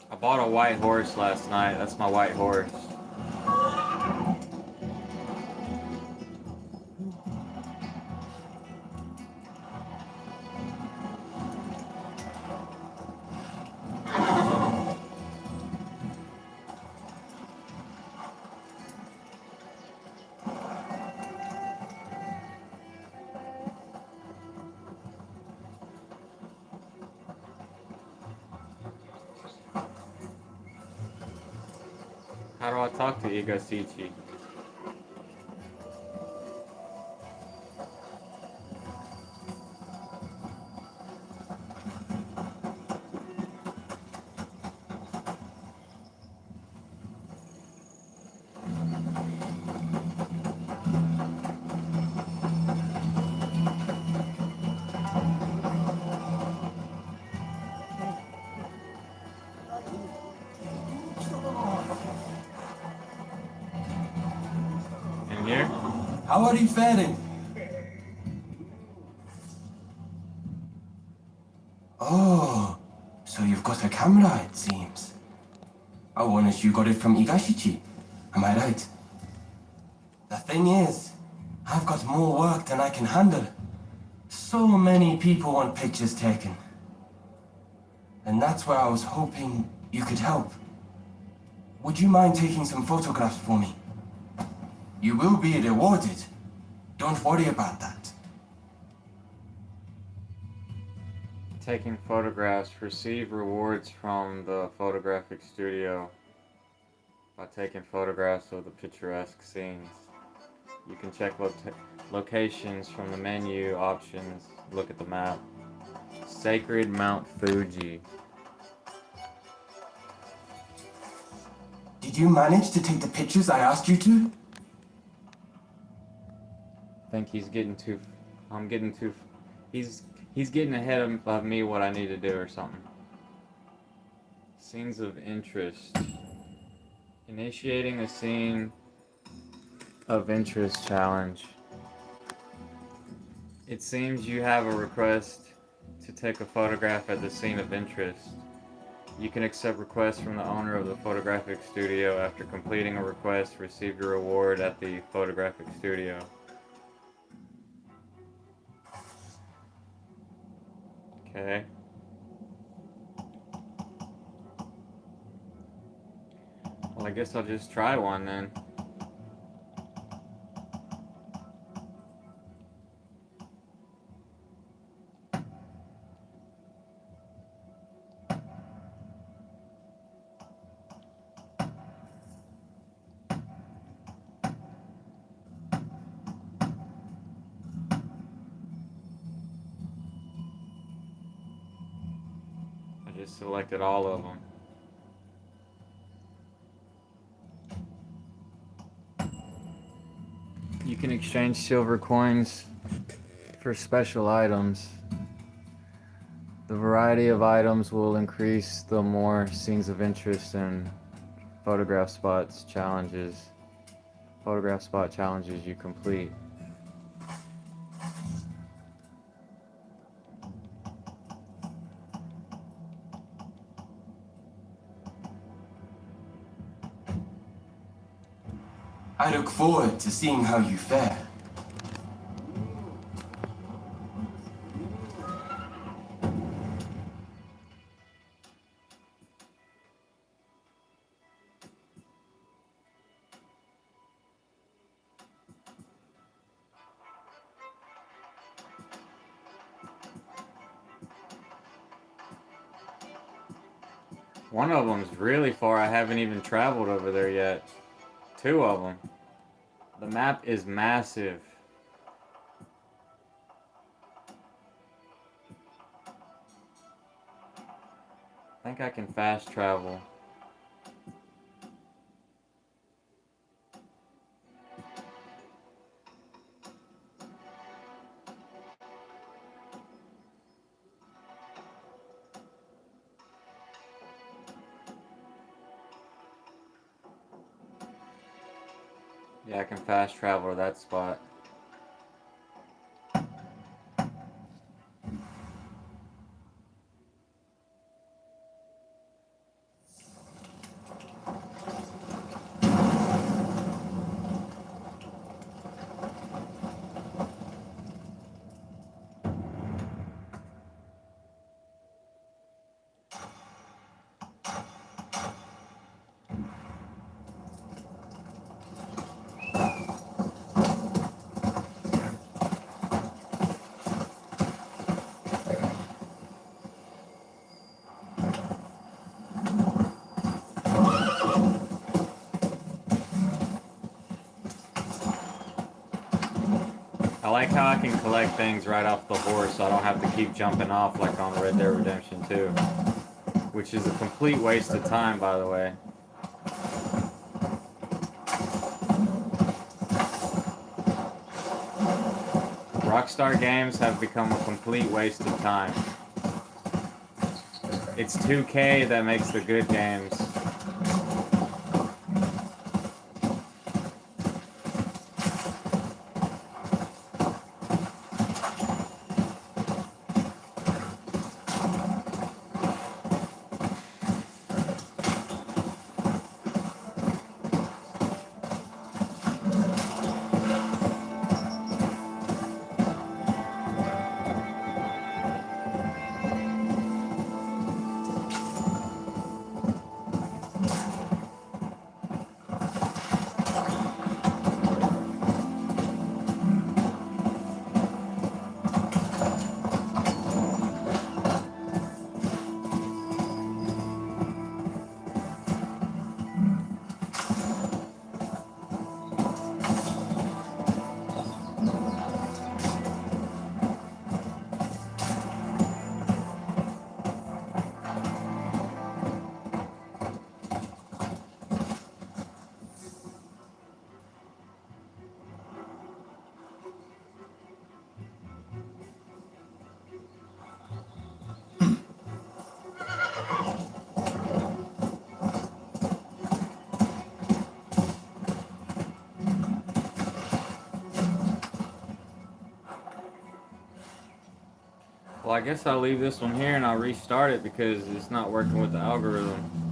I bought a white horse last night. That's my white horse. How do I talk to Igasichi? In here? How are you faring? Oh, so you've got a camera, it seems. I wanted you got it from Igashichi. Am I right? The thing is, I've got more work than I can handle. So many people want pictures taken. And that's where I was hoping you could help. Would you mind taking some photographs for me? You will be rewarded. Don't worry about that. Taking photographs. Receive rewards from the photographic studio by taking photographs of the picturesque scenes. You can check locations from the menu options. Look at the map. Sacred Mount Fuji. Did you manage to take the pictures I asked you to? I think he's getting too. I'm getting too. He's getting ahead of me. What I need to do or something. Scenes of interest. Initiating a scene of interest challenge. It seems you have a request to take a photograph at the scene of interest. You can accept requests from the owner of the photographic studio. After completing a request, receive your reward at the photographic studio. Okay. Well, I guess I'll just try one then. I just selected all of them. You can exchange silver coins for special items. The variety of items will increase the more scenes of interest and photograph spot challenges you complete. I look forward to seeing how you fare. One of them's really far. I haven't even traveled over there yet. 2 of them. The map is massive. I think I can fast travel. Yeah, I can fast travel to that spot. I like how I can collect things right off the horse so I don't have to keep jumping off like on Red Dead Redemption 2. Which is a complete waste of time, by the way. Rockstar games have become a complete waste of time. It's 2K that makes the good games. Well, I guess I'll leave this one here and I'll restart it because it's not working with the algorithm.